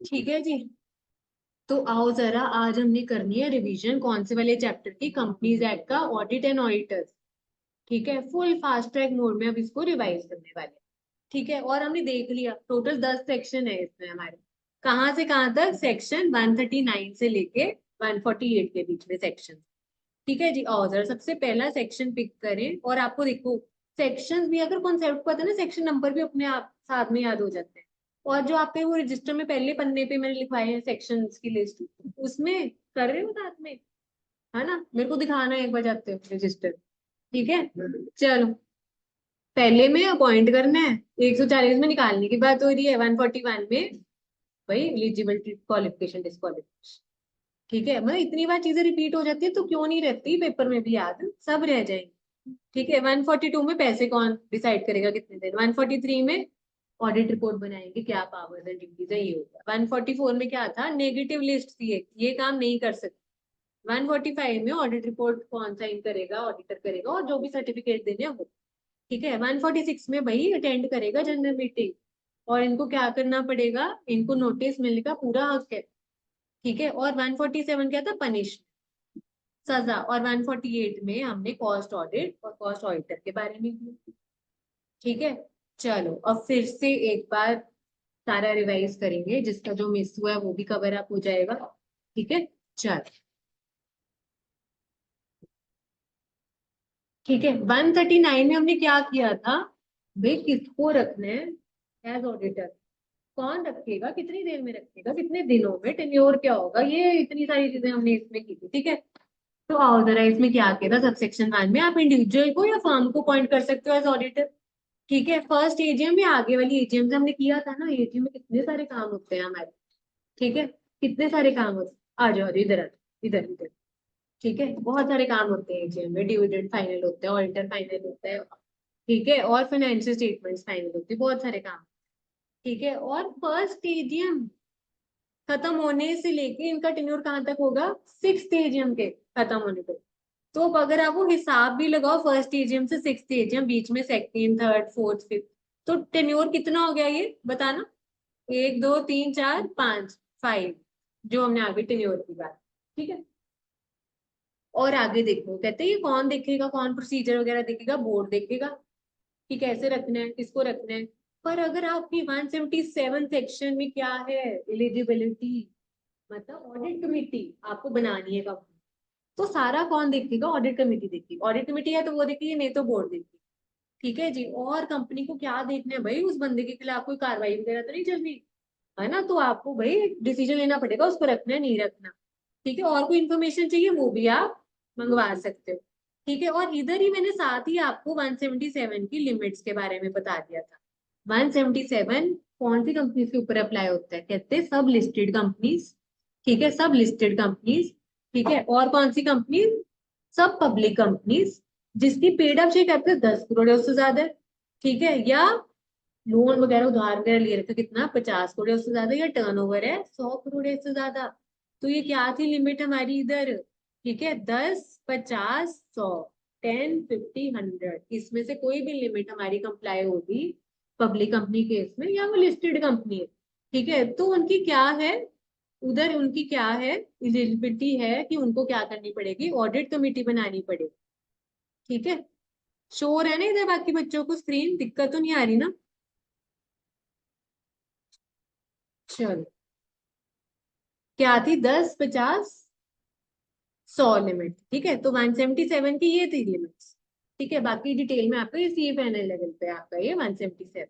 ठीक है जी। तो आओ जरा, आज हमने करनी है रिवीजन कौन से वाले चैप्टर की, कंपनीज एक्ट का, ऑडिट एंड ऑडिटर्स। ठीक है, फुल फास्ट ट्रैक मोड में अब इसको रिवाइज करने वाले हैं। ठीक है, और हमने देख लिया टोटल 10 सेक्शन है इसमें हमारे। कहाँ से कहाँ तक? सेक्शन 139 से लेके 148 के बीच में सेक्शन। ठीक है जी। और जरा सबसे पहला सेक्शन पिक करें, और आपको देखो सेक्शन भी अगर कॉन्सेप्ट पता है ना, सेक्शन नंबर भी अपने आप साथ में याद हो जाते हैं। और जो आपके वो रजिस्टर में पहले पन्ने पे मैंने लिखवाए हैं सेक्शंस की लिस्ट, उसमें कर रहे हो साथ में, है ना? मेरे को दिखाना है एक बार जाते हो रजिस्टर। ठीक है, चलो। पहले में अपॉइंट करना है, 140 में निकालने की बात हो रही है, 141 में भाई एलिजिबिलिटी क्वालिफिकेशन डिस्क्वालिफिकेशन। ठीक है, मतलब इतनी बार चीजें रिपीट हो जाती है तो क्यों नहीं रहती पेपर में भी याद, सब रह जाएंगे। ठीक है, 142 में पैसे कौन डिसाइड करेगा कितने दिन, 143 में ऑडिट रिपोर्ट बनाएंगे, क्या पावर्स एंड ड्यूटीज है, ये होगा। 144 में क्या था, नेगेटिव लिस्ट थी एक, ये काम नहीं कर सकते। 145 में ऑडिट रिपोर्ट कौन साइन करेगा, ऑडिटर करेगा, और जो भी सर्टिफिकेट देने हैं वो। ठीक है, 146 में भाई अटेंड करेगा जनरल मीटिंग, और इनको क्या करना पड़ेगा, इनको नोटिस मिलने का पूरा हक है। ठीक है, और 147 क्या था, पनिशमेंट, सजा। और 148 में हमने कॉस्ट ऑडिट और कॉस्ट ऑडिटर के बारे में किया। ठीक है, चलो अब फिर से एक बार सारा रिवाइज करेंगे, जिसका जो मिस हुआ है वो भी कवर अप हो जाएगा। ठीक है, चलो। ठीक है, 139 में हमने क्या किया था, भाई किसको रखना है एज ऑडिटर, कौन रखेगा, कितनी देर में रखेगा, कितने दिनों में, टेन्योर क्या होगा, ये इतनी सारी चीजें हमने इसमें की थी। ठीक है, तो आओ जरा इसमें क्या किया था, सब सेक्शन 1 में आप इंडिविजुअल को या फर्म को अपॉइंट कर सकते हो एज ऑडिटर। ठीक है, फर्स्ट एजीएम या आगे वाली एजीएम से हमने किया था ना, एजीएम में कितने सारे काम होते हैं हमारे। ठीक है, कितने सारे काम होते हैं, आ जाओ इधर आ जाओ, इधर इधर। ठीक है, बहुत सारे काम होते हैं एजीएम में, डिविडेंड फाइनल होता है, ऑडिटर फाइनल होता है। ठीक है, और फाइनेंशियल स्टेटमेंट्स फाइनल होते हैं, बहुत सारे काम। ठीक है, और फर्स्ट एजीएम खत्म होने से लेके इनका टेन्योर कहाँ तक होगा, 6th एजीएम के खत्म होने पे। तो अब अगर आप वो हिसाब भी लगाओ, फर्स्ट एजीएम से 6th एजीएम, बीच में सेकंड, थर्ड, फोर्थ, फिफ्थ, तो टेन्योर कितना हो गया ये बताना। 1 2 3 4 5, 5, जो हमने आगे टेन्योर की बात। ठीक है, और आगे देखो कहते हैं ये कौन देखेगा, कौन प्रोसीजर वगैरह देखेगा, बोर्ड देखेगा कि कैसे रखना है, किसको रखना है। पर अगर आपकी 177 सेक्शन में क्या है, एलिजिबिलिटी, मतलब ऑडिट कमेटी आपको बनानी है कंपनी, तो सारा कौन देखेगा, ऑडिट कमेटी देखेगी। ऑडिट कमेटी है तो वो देखेगी, नहीं तो बोर्ड देखेगी। ठीक है जी, और कंपनी को क्या देखना है भाई, उस बंदे के खिलाफ कोई कार्रवाई वगैरह तो नहीं चल रही, है ना? तो आपको भाई डिसीजन लेना पड़ेगा, उसको रखना है नहीं रखना। ठीक है, और कोई इन्फॉर्मेशन चाहिए वो भी आप मंगवा सकते हो। ठीक है, और इधर ही मैंने साथ ही आपको 177 की लिमिट्स के बारे में बता दिया था। 177 कौन सी कंपनीज के ऊपर अप्लाई होता है, कहते हैं सब लिस्टेड कंपनीज। ठीक है, सब लिस्टेड कंपनीज। ठीक है, और कौन सी कंपनी, सब पब्लिक कंपनीज जिसकी पेड अप कैपिटल 10 करोड़ या उससे ज्यादा है। ठीक है, या लोन वगैरह उधार वगैरह ले रखा कितना, 50 करोड़ या उससे ज्यादा, या टर्नओवर है 100 करोड़ या इससे ज्यादा। तो ये क्या थी लिमिट हमारी इधर। ठीक है, 10, 50, 100, 10, 50, 100, इसमें से कोई भी लिमिट हमारी कंप्लाई होगी पब्लिक कंपनी केस में, या वो लिस्टेड कंपनी है। ठीक है, तो उनकी क्या है, उधर उनकी क्या है, एलिजिबिलिटी है कि उनको क्या करनी पड़ेगी, ऑडिट कमेटी बनानी पड़ेगी। ठीक है, शोर है ना इधर बाकी बच्चों को, स्क्रीन दिक्कत तो नहीं आ रही ना? चलो, क्या थी, 10, 50, 100 लिमिट। ठीक है, तो 177 की ये थी लिमिट्स। ठीक है, बाकी डिटेल में आपका ये सी फाइनल लेवल पे आपका ये 177।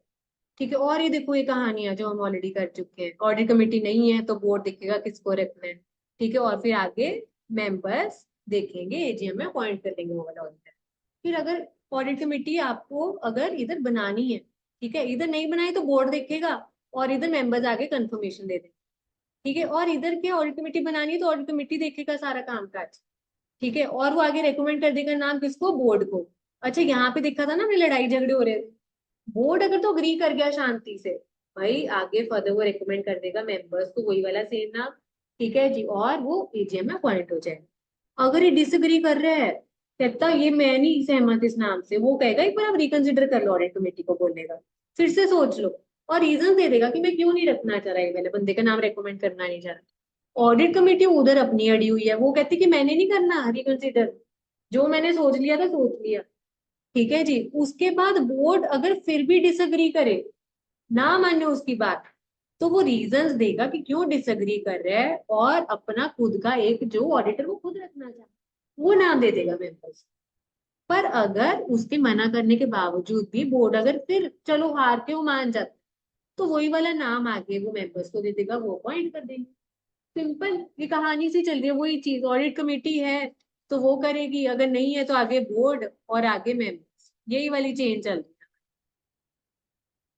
ठीक है, और ये देखो ये कहानियां जो हम ऑलरेडी कर चुके हैं, ऑडिट कमेटी नहीं है तो बोर्ड देखेगा किसको रखना है। ठीक है, और फिर आगे मेंबर्स देखेंगे, एजीएम में अपॉइंट कर लेंगे वो वाला ऑडिटर। फिर अगर ऑडिट कमेटी आपको अगर इधर बनानी है, ठीक है, इधर नहीं बनाई तो बोर्ड देखेगा, और इधर मेंबर्स आगे कंफर्मेशन दे देंगे। ठीक है, और इधर के ऑडिट कमेटी बनानी है तो ऑडिट कमेटी देखेगा सारा काम काज। ठीक है, और वो आगे रेकमेंड कर देगा नाम किसको, बोर्ड को। अच्छा, यहाँ पे देखा था ना हमने लड़ाई झगड़े हो रहे थे, बोर्ड अगर तो अग्री कर गया शांति से, भाई आगे फर्दर वो रेकमेंड कर देगा मेंबर्स को वही वाला सेम नाम। ठीक है जी, और वो एजीएम में अपॉइंट हो जाएगा। अगर ये डिसएग्री कर रहा है, कहता ये मैं नहीं सहमत इस नाम से, वो कहेगा एक बार आप रिकंसिडर कर लो, ऑडिट कमेटी को बोलने का, फिर से सोच लो। और रीजन दे देगा कि मैं क्यों नहीं रखना चाह रहा, ये वाले बंदे का नाम रेकमेंड करना नहीं चाह रहा। ऑडिट कमेटी उधर अपनी अड़ी हुई है, वो कहती कि मैंने नहीं करना रिकंसिडर, जो मैंने सोच लिया था सोच लिया। ठीक है जी। उसके बाद बोर्ड अगर फिर भी डिसएग्री करे, ना माने उसकी बात, तो वो रीजंस देगा कि क्यों डिसएग्री कर रहा है, और अपना खुद का एक जो ऑडिटर वो खुद रखना चाहता है वो नाम दे देगा मेंबर्स। पर अगर उसके मना करने के बावजूद भी बोर्ड अगर फिर चलो हार के वो मान जाता, तो वही वाला नाम आगे वो मेंबर्स को दे देगा, वो अपॉइंट कर देंगे। सिंपल, ये कहानी सी चल रही है, वही चीज ऑडिट कमेटी है तो वो करेगी, अगर नहीं है तो आगे बोर्ड और आगे मेंबर्स, यही वाली चेन चल रही है।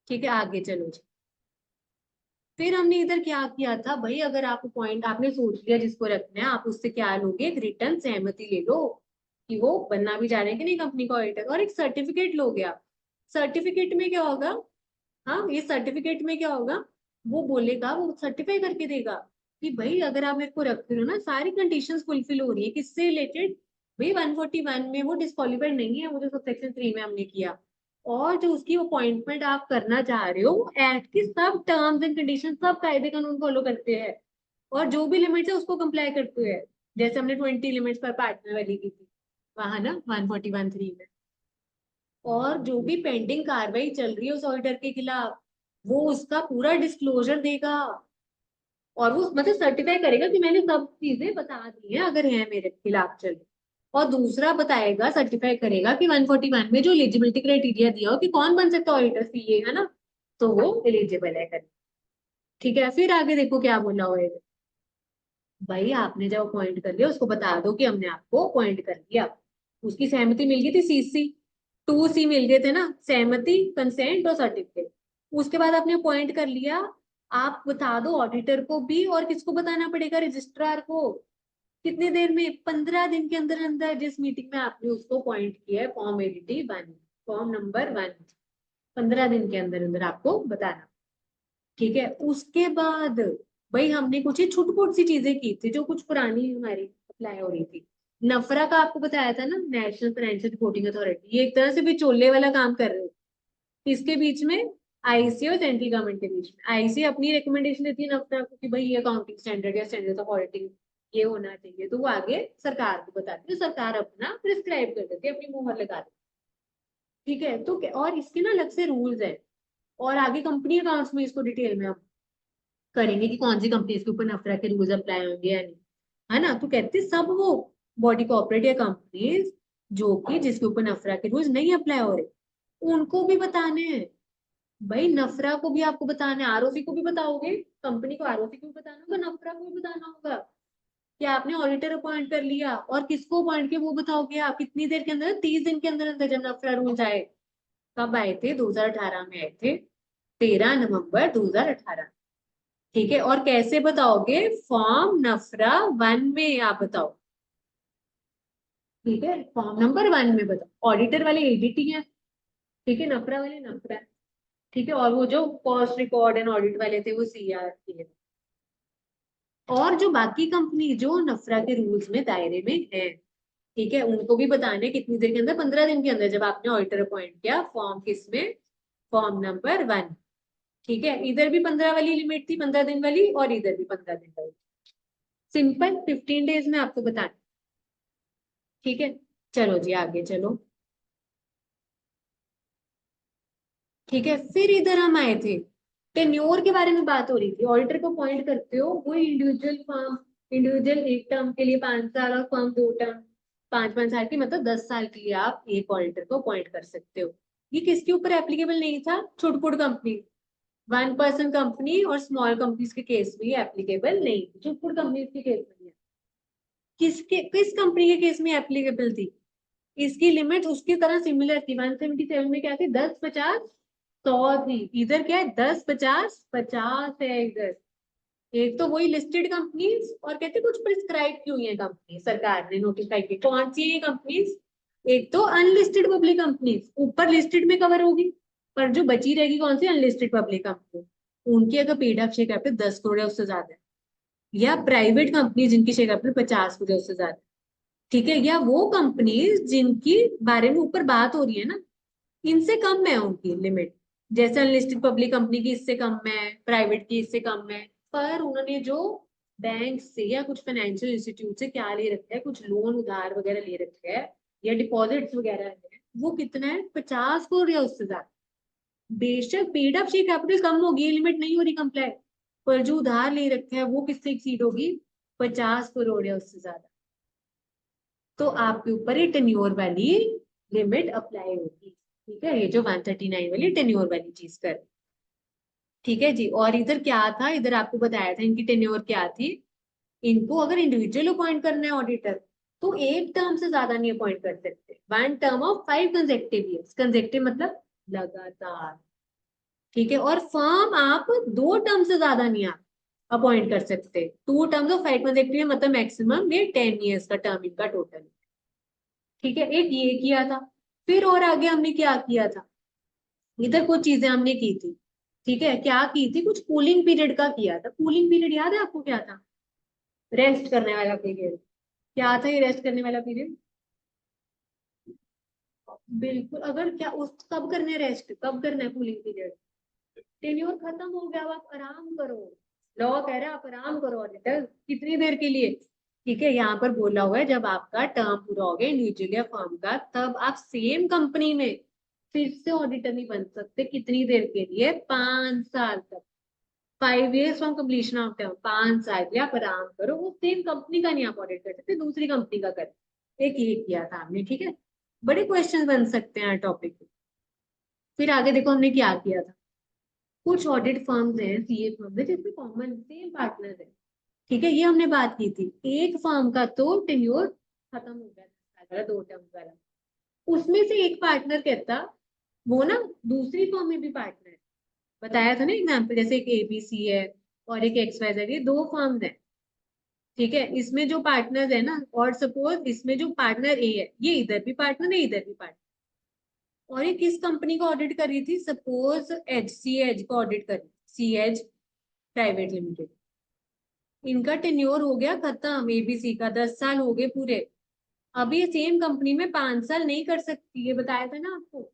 ठीक है, आगे चलो जी। फिर हमने इधर क्या किया था भाई, अगर आप पॉइंट आपने सोच लिया जिसको रखना है, आप उससे क्या लोगे, एक रिटर्न सहमति ले लो कि वो बनना भी जा रहे हैं कि नहीं कंपनी का ऑडिटर, और एक सर्टिफिकेट लोगे आप। सर्टिफिकेट में क्या होगा, हाँ ये सर्टिफिकेट में क्या होगा, वो बोलेगा, वो सर्टिफाई करके देगा कि भाई अगर आप मेरे को रख रहे हो ना, सारी कंडीशंस फुलफिल हो रही है, किससे रिलेटेड, भाई 141 में वो डिस्क्वालीफाइड नहीं है, वो जो सब सेक्शन 3 में हमने किया, और जो उसकी अपॉइंटमेंट आप करना चाह रहे हो वो एक्ट की सब टर्म्स एंड कंडीशन सब कायदे कानून फॉलो करते हैं, और जो भी लिमिट्स है उसको कंप्लाई करते हैं। जैसे हमने 20 लिमिट्स पर पार्टनर वाली की थी वहां ना 141(3) में। और जो भी पेंडिंग कार्रवाई चल रही है उस ऑडिटर के खिलाफ, वो उसका पूरा डिस्क्लोजर देगा, और वो मतलब सर्टिफाई करेगा कि मैंने सब चीजें बता दी हैं अगर है मेरे खिलाफ चले। और दूसरा बताएगा, सर्टिफाई करेगा कि 141 में जो एलिजिबिलिटी क्राइटेरिया दिया हो कि कौन बन सकता है ऑडिटर, सीए है ना, तो वो एलिजिबल है कर। ठीक है, फिर आगे देखो क्या बोला होएगा। भाई आपने जब अपॉइंट कर लिया उसको बता दो कि हमने आपको अपॉइंट कर लिया, उसकी सहमति मिल गई थी, सीसी 2C मिल गए थे ना, सहमति, कंसेंट और सर्टिफिकेट। उसके बाद आपने अपॉइंट कर लिया, आप बता दो ऑडिटर को भी, और किसको बताना पड़ेगा, रजिस्ट्रार को। कितनी देर में, 15 दिन के अंदर अंदर, जिस मीटिंग में आपने उसको अपॉइंट किया है, फॉर्म ADT 1, फॉर्म नंबर 1, 15 दिन के अंदर अंदर आपको बताना। ठीक है, उसके बाद भाई हमने कुछ ही छुटपुट सी चीजें की थी जो कुछ पुरानी हमारी अप्लाई हो रही थी। नफरा का आपको बताया था ना, नेशनल फाइनेंशियल रिपोर्टिंग अथॉरिटी, ये एक तरह से बिचौले वाला काम कर रहे हैं इसके बीच में, आईसी और सेंट्रल गवर्नमेंट के बीच में। आईसी अपनी रिकमेंडेशन देती है नफरा को कि भाई ये अकाउंटिंग स्टैंडर्ड या स्टैंडर्ड ऑफ ऑडिटिंग ये होना चाहिए, तो वो आगे सरकार को बताती है, सरकार अपना प्रिस्क्राइब कर देती है, अपनी मोहर लगा देती है। ठीक है, तो और इसके ना अलग से रूल्स है, और आगे कंपनी अकाउंट्स में इसको डिटेल में हम करेंगे कि कौन सी कंपनीज के ऊपर नफरा के रूल्स अप्लाई होंगे या नहीं, है ना। तो कहते सब वो बॉडी कॉर्पोरेट या कंपनीज जो कि जिसके ऊपर नफरा के रूल्स नहीं अप्लाई हो रहे, उनको भी बताने हैं। भाई नफरा को भी आपको बताना है, आरओसी को भी बताओगे, कंपनी को आरओसी को भी बताना होगा, नफरा को भी बताना होगा कि आपने ऑडिटर अपॉइंट कर लिया, और किसको अपॉइंट किया वो बताओगे आप कितनी देर के अंदर, 30 दिन के अंदर अंदर, जब नफरा रूल्स आए। कब आए थे, 2018 में आए थे, 13 नवंबर 2018। ठीक है, और कैसे बताओगे, फॉर्म नफरा 1 में आप बताओ। ठीक है, फॉर्म नंबर 1 में बताओ, ऑडिटर वाले एडीटी है, ठीक है, नफरा वाले नफरा है। ठीक है, और वो जो कॉस्ट रिकॉर्ड एंड ऑडिट वाले थे वो सीआर है। और जो बाकी कंपनी जो नफरा के रूल्स में दायरे में है, ठीक है, उनको भी बताने कितनी देर के अंदर, 15 दिन के अंदर, जब आपने ऑडिटर अपॉइंट किया, फॉर्म किसमें, फॉर्म नंबर 1। ठीक है, इधर भी 15 वाली लिमिट थी, 15 दिन वाली, और इधर भी 15 दिन वाली। सिंपल 15 डेज में आपको बताना। ठीक है, चलो जी आगे चलो। ठीक है, फिर इधर हम आए थे, टेन्योर के बारे में बात हो रही थी। ऑडिटर को अपॉइंट करते हो, वो इंडिविजुअल फर्म, इंडिविजुअल एक टर्म के लिए 5 साल, और फर्म 2 टर्म, 5 5 साल की, मतलब 10 साल के लिए आप एक ऑडिटर को अपॉइंट कर सकते हो। ये किसके ऊपर एप्लीकेबल नहीं था, छुटपुट कंपनी, 1 पर्सन कंपनी और स्मॉल कंपनीज के केस में ये एप्लीकेबल नहीं, छुटपुट कंपनीज के केस में नहीं। किस कंपनी के केस में एप्लीकेबल थी, इसकी लिमिट उसकी तरह सिमिलर थी, 177 में क्या थी, 10 50 100 थी, इधर क्या है, 10 50 50 है इधर। एक तो वही लिस्टेड कंपनीज, और कहते कुछ प्रिस्क्राइब की हुई है कंपनी, सरकार ने नोटिफाई की, कौन सी है ये कंपनीज, एक तो अनलिस्टेड पब्लिक कंपनीज, ऊपर लिस्टेड में कवर होगी, पर जो बची रहेगी कौन सी, अनलिस्टेड पब्लिक कंपनी, उनकी अगर paid up share capital 10 crore है उससे ज्यादा है, या प्राइवेट कंपनी जिनकी शेयर कैपिटल 50 करोड़ है उससे ज्यादा। ठीक है, या वो कंपनीज जिनकी बारे में ऊपर बात हो रही है ना, इनसे कम है उनकी लिमिट, जैसे अनलिस्टेड पब्लिक कंपनी की इससे कम है, प्राइवेट की इससे कम है, पर उन्होंने जो बैंक से या कुछ फाइनेंशियल इंस्टीट्यूट से क्या ले रखा है, कुछ लोन उधार वगैरह ले रखा है या डिपॉजिट्स वगैरह है, वो कितना है, 50 करोड़ या उससे ज्यादा। बेशक पेड अप शेयर कैपिटल कम होगी, लिमिट नहीं हो रही कंप्लाई, पर जो उधार ले रखा है वो किससे एक्सीड होगी, 50 करोड़ या उससे ज्यादा। तो आपके ऊपर ये टेन्योर वाली लिमिट अप्लाई होगी। ठीक है, ये जो 139 वाली टेन्योर वाली चीज कर, ठीक है जी। और इधर क्या था, इधर आपको बताया था इनकी टेन्योर क्या थी। इनको अगर इंडिविजुअल अपॉइंट करना है ऑडिटर, तो एक टर्म से ज्यादा नहीं अपॉइंट कर सकते, 1 term of 5 consecutive years, consecutive मतलब लगातार। ठीक है, और फर्म आप 2 टर्म से ज्यादा नहीं आप अपॉइंट कर सकते, 2 टर्म्स ऑफ 5 कंसेक्टिव मतलब मैक्सिमम ये 10 ईयर्स का टर्म इनका टोटल। ठीक है, एक ये किया था। फिर और आगे हमने क्या किया था, इधर कुछ चीजें हमने की थी। ठीक है, क्या की थी, कुछ कूलिंग पीरियड का किया था। कूलिंग पीरियड याद है आपको क्या था, रेस्ट करने वाला पीरियड। क्या था ये रेस्ट करने वाला पीरियड, बिल्कुल। अगर क्या उस कब करना है रेस्ट, कब करना है कूलिंग पीरियड, टेन्योर खत्म हो गया, अब आप आराम करो। लॉ कह रहा है आप आराम करो ऑडिटर, कितनी देर के लिए। ठीक है, यहाँ पर बोला हुआ है जब आपका टर्म पूरा हो गया इंडिविजुअल या फर्म का, तब आप सेम कंपनी में फिर से ऑडिटर नहीं बन सकते। कितनी देर के लिए, 5 साल तक। 5 years from completion of term, 5 साल के लिए आप आराम करो। वो सेम कंपनी का नहीं आप ऑडिट कर सकते, दूसरी कंपनी का कर। एक ये किया था हमने। ठीक है, बड़े क्वेश्चन बन सकते हैं टॉपिक। फिर आगे देखो हमने क्या किया था। कुछ ऑडिट फर्म्स हैं, सीए फर्म्स है, जिसमें कॉमन सेम पार्टनर है। ठीक है, ये हमने बात की थी। एक फर्म का तो टेन्योर खत्म हो गया, 10 साल वाला, 2 टर्म वाला। उसमें से एक पार्टनर कहता, वो ना दूसरी फर्म में भी पार्टनर है। बताया था ना एग्जाम्पल, जैसे एक एबीसी है और एक एक्सवाइजेड, ये 2 फर्म्स है। ठीक है, इसमें जो पार्टनर है ना, और सपोज इसमें जो पार्टनर ए है, ये इधर भी पार्टनर है, इधर भी पार्टनर। और ये किस कंपनी को ऑडिट कर रही थी, सपोज एच को ऑडिट कर रही थी, सी एच प्राइवेट लिमिटेड। इनका टेन्योर हो गया खत्म, एबीसी का 10 साल हो गए पूरे। अब ये सेम कंपनी में 5 साल नहीं कर सकती, ये बताया था ना आपको।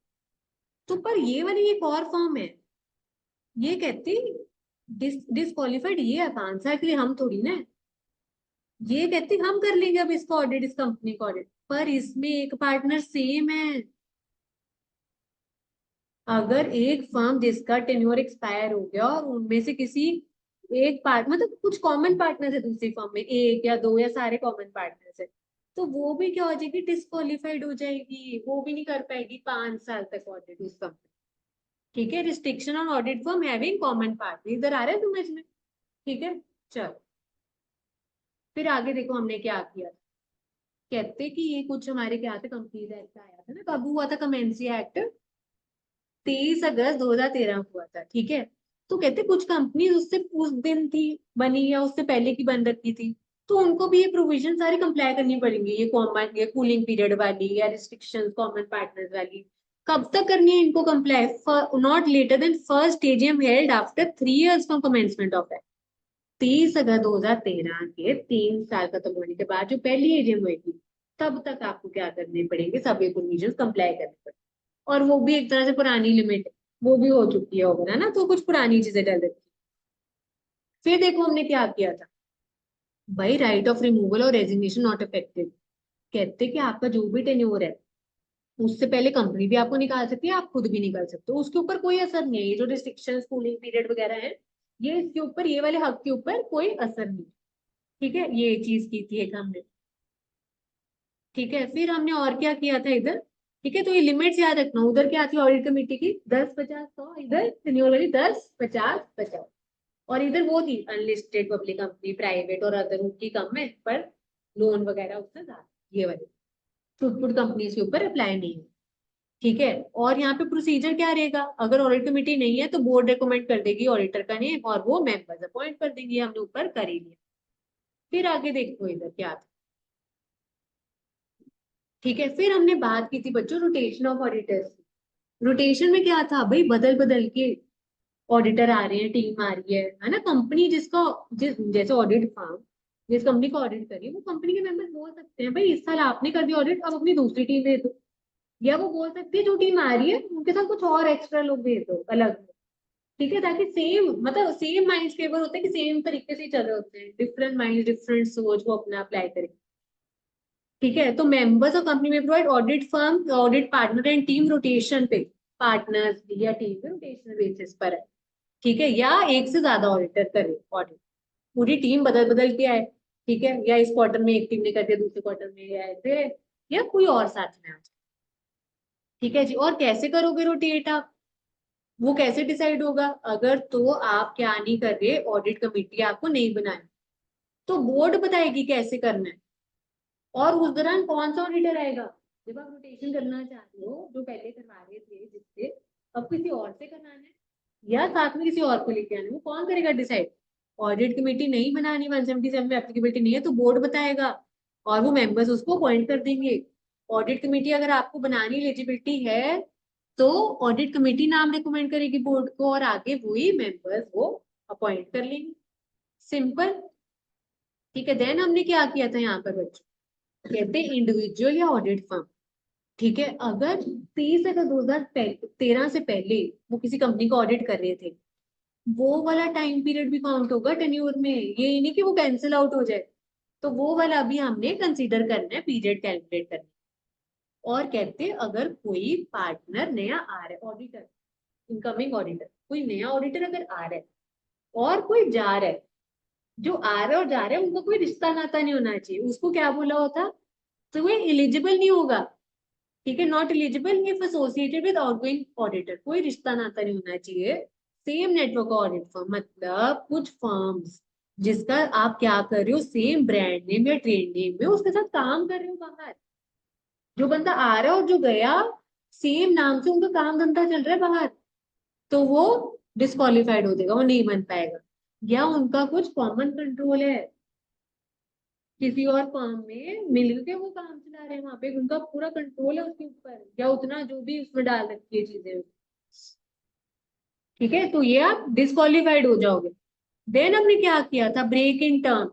तो पर ये वाली एक और फॉर्म है, ये कहती डिस्क्वालिफाइड ये है 5 साल के लिए, हम थोड़ी ना है। ये कहती हम कर लेंगे अब इसको ऑडिट, इस कंपनी को ऑडिट, पर इसमें एक पार्टनर सेम है। अगर एक फर्म जिसका टेन्योर एक्सपायर हो गया और उनमें से किसी एक पार्ट, मतलब कुछ कॉमन पार्टनर है दूसरी फर्म में, एक या दो या सारे कॉमन पार्टनर है, तो वो भी क्या हो जाएगी, डिस्क्वालिफाइड हो जाएगी, वो भी नहीं कर पाएगी 5 साल तक ऑडिट उस कंपनी। ठीक है, restriction on audit firm having common partner, इधर आ रहा है समझ में। ठीक है, चलो फिर आगे देखो हमने क्या किया। कहते कि ये कुछ हमारे क्या थे, कंपनीज एक्ट आया था ना, कब हुआ था कमेंसी एक्ट, 23 अगस्त 2013 हुआ था। ठीक है, तो कहते कुछ कंपनीज उससे उस दिन थी बनी या उससे पहले की बन रखी थी, तो उनको भी ये प्रोविजन सारी कंप्लाई करनी पड़ेंगी, ये कॉमन, ये कूलिंग पीरियड वाली या रिस्ट्रिक्शन कॉमन पार्टनर वाली। कब तक करनी है इनको comply, not later than first AGM held after 3 years from commencement of act. 23 अगस्त 2013 के 3 साल खत्म होने के बाद जो पहली एजीएम हुई, तब तक आपको क्या करने पड़ेंगे, सभी प्रोविजन कंप्लाई करने पड़ेंगे। और वो भी एक तरह से पुरानी लिमिट, वो भी हो चुकी है ओवर, है ना, तो कुछ पुरानी चीजें डल रही। फिर देखो हमने क्या किया था भाई, राइट ऑफ रिमूवल और रेजिग्नेशन नॉट इफेक्टिव। कहते कि आपका जो भी टेन्योर है, उससे पहले कंपनी भी आपको निकाल सकती है, आप खुद भी निकाल सकते हो, उसके ऊपर कोई असर नहीं है। ये जो रिस्ट्रिक्शन कूलिंग पीरियड वगैरह है, ये इसके ऊपर, ये वाले हक के ऊपर कोई असर नहीं। ठीक है, ये चीज की थी एक हमने। ठीक है, फिर हमने और क्या किया था इधर। ठीक है, तो ये लिमिट्स याद रखना, उधर क्या थी ऑडिट कमेटी की, 10, 50, 100, इधर सीनियर वाली 10, 50, 50। और इधर वो थी अनलिस्टेड पब्लिक कंपनी, प्राइवेट और अदर, उनकी कम है, पर लोन वगैरह उससे ज्यादा, ये वाली फ्रूटफुट कंपनीज के ऊपर अप्लाई नहीं है। ठीक है, और यहाँ पे प्रोसीजर क्या रहेगा, अगर ऑडिट कमेटी नहीं है तो बोर्ड रिकमेंड कर देगी ऑडिटर का नेम, और वो मेंबर्स अपॉइंट कर देंगे, हमने ऊपर कर ही लिया। फिर आगे देखो इधर क्या था। ठीक है, फिर हमने बात की थी बच्चों रोटेशन ऑफ ऑडिटर्स। रोटेशन में क्या था भाई, बदल बदल के ऑडिटर आ रहे हैं, टीम आ रही है ना। कंपनी जिसका, जैसे ऑडिट फर्म जिस कंपनी को ऑडिट करी, वो कंपनी के मेंबर्स बोल सकते हैं भाई इस साल आपने कर दिया ऑडिट, अब अपनी दूसरी टीम दे दो। या वो बोल सकती है जो टीम आ रही है उनके साथ कुछ और एक्स्ट्रा लोग भेज दो अलग, ठीक है, ताकि सेम मतलब सेम माइंड फेवर होता है कि सेम तरीके से ही चल रहे होते हैं, डिफरेंट माइंड डिफरेंट सोच वो अपना अप्लाई करें। ठीक है, तो मेंबर्स ऑफ कंपनी में provide audit firm audit partner and team rotation पे, पार्टनर्स या टीम पे रोटेशनल बेसिस पर है। ठीक है, या एक से ज्यादा ऑडिटर करे ऑडिट, पूरी टीम बदल बदल के आए। ठीक है, या इस क्वार्टर में एक टीम ने कर दिया दूसरे क्वार्टर में या ऐसे, या कोई और साथ में आ जाए। ठीक है जी, और कैसे करोगे रोटेट आप, वो कैसे डिसाइड होगा, अगर तो आप क्या नहीं कर रहे, ऑडिट कमेटी आपको नहीं बनानी, तो बोर्ड बताएगी कैसे करना है। और उस दौरान कौन सा ऑडिटर आएगा, जब आप रोटेशन करना चाहते हो, जो पहले करवा रहे थे जिससे, अब किसी और से कराना है या साथ में किसी और को लेके आना है, वो कौन करेगा डिसाइड। ऑडिट कमेटी नहीं बनानी 177 में एप्लीकेबिलिटी नहीं है तो बोर्ड बताएगा, और वो मेंबर्स उसको अपॉइंट कर देंगे। ऑडिट कमेटी अगर आपको बनानी एलिजिबिलिटी है तो ऑडिट कमेटी नाम रिकमेंड करेगी बोर्ड को, और आगे वही मेंबर्स वो अपॉइंट कर लेंगे। सिंपल। ठीक है, देन हमने क्या किया था यहाँ पर बच्चों, कहते हैं इंडिविजुअल या ऑडिट फर्म। ठीक है, अगर 30 अगस्त 2013 से पहले वो किसी कंपनी को ऑडिट कर रहे थे, वो वाला टाइम पीरियड भी काउंट होगा टेन्योर में, ये नहीं कि वो कैंसिल आउट हो जाए। तो वो वाला भी हमने कंसीडर करना है पीरियड कैलकुलेट करने। और कहते हैं अगर कोई पार्टनर नया आ रहा है, ऑडिटर, इनकमिंग ऑडिटर, कोई नया ऑडिटर अगर आ रहा है और कोई जा रहा है, जो आ रहा है और जा रहा है उनका कोई रिश्ता नाता नहीं होना चाहिए, उसको क्या बोला होता, तो वो एलिजिबल नहीं होगा। ठीक है, not eligible if associated with outgoing auditor, कोई रिश्ता नाता नहीं होना चाहिए सेम नेटवर्क ऑडिट फर्म, मतलब कुछ फर्म्स जिसका आप क्या कर रहे हो, सेम ब्रांड नेम या ट्रेड नेम में उसके साथ काम कर रहे हो बाहर, जो बंदा आ रहा है और जो गया सेम नाम से उनका काम धंधा चल रहा है बाहर, तो वो डिस्क्वालिफाइड हो जाएगा, वो नहीं बन पाएगा। या उनका कुछ कॉमन कंट्रोल है, किसी और फर्म में मिल के वो काम चला रहे हैं, वहां पे उनका पूरा कंट्रोल है उसके ऊपर, या उतना जो भी उसमें डाल रखी है चीजें। ठीक है, तो ये आप डिस्क्वालिफाइड हो जाओगे। देन हमने क्या किया था, ब्रेक इन टर्म।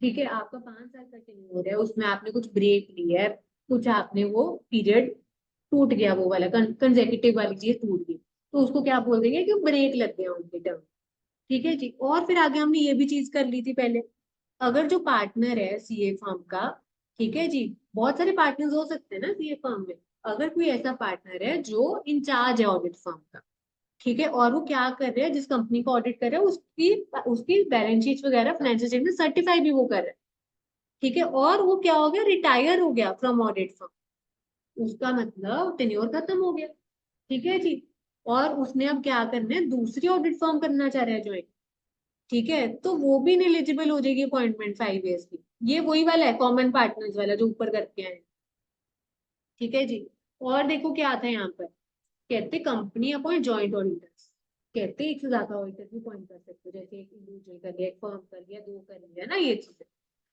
ठीक है, आपका 5 साल का टेन्योर है, उसमें आपने कुछ ब्रेक लिया है, कुछ आपने वो पीरियड टूट गया, वो वाला कंजेक्यूटिव वाली चीज टूट गई, तो उसको क्या बोल देंगे कि ब्रेक लग गया उनके टर्म। ठीक है जी, और फिर आगे हमने ये भी चीज कर ली थी पहले, अगर जो पार्टनर है सीए फर्म का, ठीक है जी, बहुत सारे पार्टनर्स हो सकते हैं ना सीए फर्म में, अगर कोई ऐसा पार्टनर है जो इंचार्ज है ऑडिट फर्म का, ठीक है, और वो क्या कर रहे हैं, जिस कंपनी को ऑडिट कर रहे हैं उसकी उसकी बैलेंस शीट वगैरह फाइनेंशियल स्टेटमेंट सर्टिफाई भी वो कर रहे हैं। ठीक है, और वो क्या हो गया, रिटायर हो गया फ्रॉम ऑडिट फर्म, उसका मतलब टेन्योर खत्म हो गया। ठीक है जी, और उसने अब क्या करना है, दूसरी ऑडिट फर्म करना चाह रहा है ज्वाइन। ठीक है, तो वो भी एलिजिबल हो जाएगी अपॉइंटमेंट 5 इयर्स की। ये वही वाला है कॉमन पार्टनर्स वाला जो ऊपर करके आए हैं। ठीक है जी, और देखो क्या आता है यहाँ पर, कहते कंपनी अपॉइंट जॉइंट ऑडिटर्स, कहते एक से ज्यादा ऑडिटर भी अपॉइंट कर सकते हो, जैसे एक इंडिविजुअल कर लिया, एक फर्म कर लिया, दो कर लिया ना, ये चीजें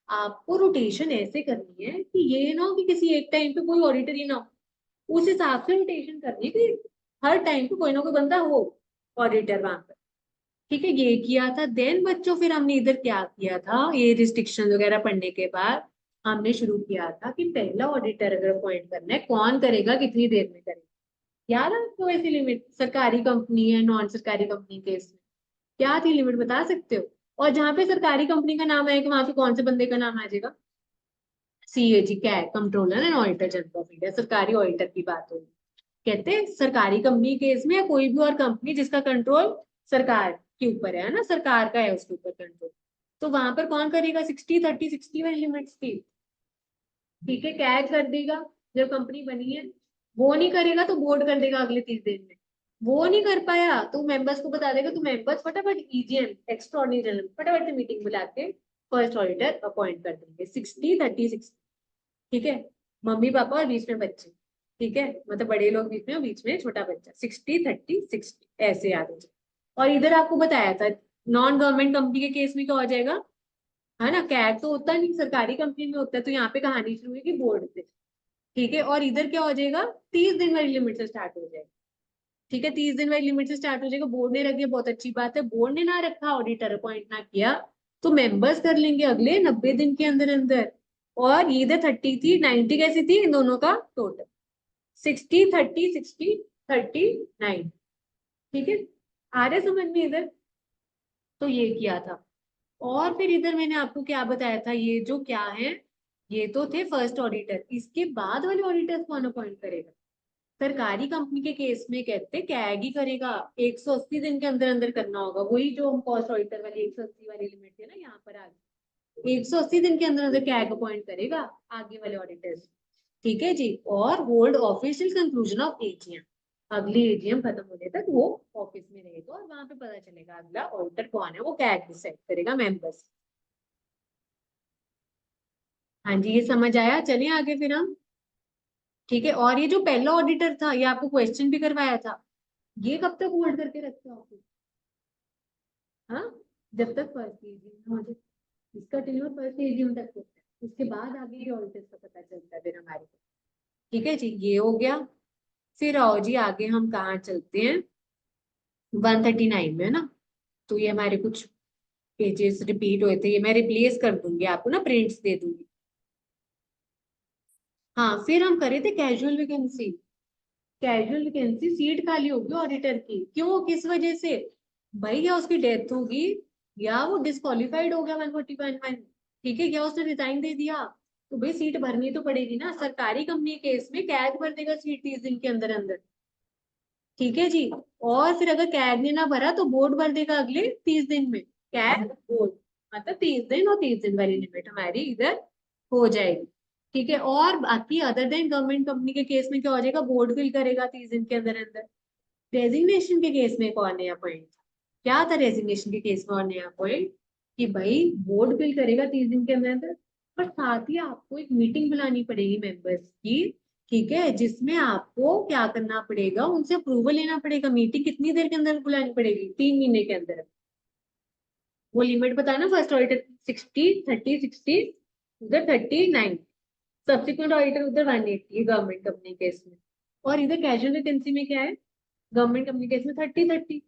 आपको रोटेशन ऐसे करनी है कि ये ना हो कि किसी एक टाइम पे कोई ऑडिटर ही ना हो, उस हिसाब से रोटेशन करनी है कि हर टाइम पे कोई ना कोई बंदा हो ऑडिटर वहां पर। ठीक है, ये किया था। देन बच्चों फिर हमने इधर क्या किया था, ये रिस्ट्रिक्शन वगैरह पढ़ने के बाद हमने शुरू किया था कि पहला ऑडिटर अगर अपॉइंट करना है, कौन करेगा, कितनी देर में करेगा। याद है आपको ऐसी लिमिट, सरकारी कंपनी है नॉन सरकारी कंपनी के इसमें क्या थी लिमिट, बता सकते हो। और जहां पे सरकारी कंपनी का नाम आएगा वहां पे कौन से बंदे का नाम आ जाएगा, सीएजी क्या है, controller and auditor general of India, सरकारी ऑडिटर की बात होगी। कहते हैं सरकारी कंपनी के इसमें, या कोई भी और कंपनी जिसका कंट्रोल सरकार के ऊपर है ना, सरकार का है उसके ऊपर कंट्रोल, तो वहां पर कौन करेगा, 60-30-60 वाली लिमिट्स थी। ठीक है, कैच कर देगा जब कंपनी बनी है, वो नहीं करेगा तो बोर्ड कर देगा अगले 30 दिन में, वो नहीं कर पाया तो मेंबर्स को बता देगा, तो मेंबर्स फटाफट ईजीएम एक्स्ट्राऑर्डिनरी फटाफट से मीटिंग बुला के फर्स्ट ऑडिटर अपॉइंट कर देंगे, 60-30-60। ठीक है, मम्मी पापा और बीच में बच्चे। ठीक है, मतलब बड़े लोग बीच में और बीच में छोटा बच्चा, 60-30-60 ऐसे याद हो जाए। और इधर आपको बताया था नॉन गवर्नमेंट कंपनी के केस में क्या हो जाएगा, है ना, कैग तो होता नहीं, सरकारी कंपनी में होता है, तो यहाँ पे कहानी शुरू होगी बोर्ड से। ठीक है, और इधर क्या हो जाएगा, 30 दिन वाली लिमिट से स्टार्ट हो जाएगा। ठीक है, 30 दिन वाली लिमिट से स्टार्ट हो जाएगा, बोर्ड ने रख दिया बहुत अच्छी बात है, बोर्ड ने ना रखा, ऑडिटर अपॉइंट ना किया, तो मेंबर्स कर लेंगे अगले 90 दिन के अंदर अंदर। और ये इधर 30 थी, 90 कैसी थी इन दोनों का टोटल। 60 30 60 39, ठीक है, आ रहे समझ में इधर? तो ये किया था। और फिर इधर मैंने आपको क्या बताया था, ये जो क्या है, ये तो थे फर्स्ट ऑडिटर, इसके बाद वाले ऑडिटर्स कौन अपॉइंट करेगा? सरकारी कंपनी के केस में कहते कैग ही करेगा, 180 दिन के अंदर अंदर करना होगा, वही जो हम कॉस्ट ऑडिटर वाली 180 वाली लिमिट थी ना, यहाँ पर आ गई 180 दिन के अंदर अंदर कैग अपॉइंट करेगा आगे वाले ऑडिटर्स, ठीक है जी। और hold official conclusion of AGM, अगली एजीएम खत्म होने तक वो ऑफिस में रहेगा और वहां पे पता चलेगा अगला ऑडिटर कौन है, वो कैग डिसाइड करेगा मेंबर्स। हाँ जी, ये समझ आया, चलिए आगे फिर हम। ठीक है, और ये जो पहला ऑडिटर था, ये आपको क्वेश्चन भी करवाया था, ये कब तक होल्ड करके रखते हो ऑफिस? हाँ, जब तक फर्स्ट एजीएम हो जाए, इसका टेन्योर फर्स्ट एजीएम तक होता है, उसके बाद आगे ये ऑडिटर्स का पता चलता है फिर हमारे को। ठीक है जी, ये हो गया। फिर आओ जी आगे हम कहाँ चलते हैं, 139 में ना, तो ये हमारे कुछ पेजेस रिपीट हुए थे, ये मैं रिप्लेस कर दूंगी, आपको ना प्रिंट्स दे दूंगी। हाँ, फिर हम करे थे casual vacancy, casual vacancy seat खाली होगी ऑडिटर की, क्यों, किस वजह से? भाई या उसकी डेथ होगी, या वो डिस्क्वालिफाइड हो गया 141 में, ठीक है, या उसने रिजाइन दे दिया, तो भाई सीट भरनी तो पड़ेगी ना, सरकारी कंपनी केस में कैग भर देगा सीट 30 दिन के अंदर अंदर, ठीक है जी। और फिर अगर कैग ने ना भरा तो बोर्ड भर देगा अगले 30 दिन में, कैग बोर्ड, मतलब 30 दिन और 30 दिन वाली लिमिट हमारी इधर हो जाएगी, ठीक है। और बाकी अदर देन गवर्नमेंट कंपनी के केस में क्या हो जाएगा, बोर्ड फिल करेगा 30 दिन के अंदर अंदर। रेजिग्नेशन के केस में कौन नया पॉइंट, क्या था रेजिग्नेशन के केस में और नया पॉइंट, कि भाई बोर्ड फिल करेगा 30 दिन के अंदर अंदर, पर साथ ही आपको एक मीटिंग बुलानी पड़ेगी मेंबर्स की, ठीक है, जिसमें आपको क्या करना पड़ेगा, उनसे अप्रूवल लेना पड़ेगा। मीटिंग कितनी देर के अंदर बुलानी पड़ेगी, 3 महीने के अंदर। वो लिमिट बताना, फर्स्ट ऑडिटर 60 30 60, उधर 39, सब्सिक्वेंट ऑडिटर उधर 180 गवर्नमेंट कंपनी केस में। और इधर कैजुअल वैकेंसी में क्या है, गवर्नमेंट कंपनी केस में 30 30,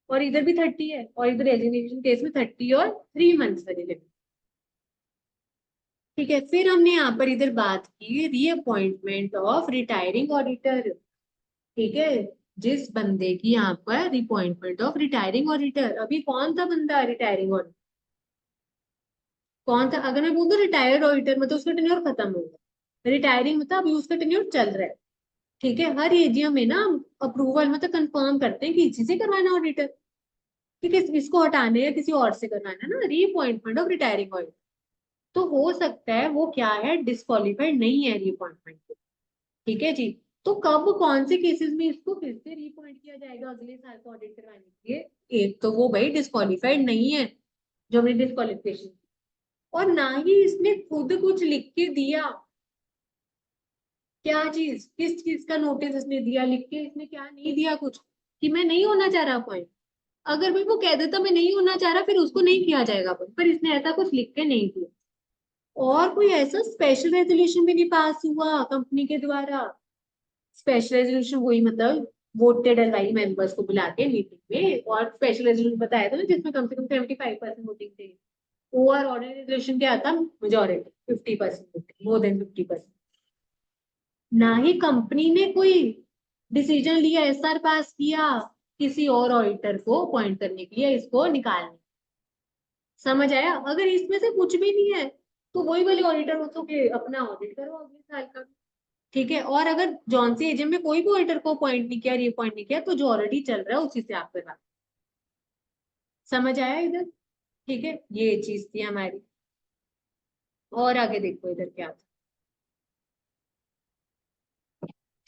और इधर भी 30 है, और इधर रेजिग्नेशन केस में 30 और 3 मंथ्स वाली लिमिट, ठीक है। फिर हमने यहाँ पर इधर बात की रीअपॉइंटमेंट ऑफ रिटायरिंग ऑडिटर, ठीक है, जिस बंदे की यहाँ पर रिअपॉइंटमेंट ऑफ रिटायरिंग ऑडिटर, अभी कौन सा बंदा रिटायरिंग ऑडिटर, कौन सा, अगर मैं बोल दूं रिटायर्ड ऑडिटर मतलब उसका टेन्योर खत्म हो गया, रिटायरिंग मतलब अभी उसका टेन्योर चल रहा है, ठीक है। हर एजीएम में ना अप्रूवल मतलब कंफर्म करते हैं कि इसी से करवाना ऑडिटर, ठीक है, इसको हटाने या किसी और से करवाना है ना, रीअपॉइंटमेंट ऑफ रिटायरिंग ऑडिटर। तो हो सकता है वो क्या है, डिस्क्वालिफाइड नहीं है रीअपॉइंटमेंट को, ठीक है जी। तो कब कौन से केसेस में इसको फिर से रीअपॉइंट किया जाएगा अगले साल का ऑडिट करवाने के लिए, एक तो वो भाई डिस्क्वालिफाइड नहीं है, जो हमने डिस्क्वालिफिकेशन, और ना ही इसने खुद कुछ लिख के दिया, क्या चीज, किस चीज का नोटिस इसने दिया लिख के, इसने क्या नहीं दिया कुछ, कि मैं नहीं होना चाह रहा पॉइंट। अगर भाई वो कह देता मैं नहीं होना चाह रहा, फिर उसको नहीं किया जाएगा पॉइंट, पर इसने ऐसा कुछ लिख के नहीं दिया। और कोई ऐसा स्पेशल रेजोल्यूशन भी नहीं पास हुआ कंपनी के द्वारा, स्पेशल रेजोल्यूशन वही मतलब वोटेड एडवाइस मेंबर्स को बुला के मीटिंग में, और स्पेशल रेजोल्यूशन बताया था ना जिसमें कम से कम 75% वोटिंग थी, ओवर ऑर्डिनरी रेजोल्यूशन क्या था, मेजोरिटी 50%, मोर देन 50%। ना ही कंपनी ने कोई डिसीजन लिया, एसआर पास किया किसी और ऑडिटर को अपॉइंट करने के लिए, इसको निकालने, समझ आया? अगर इसमें से कुछ भी नहीं है, तो वही वाले ऑडिटर हो तो के अपना ऑडिट करो अगले साल का, ठीक है। और अगर जॉन सी एजेंट में कोई भी ऑडिटर को अपॉइंट नहीं किया, रीअपॉइंट नहीं किया, तो जो ऑलरेडी चल रहा है उसी से आप करवा, समझ आया इधर? ठीक है, ये चीज थी हमारी। और आगे देखो इधर क्या था,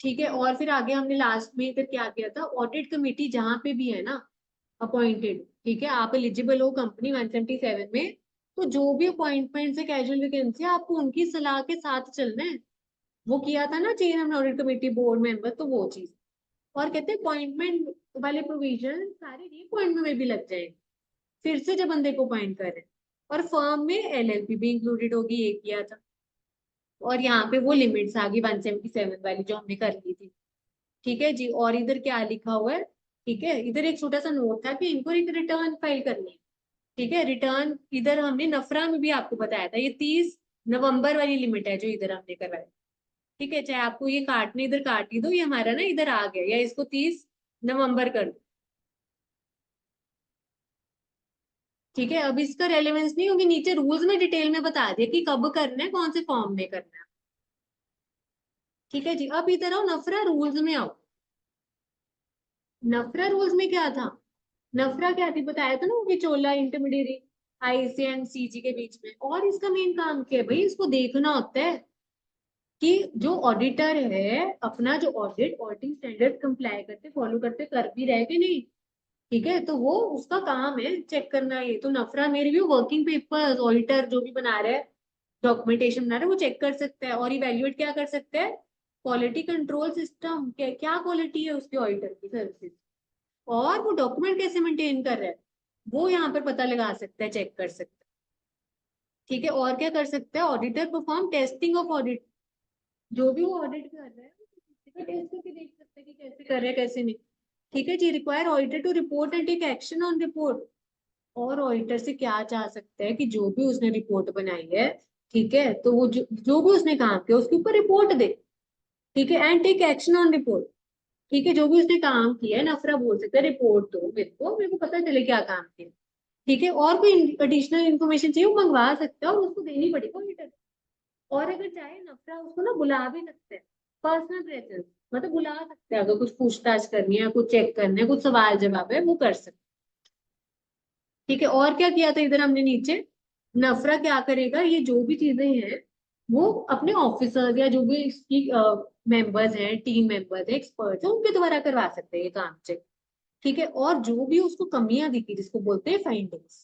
ठीक है। और फिर आगे हमने लास्ट में इधर क्या किया था, ऑडिट कमेटी जहां पे भी है ना अपॉइंटेड, ठीक है, आप एलिजिबल हो कंपनी 177 में, तो जो भी अपॉइंटमेंट है कैजुअल वैकेंसी, आपको उनकी सलाह के साथ चलना है। वो किया था ना chairman audit committee board member, तो वो चीज। और कहते हैं अपॉइंटमेंट वाले प्रोविजन सारे रीअपॉइंटमेंट में भी लग जाएंगे, फिर से जब बंदे को अपॉइंट करें। और फर्म में एलएलपी भी इंक्लूडेड होगी, ये किया था। और यहाँ पे वो लिमिट्स आ गई 177 वाली जो हमने कर ली थी, ठीक है जी। और इधर क्या लिखा हुआ है, ठीक है, इधर एक छोटा सा नोट था कि इनको एक रिटर्न फाइल करनी है, ठीक है। रिटर्न इधर हमने नफरा में भी आपको बताया था, ये 30 नवंबर वाली लिमिट है जो इधर हमने करवाई, ठीक है, चाहे आपको ये काटने इधर काट ही दो, ये हमारा ना इधर आ गया, या इसको 30 नवंबर कर दो। ठीक है, अब इसका रेलेवेंस नहीं होगी, नीचे रूल्स में डिटेल में बता दिया कि कब करना है, कौन से फॉर्म में करना है। ठीक है जी, अब इधर आओ, नफरा रूल्स में आओ। नफरा रूल्स में क्या था? नफरा क्या थी बताया था ना, वो चोला इंटरमीडिएट आईसी एंड सीजी के बीच में। और इसका मेन काम क्या है भाई, इसको देखना होता है कि जो ऑडिटर है अपना, जो ऑडिटिंग स्टैंडर्ड कंप्लाई करते, फॉलो करते, कर भी रहे कि नहीं। ठीक है, तो वो उसका काम है चेक करना। ये तो नफरा में रिव्यू वर्किंग पेपर्स, ऑडिटर जो भी बना रहा है, डॉक्यूमेंटेशन बना रहा है, वो चेक कर सकता है और इवेल्युएट क्या कर सकता है, क्वालिटी कंट्रोल सिस्टम, क्या क्या क्वालिटी है उसके ऑडिटर की सर्विसेज, और वो डॉक्यूमेंट कैसे मेंटेन कर रहा है, वो यहाँ पर पता लगा सकता है, चेक कर सकता है। ठीक है, और क्या कर सकता है, auditor perform testing of audit. जो भी वो ऑडिट कर रहा है वो किसी का टेस्ट करके देख सकते हैं कि कैसे कर रहे हैं कैसे नहीं। ठीक है जी, require auditor to report and take action on report. और ऑडिटर से क्या चाह सकते हैं कि जो भी उसने रिपोर्ट बनाई है, ठीक है, तो वो जो भी उसने काम किया उसके ऊपर रिपोर्ट दे। ठीक है, and take action on report. ठीक है, जो भी उसने काम किया है, नफरा बोल सकता है रिपोर्ट दो मेरे को पता चले क्या काम किया। ठीक है, और कोई एडिशनल इन्फॉर्मेशन चाहिए वो मंगवा सकता है और उसको देनी पड़ेगी ऑडिटर। और अगर चाहे नफरा उसको ना बुला भी सकते हैं, पर्सनल प्रेजेंस, मतलब बुला सकते हैं, अगर कुछ पूछताछ करनी है, कुछ चेक करना है, कुछ सवाल जवाब है, वो कर सकते। ठीक है, और क्या किया था इधर हमने नीचे, नफरा क्या करेगा, ये जो भी चीजें हैं वो अपने ऑफिसर या जो भी इसकी मेंबर्स हैं, टीम मेंबर्स हैं, एक्सपर्ट्स हैं, उनके द्वारा करवा सकते हैं ये काम चेक। ठीक है, और जो भी उसको कमियां दिखी, जिसको बोलते हैं फाइंडिंग्स।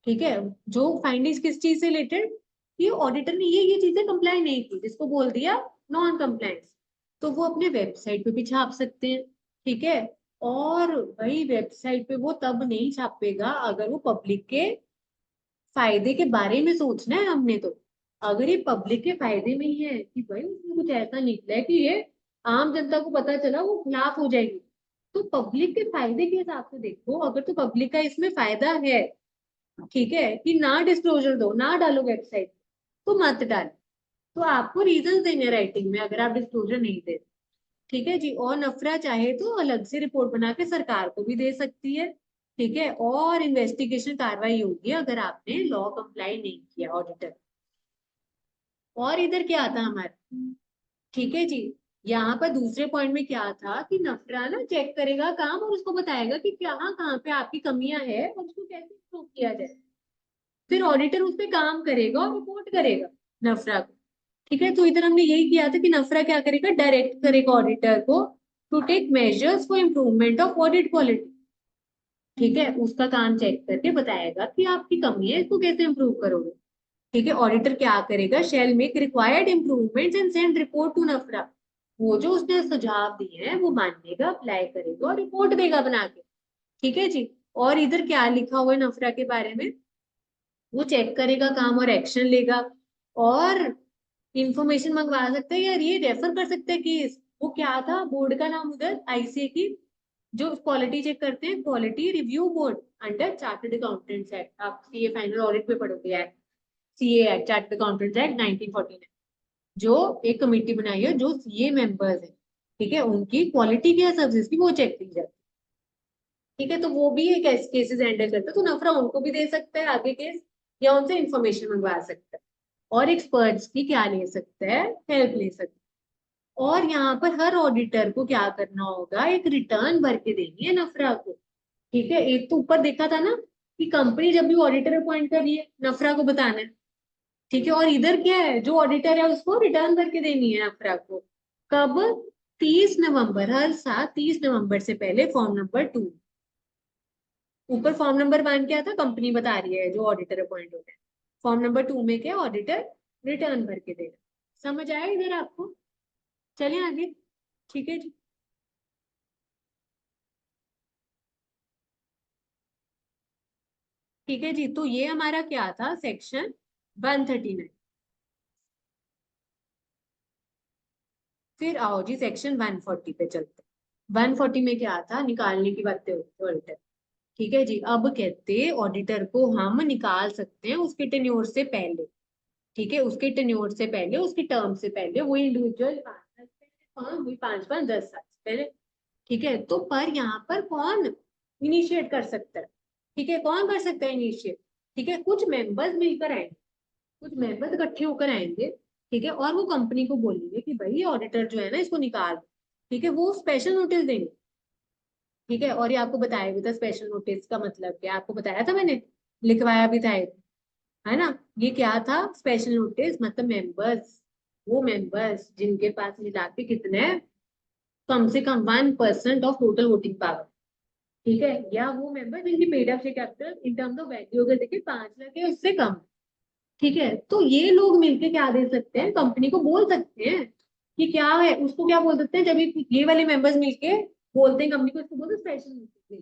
ठीक है, जो फाइंडिंग्स किस चीज से रिलेटेड, ये ऑडिटर ने ये चीजें कंप्लाई नहीं की, जिसको बोल दिया नॉन कंप्लायंस, तो वो अपने वेबसाइट पे भी छाप सकते हैं। ठीक है, और भाई वेबसाइट पे वो तब नहीं छापेगा अगर वो पब्लिक के फायदे के बारे में सोचना है हमने तो। अगर ये पब्लिक के फायदे में ही है कि भाई उसमें कुछ ऐसा निकला है कि ये आम जनता को पता चला, वो खिलाफ हो जाएगी, तो पब्लिक के फायदे के हिसाब से देखो, अगर तो पब्लिक का इसमें फायदा है, ठीक है, कि ना डिस्क्लोजर दो, ना डालो वेबसाइट, तो मत डालो। तो आपको रीजन देने राइटिंग में अगर आप डिस्क्लोजर नहीं दे। ठीक है जी, और नफरा चाहे तो अलग से रिपोर्ट बना के सरकार को भी दे सकती है। ठीक है, और इन्वेस्टिगेशन कार्रवाई होगी अगर आपने लॉ कंप्लाई नहीं किया ऑडिटर। और इधर क्या था हमारा, ठीक है जी, यहाँ पर दूसरे पॉइंट में क्या था कि नफरा ना चेक करेगा काम और उसको बताएगा कि कहाँ पे आपकी कमियां है और उसको कैसे इम्प्रूव किया जाए। फिर ऑडिटर उस पर काम करेगा और रिपोर्ट करेगा नफरा को। ठीक है, तो इधर हमने यही किया था कि नफरा क्या करेगा, डायरेक्ट करेगा ऑडिटर को to take measures for improvement of audit quality. ठीक है, उसका काम चेक करके बताएगा कि आपकी कमी है, इसको कैसे इम्प्रूव करोगे। ठीक है, ऑडिटर क्या करेगा, shall make required improvements and send report to NFRA. वो जो उसने सुझाव दिए हैं वो मानेगा, अप्लाई करेगा और रिपोर्ट देगा बना के। ठीक है जी, और इधर क्या लिखा हुआ है नफरा के बारे में, वो चेक करेगा काम और एक्शन लेगा, और इंफॉर्मेशन मंगवा सकते हैं यार, ये रेफर कर सकते हैं केस। वो क्या था बोर्ड का नाम उधर, आईसीए की जो क्वालिटी चेक करते हैं, quality review board under chartered accountants act. आप सीए फाइनल ऑडिट में पढ़ोगे act, CA act, chartered accountants act 1949, जो एक कमेटी बनाई है जो सीए मेंबर्स है। ठीक है, उनकी क्वालिटी क्या सर्विस की वो चेक की जाती है। ठीक है, तो वो भी एक केसेस हैंडल करता है, तो नफरा उनको भी दे सकता है आगे केस, या उनसे इंफॉर्मेशन मंगवा सकता है, और एक्सपर्ट्स की क्या ले सकता है, हेल्प ले सकता है। और यहाँ पर हर ऑडिटर को क्या करना होगा, एक रिटर्न भर के देनी है नफरा को। ठीक है, एक तो ऊपर देखा था ना कि कंपनी जब भी ऑडिटर अपॉइंट कर रही है नफरा को बताना है। ठीक है, और इधर क्या है, जो ऑडिटर है उसको रिटर्न भर के देनी है नफरा को। कब? 30 नवंबर, हर साल 30 नवंबर से पहले, फॉर्म नंबर 2। ऊपर फॉर्म नंबर 1 क्या था, कंपनी बता रही है जो ऑडिटर अपॉइंट हो गया। फॉर्म नंबर 2 में क्या, ऑडिटर रिटर्न भर के देगा। समझ आया इधर आपको? चलिए आगे। ठीक है जी, ठीक है जी, तो ये हमारा क्या था, सेक्शन 139। फिर आओ जी सेक्शन 140 पे चलते हैं। 140 में क्या था, निकालने की बातें होती है ऑडिटर। ठीक है जी, अब कहते ऑडिटर को हम निकाल सकते हैं उसके टेन्योर से पहले। ठीक है, उसके टेन्योर से पहले, उसकी टर्म से पहले, वही इंडिविजुअल 5 साल से पहले, हाँ वही 5 5 10 साल से पहले। ठीक है, तो पर यहाँ पर कौन इनिशिएट कर सकता है? ठीक है, कौन कर सकता है इनिशिएट? ठीक है, कुछ मेंबर्स मिलकर आएंगे, कुछ मेंबर्स इकट्ठे होकर आएंगे। ठीक है, और वो कंपनी को बोलेंगे कि भाई ऑडिटर जो है ना इसको निकाल दो। ठीक है, वो स्पेशल नोटिस देंगे। ठीक है, और ये आपको बताया भी था स्पेशल नोटिस का मतलब क्या, आपको बताया था मैंने, लिखवाया भी था ये, है ना। ये क्या था स्पेशल नोटिस, मतलब मेंबर्स, वो मेंबर्स जिनके पास मिला के कितने हैं, कम से कम 1% ऑफ टोटल वोटिंग पावर। ठीक है, या वो मेंबर जिनकी paid up share capital in terms of value अगर देखिए 5 लाख है उससे कम। ठीक है, तो ये लोग मिलके क्या दे सकते हैं, कंपनी को बोल सकते हैं कि क्या है, उसको क्या बोल सकते हैं, जब ये वाले मेंबर्स मिलके बोलते हैं कंपनी को, इसको बोलते हैं स्पेशल नोटिस।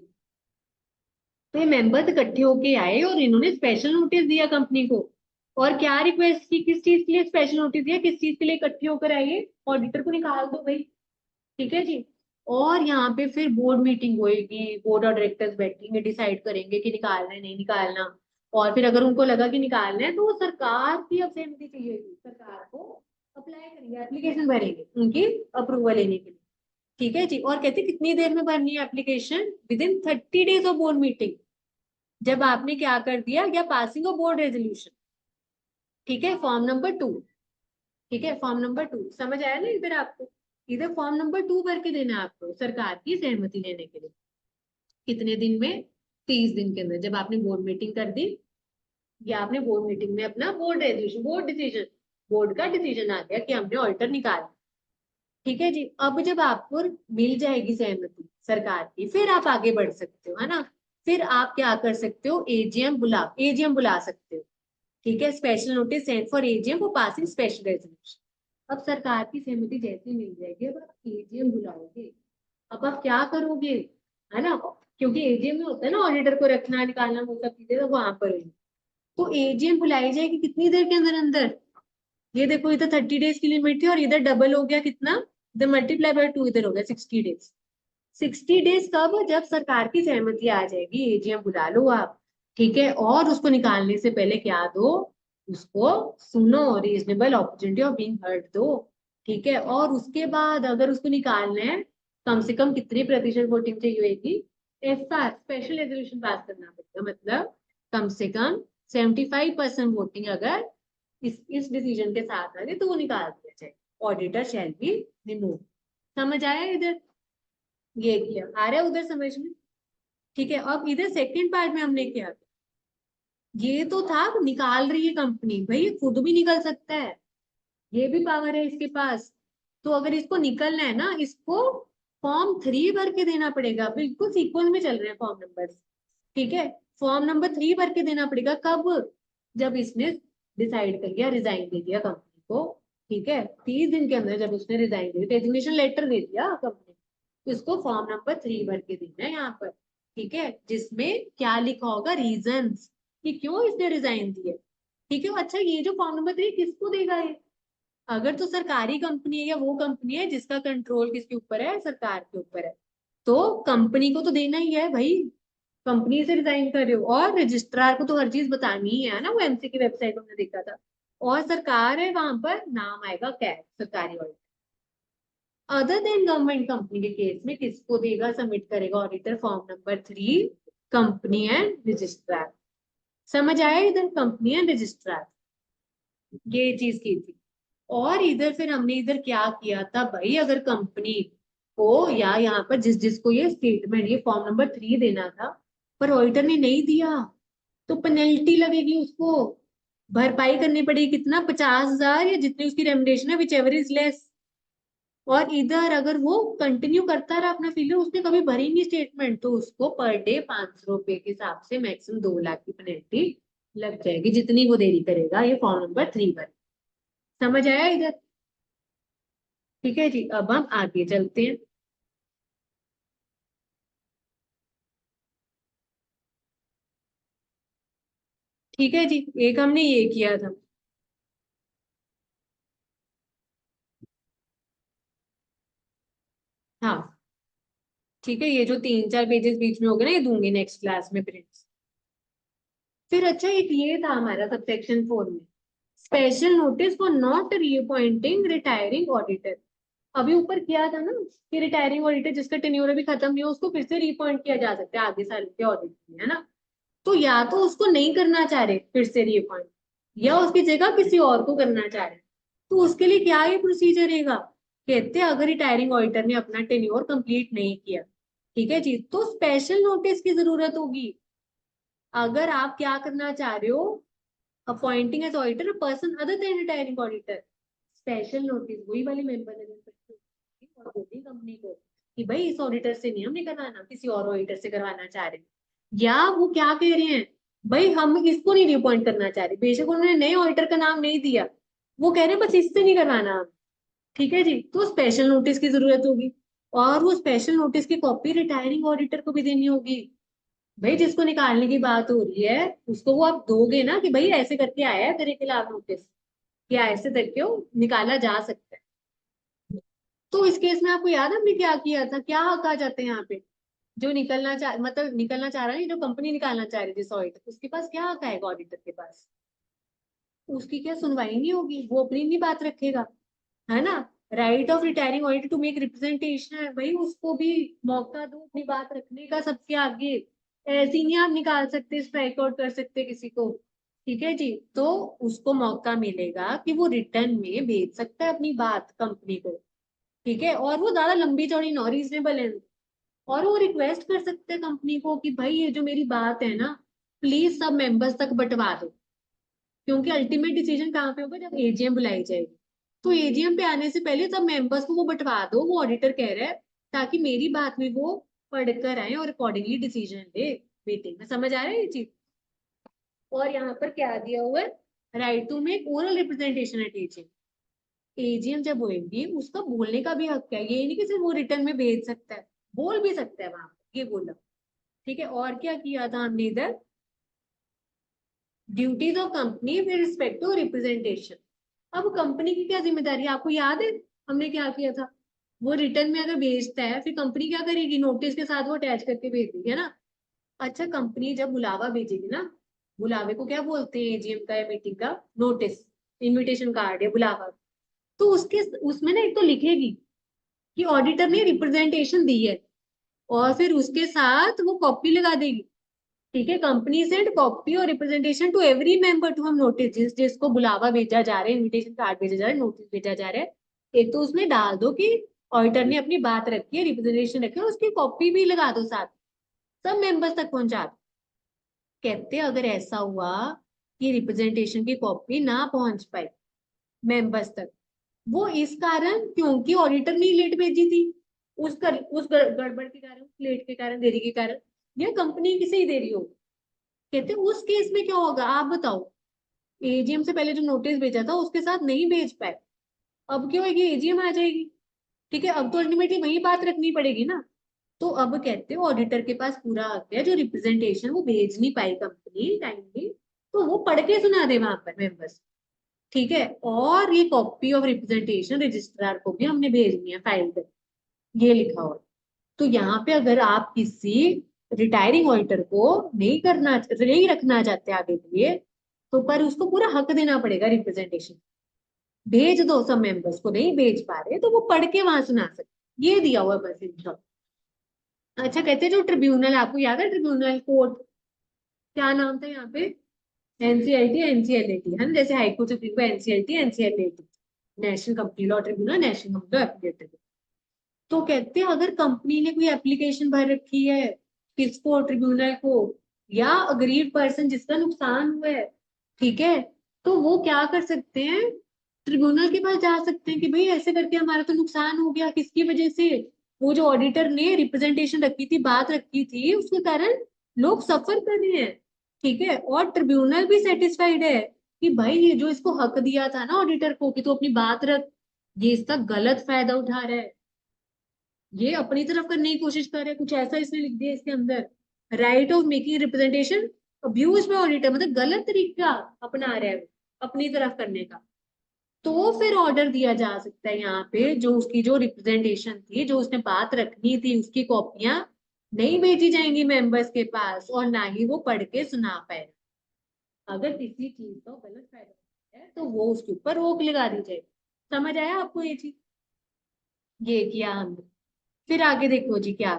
तो ये मेंबर्स इकट्ठे होके आए और इन्होंने स्पेशल नोटिस दिया कंपनी को। और क्या रिक्वेस्ट की, किस चीज के लिए स्पेशल नोटिस दिया, किस चीज के लिए इकट्ठे होकर आइए, ऑडिटर को निकाल दो भाई। ठीक है जी। और यहाँ पे फिर बोर्ड मीटिंग होएगी, बोर्ड और डायरेक्टर्स बैठेंगे, डिसाइड करेंगे कि निकालना है नहीं निकालना। और फिर अगर उनको लगा कि निकालना है तो वो सरकार की अब सहमति चाहिए, सरकार को अप्लाई करेंगे, एप्लीकेशन भरेंगे उनकी अप्रूवल लेने के लिए। ठीक है जी, और कहते कितनी देर में भरनी है application, with in 30 days of board meeting. जब आपने क्या कर दिया, या पासिंग ऑफ बोर्ड रेजोल्यूशन। ठीक है, फॉर्म नंबर 2। ठीक है, फॉर्म नंबर 2 समझ आया ना इधर आपको? इधर फॉर्म नंबर 2 भर के देना है आपको सरकार की सहमति लेने के लिए। कितने दिन में? 30 दिन के अंदर, जब आपने बोर्ड मीटिंग कर दी, या आपने बोर्ड मीटिंग में अपना board resolution, board decision, board का डिसीजन आ गया कि हमने ऑल्टर निकाला। ठीक है जी, अब जब आपको मिल जाएगी सहमति सरकार की, फिर आप आगे बढ़ सकते हो, है ना। फिर आप क्या कर सकते हो, एजीएम बुला सकते हो। ठीक है, special notice send for AGM for passing special resolution. अब सरकार की सहमति जैसे मिल जाएगी, अब आप एजीएम बुलाओगे। अब आप क्या करोगे, है ना, क्योंकि एजीएम में होता है ना ऑडिटर को रखना निकालना, वो सब चीजें तो वहां पर होगी। तो एजीएम बुलाई जाएगी कितनी देर के अंदर अंदर? ये देखो, इधर 30 days की लिमिट थी और इधर डबल हो गया कितना, इधर मल्टीप्लाई बाय 2 इधर हो गया 60 days। 60 days कब? जब सरकार की सहमति आ जाएगी, एजीएम बुला लो आप। ठीक है, और उसको निकालने से पहले क्या दो, उसको सुनो, reasonable opportunity of being heard दो। ठीक है, और उसके बाद अगर उसको निकालना है, कम से कम कितनी प्रतिशत वोटिंग चाहिए होगी, एसआर स्पेशल रेजोल्यूशन पास करना पड़ेगा, मतलब कम से कम 75% वोटिंग अगर इस डिसीजन के साथ आ गए तो वो निकाल दिया जाए, ऑडिटर शैल बी रिमूव। समझ आया इधर? ये किया, आ रहा है उधर समझ में? ठीक है, अब इधर सेकंड पार्ट में हमने क्या किया, ये तो था निकाल रही है कंपनी, भाई ये खुद भी निकल सकता है, ये भी पावर है इसके पास। तो अगर इसको निकलना है ना, इसको फॉर्म 3 भर के देना पड़ेगा, बिल्कुल सीक्वेंस में चल रहे हैं फॉर्म नंबर। ठीक है, फॉर्म नंबर 3 भर के देना पड़ेगा कब? जब इसने डिसाइड कर लिया, रिजाइन दे दिया कंपनी को। ठीक है, 30 दिन के अंदर जब उसने रिजाइन दे दिया, रेजिग्नेशन लेटर दे दिया कंपनी, तो इसको फॉर्म नंबर 3 भर के देना है यहाँ पर। ठीक है, जिसमें क्या लिखा होगा, रीजंस कि क्यों इसने रिजाइन दिया। ठीक है, अच्छा ये जो फॉर्म नंबर 3 किसको देगा ये? अगर तो सरकारी कंपनी है या वो कंपनी है जिसका कंट्रोल किसके ऊपर है, सरकार के ऊपर है, तो कंपनी को तो देना ही है भाई। कंपनी से रिजाइन कर रहे हो, और रजिस्ट्रार को तो हर चीज बतानी ही है ना, वो एमसी की वेबसाइट हमने देखा था। और सरकार है वहां पर, नाम आएगा कैग, सरकारी audit. Other than government company के केस में किसको देगा, सबमिट करेगा auditor, form number 3, company and registrar. समझ आया इधर, कंपनी एंड रजिस्ट्रार, ये चीज की थी। और इधर फिर हमने इधर क्या किया था भाई, अगर कंपनी को या यहाँ पर जिस जिसको ये स्टेटमेंट, ये फॉर्म नंबर 3 देना था, पर ऑडिटर ने नहीं दिया, तो पेनल्टी लगेगी उसको, भरपाई करनी पड़ेगी, कितना, 50,000 या जितनी उसकी रेमुनेशन है, विच एवर इज लेस। और इधर अगर वो कंटिन्यू करता रहा अपना फील्ड, उसने कभी भरी नहीं स्टेटमेंट, तो उसको पर डे 500 रुपए के हिसाब से मैक्सिमम 2 लाख की पेनल्टी लग जाएगी, जितनी वो देरी करेगा ये फॉर्म नंबर 3 पर। समझ आया इधर? ठीक है जी, अब हम आगे चलते हैं। ठीक है जी, एक हमने ये किया था। हाँ, ठीक है, ये जो 3 4 पेजेस बीच में हो गए ना, ये दूंगी नेक्स्ट क्लास में प्रिंट्स। फिर अच्छा, एक ये था हमारा सब सेक्शन 4 में, special notice for not reappointing retiring auditor. अभी ऊपर किया था ना कि रिटायरिंग ऑडिटर जिसका टेन्योर अभी खत्म नहीं हो उसको फिर से रीअपॉइंट किया जा सकता है आगे साल के ऑडिट में, है ना। तो या तो उसको नहीं करना चाह रहे फिर से रीअपॉइंट, या उसकी जगह किसी और को करना चाह रहे, तो उसके लिए क्या ये प्रोसीजर रहेगा। कहते हैं अगर रिटायरिंग ऑडिटर ने अपना टेन्योर कंप्लीट नहीं किया, ठीक है जी, तो स्पेशल नोटिस की जरूरत होगी। अगर आप क्या करना चाह रहे हो, appointing as auditor a person other than retiring auditor, special notice वही वाले मेंबर ने दे सकते हैं और बोली कंपनी को कि भाई इस ऑडिटर से नहीं हमने करवाना, किसी और ऑडिटर से करवाना चाह रहे हैं। या वो क्या कह रहे हैं, भाई हम इसको नहीं रिअपॉइंट करना चाह रहे, बेशक उन्होंने नए ऑडिटर का नाम नहीं दिया, वो कह रहे हैं बस इससे नहीं करवाना हम, ठीक है जी, तो स्पेशल नोटिस की जरूरत होगी। और वो स्पेशल नोटिस की कॉपी रिटायरिंग ऑडिटर को भी देनी होगी। भाई जिसको निकालने की बात हो रही है उसको वो आप दोगे ना कि भाई ऐसे करके आया है तेरे खिलाफ नोटिस, या ऐसे करके वो निकाला जा सकता है। तो इस केस में आपको याद है हमने क्या किया था, क्या हक आ जाते हैं यहाँ पे। जो निकलना चाह मतलब निकलना चाह रहा है, जो कंपनी निकालना चाह रही है जिस ऑडिटर, उसके पास क्या हक आएगा ऑडिटर के पास, उसकी क्या सुनवाई नहीं होगी, वो अपनी नहीं बात रखेगा, है ना। Right of retiring auditor to make representation है, भाई उसको भी मौका दो अपनी बात रखने का सबके आगे। ऐसे ही नहीं आप निकाल सकते, स्ट्राइक आउट कर सकते किसी को, ठीक है जी। तो उसको मौका मिलेगा कि वो रिटर्न में भेज सकता है अपनी बात कंपनी को, ठीक है। और वो ज्यादा लंबी चौड़ी नॉन रीजनेबल है, और वो रिक्वेस्ट कर सकते हैं कंपनी को कि भाई ये जो मेरी बात है ना, प्लीज सब मेंबर्स तक बंटवा दो। क्योंकि अल्टीमेट डिसीजन कहाँ पे होगा, जब एजीएम बुलाई जाएगी। तो एजीएम पे आने से पहले सब मेंबर्स को वो बंटवा दो, वो ऑडिटर कह रहा है, ताकि मेरी बात में वो पढ़कर आए और अकॉर्डिंगली डिसीजन ले मीटिंग में। समझ आ रहा है ये चीज। और यहाँ पर क्या दिया हुआ है, right to make oral representation at AGM. AGM जब होएगी उसका बोलने का भी हक है, ये नहीं कि सिर्फ वो रिटर्न में भेज सकता है, बोल भी सकता है वहां पर, ये बोला, ठीक है। और क्या किया था हमने इधर, duties of company with respect to representation. अब कंपनी की क्या जिम्मेदारी है आपको याद है, हमने क्या किया था। वो रिटर्न में अगर भेजता है फिर कंपनी क्या करेगी, नोटिस के साथ वो अटैच करके भेज देगी, है ना। अच्छा कंपनी जब बुलावा भेजेगी ना, बुलावे को क्या बोलते हैं एजीएम का या मीटिंग का, नोटिस, इनविटेशन कार्ड या बुलावा। तो उसके उसमें ना एक तो लिखेगी कि ऑडिटर ने रिप्रेजेंटेशन दी है, और फिर उसके साथ वो कॉपी लगा देगी, ठीक है। कंपनी सेंड कॉपी और representation to every member to whom notice, जिसको बुलावा भेजा जा रहा है, इनविटेशन कार्ड भेजा जा रहा है, नोटिस भेजा जा रहा है, एक तो उसमें डाल दो कि ऑडिटर ने अपनी बात रखी है, रिप्रेजेंटेशन रखी है, उसकी कॉपी भी लगा दो साथ, सब मेंबर्स तक पहुंचा दो। कहते अगर ऐसा हुआ कि रिप्रेजेंटेशन की कॉपी ना पहुंच पाई मेंबर्स तक, वो इस कारण क्योंकि ऑडिटर ने लेट भेजी थी, उस गड़बड़ के कारण, लेट के कारण, देरी के कारण, या कंपनी किसे ही देरी होगी, कहते उस केस में क्या होगा आप बताओ। एजीएम से पहले जो नोटिस भेजा था उसके साथ नहीं भेज पाए, अब क्या होगी, एजीएम आ जाएगी, ठीक है। अब तो अल्टीमेटली वही बात रखनी पड़ेगी ना। तो अब कहते हो ऑडिटर के पास पूरा हक है, जो रिप्रेजेंटेशन वो भेज नहीं पाई कंपनी टाइमली, तो वो पढ़ के सुना दे वहां पर मेंबर्स, ठीक है। और ये कॉपी ऑफ रिप्रेजेंटेशन रजिस्ट्रार को भी हमने भेजनी है फाइल पे, ये लिखा हुआ। तो यहाँ पे अगर आप किसी रिटायरिंग ऑडिटर को नहीं रखना चाहते आगे के लिए, तो पर उसको पूरा हक देना पड़ेगा रिप्रेजेंटेशन, भेज दो सब मेंबर्स को, नहीं भेज पा रहे तो वो पढ़ के वहां सुना सकते, ये दिया हुआ बस इन। अच्छा कहते हैं जो ट्रिब्यूनल, आपको याद है ट्रिब्यूनल कोर्ट, क्या नाम था यहाँ पे, एनसीएलटी एनसीएलएटी, है ना, जैसे high court supreme court NCLT NCLAT, national company law tribunal, national company law एप्लीकेट tribunal. तो कहते हैं अगर कंपनी ने कोई एप्लीकेशन भर रखी है किसको, ट्रिब्यूनल को, या अग्रीव पर्सन जिसका नुकसान हुआ है, ठीक है, तो वो क्या कर सकते हैं, ट्रिब्यूनल के पास जा सकते हैं कि भाई ऐसे करके हमारा तो नुकसान हो गया, किसकी वजह से, वो जो ऑडिटर ने रिप्रेजेंटेशन रखी थी, बात रखी थी, उसके कारण लोग सफर कर रहे हैं, ठीक है। और ट्रिब्यूनल भी सेटिस्फाइड है कि भाई ये जो इसको हक दिया था ना ऑडिटर को कि तो अपनी बात रख, ये इसका गलत फायदा उठा रहा है, ये अपनी तरफ करने की कोशिश कर रहे हैं, कुछ ऐसा इसने लिख दिया इसके अंदर, right of making representation abuse bye auditor, मतलब गलत तरीका अपना रहा है अपनी तरफ करने का। तो फिर ऑर्डर दिया जा सकता है यहाँ पे, जो उसकी जो रिप्रेजेंटेशन थी, जो उसने बात रखनी थी, उसकी कॉपियां नहीं भेजी जाएंगी मेंबर्स के पास, और ना ही वो पढ़ के सुना पाए अगर किसी चीज का गलत फायदा है तो वो उसके ऊपर रोक लगा दी जाएगी। समझ आया आपको ये चीज? ये किया हमने। फिर आगे देखो जी क्या।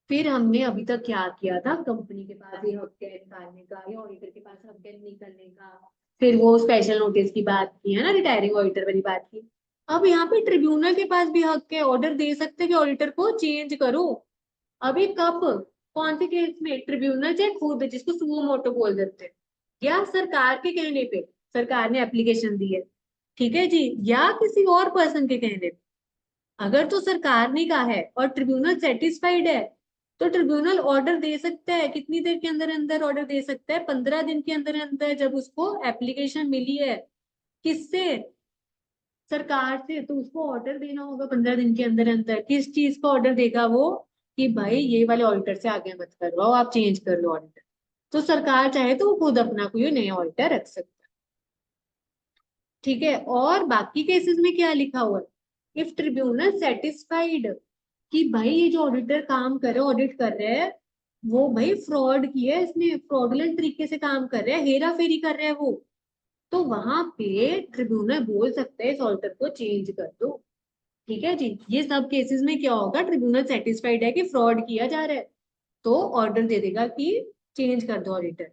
फिर हमने अभी तक क्या किया था, कंपनी के पास ये हक है निकालने का या ऑडिटर के पास हक है निकलने का। फिर वो स्पेशल नोटिस की बात की है ना, रिटायरिंग ऑडिटर वाली बात की। अब यहाँ पे ट्रिब्यूनल के पास भी हक है, ऑर्डर दे सकते हैं कि ऑडिटर को चेंज करो। अभी कब, कौन से केस में? ट्रिब्यूनल चाहे खुद, जिसको सुओ मोटो बोल देते हैं, या सरकार के कहने पे, सरकार ने एप्लीकेशन दी है, ठीक है जी, या किसी और पर्सन के कहने पे। अगर तो सरकार ने कहा है और ट्रिब्यूनल सेटिस्फाइड है, तो ट्रिब्यूनल ऑर्डर दे सकता है। कितनी देर के अंदर अंदर ऑर्डर दे सकता है? 15 दिन के अंदर अंदर, जब उसको एप्लीकेशन मिली है। किससे? सरकार से। तो उसको ऑर्डर देना होगा 15 दिन के अंदर अंदर। किस चीज का ऑर्डर देगा वो? कि भाई ये वाले ऑडिटर से आगे मत करवाओ, आप चेंज कर लो ऑडिटर। तो सरकार चाहे तो वो खुद अपना कोई नया ऑडिटर रख सकता है। ठीक है, और बाकी केसेस में क्या लिखा हुआ है? इफ ट्रिब्यूनल सेटिस्फाइड कि भाई ये जो ऑडिटर काम कर रहे हैं, ऑडिट कर रहे हैं, वो भाई फ्रॉड किया है, इसमें फ्रॉडुलेंट तरीके से काम कर रहे हैं, हेरा फेरी कर रहे हैं वो, तो वहां पे ट्रिब्यूनल बोल सकते हैं इस ऑडिटर को चेंज कर दो। ठीक है जी, ये सब केसेस में क्या होगा? ट्रिब्यूनल सेटिस्फाइड है कि फ्रॉड किया जा रहा है, तो ऑर्डर दे देगा कि चेंज कर दो ऑडिटर।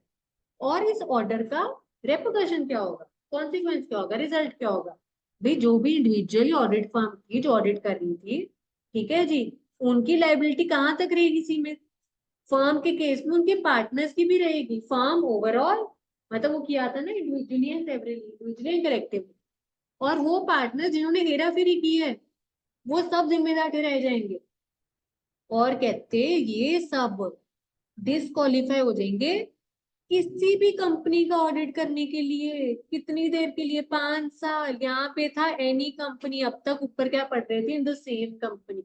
और इस ऑर्डर का रेपोकशन क्या होगा, कॉन्सिक्वेंस क्या होगा, रिजल्ट क्या होगा? भाई जो भी इंडिविजुअली ऑडिट फर्म थी जो ऑडिट कर रही थी, ठीक है जी, उनकी लाइबिलिटी कहाँ तक रहेगी सीमित? फर्म के केस में उनके पार्टनर्स की भी रहेगी। फर्म ओवरऑल, मतलब वो किया था ना individually and severally, individually and collectively, और वो पार्टनर जिन्होंने हेरा फेरी की है, वो सब जिम्मेदार ठहराए जाएंगे। और कहते ये सब डिस्क्वालीफाई हो जाएंगे किसी भी कंपनी का ऑडिट करने के लिए। कितनी देर के लिए? 5 साल। यहाँ पे था एनी कंपनी, अब तक ऊपर क्या पढ़ रहे थे? In the same company.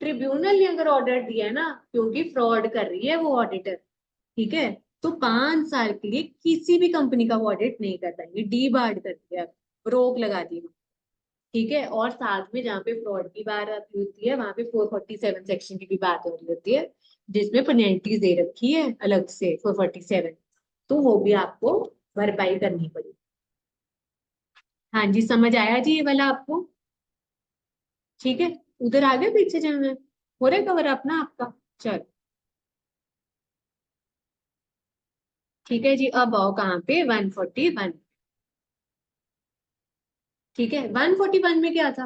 Tribunal ने अगर ऑर्डर दिया है ना, क्योंकि फ्रॉड कर रही है वो ऑडिटर, ठीक है, तो 5 साल के लिए किसी भी कंपनी का वो ऑडिट नहीं कर पाएंगे, डी बार्ड कर दिया, रोक लगा दी। ठीक है, और साथ में जहाँ पे फ्रॉड की बात आती होती है, वहां पे 447 सेक्शन की भी बात हो रही होती है, जिसमें पेनल्टीज दे रखी है अलग से 447, तो वो भी आपको भरपाई करनी पड़ेगी। हाँ जी, समझ आया जी ये वाला आपको? ठीक है, उधर आगे पीछे चलना है, हो रहा है कवर अपना आपका? चल, ठीक है जी, अब आओ कहाँ पे? 141। ठीक है, 141 में क्या था?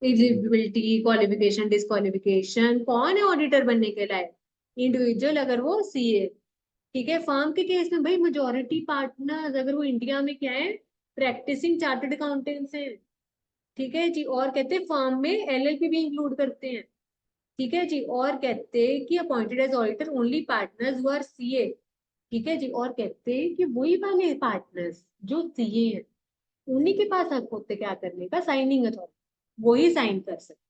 एलिजिबिलिटी, क्वालिफिकेशन, डिस्क्वालिफिकेशन, कौन है ऑडिटर बनने के लायक? इंडिविजुअल अगर वो सीए, ठीक है, फर्म के केस में भाई मेजोरिटी पार्टनर्स अगर वो इंडिया में क्या है? प्रैक्टिसिंग चार्टर्ड अकाउंटेंट्स हैं। ठीक है जी, और कहते हैं फर्म में एलएलपी भी इंक्लूड करते हैं। ठीक है जी, और कहते हैं कि appointed as auditor only partners who are CA. ठीक है जी, और कहते हैं कि वही वाले पार्टनर्स जो सीए हैं, उन्हीं के पास हक होते क्या करने का? साइनिंग अथॉरिटी, वही साइन कर सकते।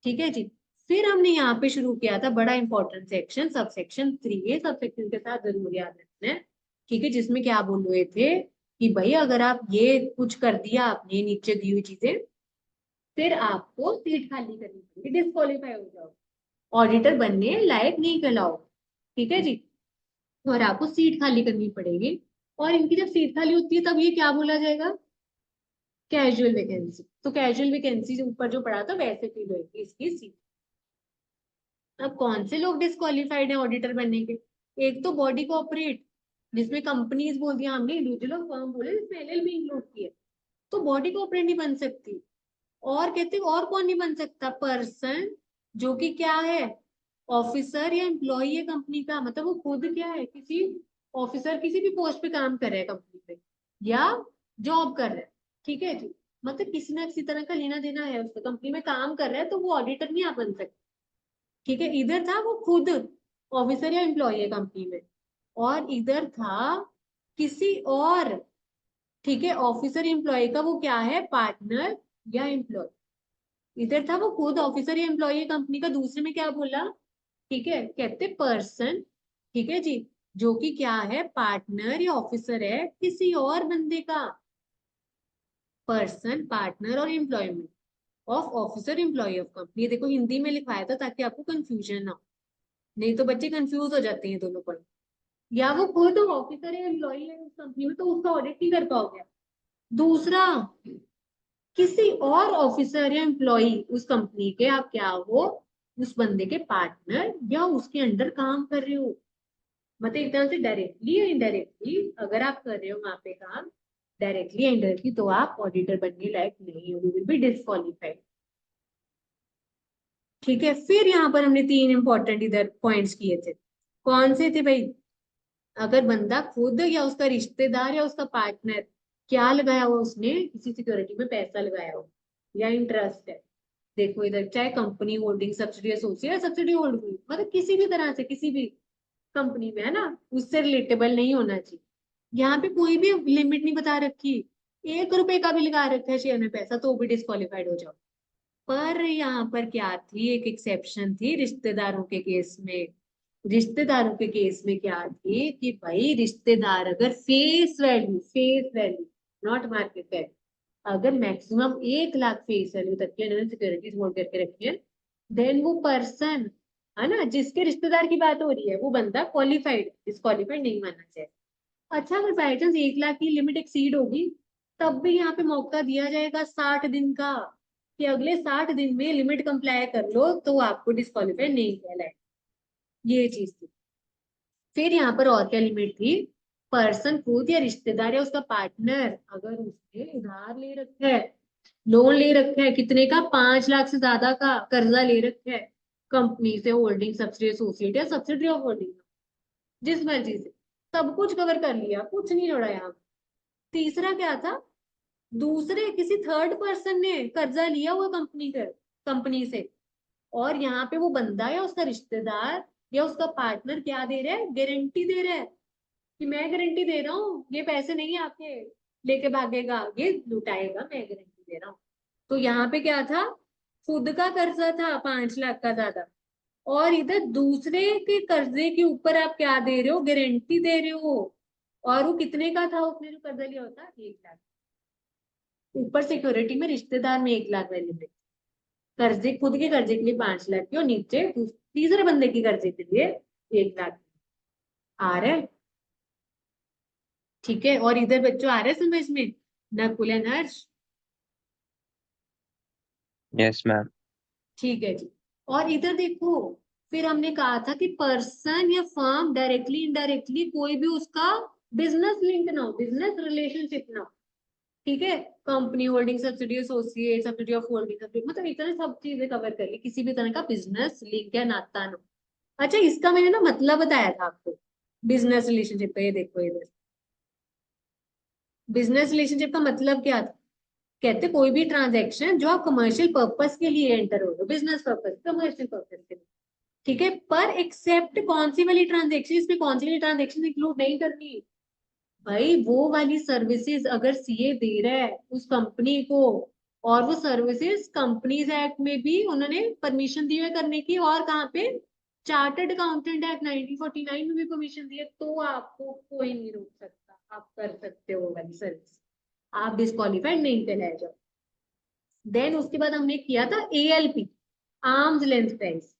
ठीक है जी, फिर हमने यहाँ पे शुरू किया था बड़ा इंपॉर्टेंट सेक्शन, सब सेक्शन 3। ये सब सेक्शन के साथ जरूर याद रखना है। ठीक है, जिसमें क्या बोल रहे थे कि भाई अगर आप ये कुछ कर दिया आपने नीचे दी हुई चीजें, फिर आपको सीट खाली करनी पड़ेगी, डिस्क्वालीफाई हो जाओ, ऑडिटर बनने लायक नहीं कहलाओ। ठीक है जी, और आपको सीट खाली करनी पड़ेगी। और इनकी जब सीट खाली होती है तब ये क्या बोला जाएगा? Casual vacancy. तो कैजुअल वैकेंसी से ऊपर जो पड़ा था वैसे फील होगी इसकी सीट। अब कौन से लोग डिस्क्वालिफाइड है ऑडिटर बनने के? एक तो बॉडी कॉर्पोरेट, जिसमें कंपनीज बोल दिया हमने, इंडिविजुअल फर्म बोले जिसमें एलएलबी इंक्लूड किए, तो बॉडी कॉर्पोरेट नहीं बन सकती। और कहते और कौन नहीं बन सकता? पर्सन जो कि क्या है? ऑफिसर या एम्प्लॉय है कंपनी का, मतलब वो खुद क्या है? किसी ऑफिसर, किसी भी पोस्ट पे काम कर रहा है कंपनी पे, या जॉब कर रहा है। ठीक है जी, मतलब किसी ना किसी तरह का लेना देना है उसका, कंपनी में काम कर रहा है, तो वो ऑडिटर नहीं आप बन सकते। ठीक है, इधर था वो खुद ऑफिसर या एम्प्लॉय है कंपनी में, और इधर था किसी और, ठीक है, ऑफिसर एम्प्लॉय का वो क्या है? पार्टनर या एम्प्लॉय। इधर था वो खुद ऑफिसर या एम्प्लॉय है कंपनी का, दूसरे में क्या बोला? ठीक है, कहते पर्सन, ठीक है जी, जो कि क्या है? पार्टनर या ऑफिसर है किसी और बंदे का। पर्सन, पार्टनर और employment of officer employ of company, देखो हिंदी में लिखवाया था ताकि आपको कंफ्यूजन ना हो, नहीं तो बच्चे कंफ्यूज हो जाते हैं दोनों पर। या वो खुद ऑफिसर है, एम्प्लॉई है उस कंपनी में, तो उसका ऑडिट नहीं कर पाओगे। दूसरा, किसी और ऑफिसर या एम्प्लॉई उस कंपनी के, आप क्या हो, उस बंदे के पार्टनर या उसके अंडर काम कर रहे हो, मतलब एक तरह से डायरेक्टली या इनडायरेक्टली अगर आप कर रहे हो वहां पे काम, डायरेक्टली या इनडायरेक्टली, तो आप ऑडिटर बनने लायक नहीं हो, यू विल बी डिस्क्वालिफाइड। ठीक है, फिर यहाँ पर हमने तीन इंपॉर्टेंट इधर पॉइंट्स किए थे। कौन से थे भाई? अगर बंदा खुद या उसका रिश्तेदार या उसका पार्टनर, क्या लगाया हुआ उसने, किसी सिक्योरिटी में पैसा लगाया हो या इंटरेस्ट है। देखो इधर, चाहे company holding, subsidy associate, subsidy holding, मतलब किसी भी तरह से किसी भी कंपनी में है ना, उससे रिलेटेबल नहीं होना चाहिए। यहाँ पे कोई भी लिमिट नहीं बता रखी, 1 रुपए का भी लगा रखा है शेयर में पैसा तो भी डिस्क्वालिफाइड हो जाओ। पर यहाँ पर क्या थी, एक एक्सेप्शन थी रिश्तेदारों के केस में। रिश्तेदारों के केस में क्या थी कि भाई रिश्तेदार अगर face value not market value, अगर मैक्सिमम 1 लाख फेस वैल्यू तक के इन्होंने सिक्योरिटीज होल्ड करके रखी है, देन वो पर्सन, है ना, जिसके रिश्तेदार की बात हो रही है, वो बंदा क्वालिफाइड, डिस्क्वालिफाइड नहीं मानना चाहिए। अच्छा, अगर बाई चांस 1 लाख की लिमिट एक्सीड होगी, तब भी यहाँ पे मौका दिया जाएगा 60 दिन का, कि अगले 60 दिन में लिमिट कंप्लाई कर लो तो आपको डिस्क्वालीफाई नहीं कहलाए। ये चीज थी। फिर यहाँ पर और क्या लिमिट थी? पर्सन खुद या रिश्तेदार या उसका पार्टनर, अगर उसने उधार ले रखा है, लोन ले रखा है, कितने का, 5 लाख से ज्यादा का कर्जा ले रखा है कंपनी से, होल्डिंग सब्सिडी एसोसिएट या सब्सिडी ऑफ होल्डिंग, जिस मर्जी से, सब कुछ कवर कर लिया, कुछ नहीं जोड़ा यहाँ। तीसरा क्या था? दूसरे किसी थर्ड पर्सन ने कर्जा लिया हुआ कंपनी से, और यहाँ पे वो बंदा या उसका रिश्तेदार या उसका पार्टनर क्या दे रहा है, गारंटी दे रहा है कि मैं गारंटी दे रहा हूँ, ये पैसे नहीं आपके लेके भागेगा, ये लुटाएगा, मैं गारंटी दे रहा हूँ। तो यहाँ पे क्या था? खुद का कर्जा था 5 लाख का ज्यादा, और इधर दूसरे के कर्जे के ऊपर आप क्या दे रहे हो, गारंटी दे रहे हो। और वो कितने का था उसने जो कर्जा लिया होता, 1 लाख। ऊपर सिक्योरिटी में रिश्तेदार में 1 लाख वैल्यू में, कर्जे, खुद के कर्जे के लिए 5 लाख की, और नीचे तीसरे बंदे के कर्जे के लिए 1 लाख। आ रहा है? ठीक है, और इधर बच्चों आ रहा है समझ में? Nakul and Harsh? Yes ma'am. ठीक है जी। और इधर देखो, फिर हमने कहा था कि पर्सन या फर्म डायरेक्टली इनडायरेक्टली कोई भी उसका बिजनेस लिंक ना हो, बिजनेस रिलेशनशिप ना हो। ठीक है, company holding subsidy associate, subsidy of holding subsidy, मतलब इतने सब चीजें कवर कर ली, किसी भी तरह का बिजनेस लिंक या नाता ना हो। अच्छा, इसका मैंने ना मतलब बताया था आपको, बिजनेस रिलेशनशिप का, ये देखो इधर, बिजनेस रिलेशनशिप का मतलब क्या था? कहते कोई भी ट्रांजैक्शन जो आप कमर्शियल पर्पस के लिए एंटर हो रहे हो, बिजनेस पर्पस, कमर्शियल पर्पस के लिए, ठीक है, पर एक्सेप्ट कौन सी वाली ट्रांजेक्शन, इसमें कौन सी वाली ट्रांजेक्शन इंक्लूड नहीं करनी? भाई वो वाली सर्विसेज अगर सीए दे रहा है उस कंपनी को, और वो सर्विसेज कंपनीज एक्ट में भी उन्होंने परमिशन दी है करने की, और कहाँ पे, चार्टर्ड अकाउंटेंट एक्ट 1949 में भी परमिशन दी है, तो आपको कोई नहीं रोक सकता, आप कर सकते हो वो वाली सर्विस, आप डिस्क्वालीफाइड नहीं कहलाए जाओ। देन उसके बाद हमने किया था एएलपी, आर्म्स लेंथ प्राइस।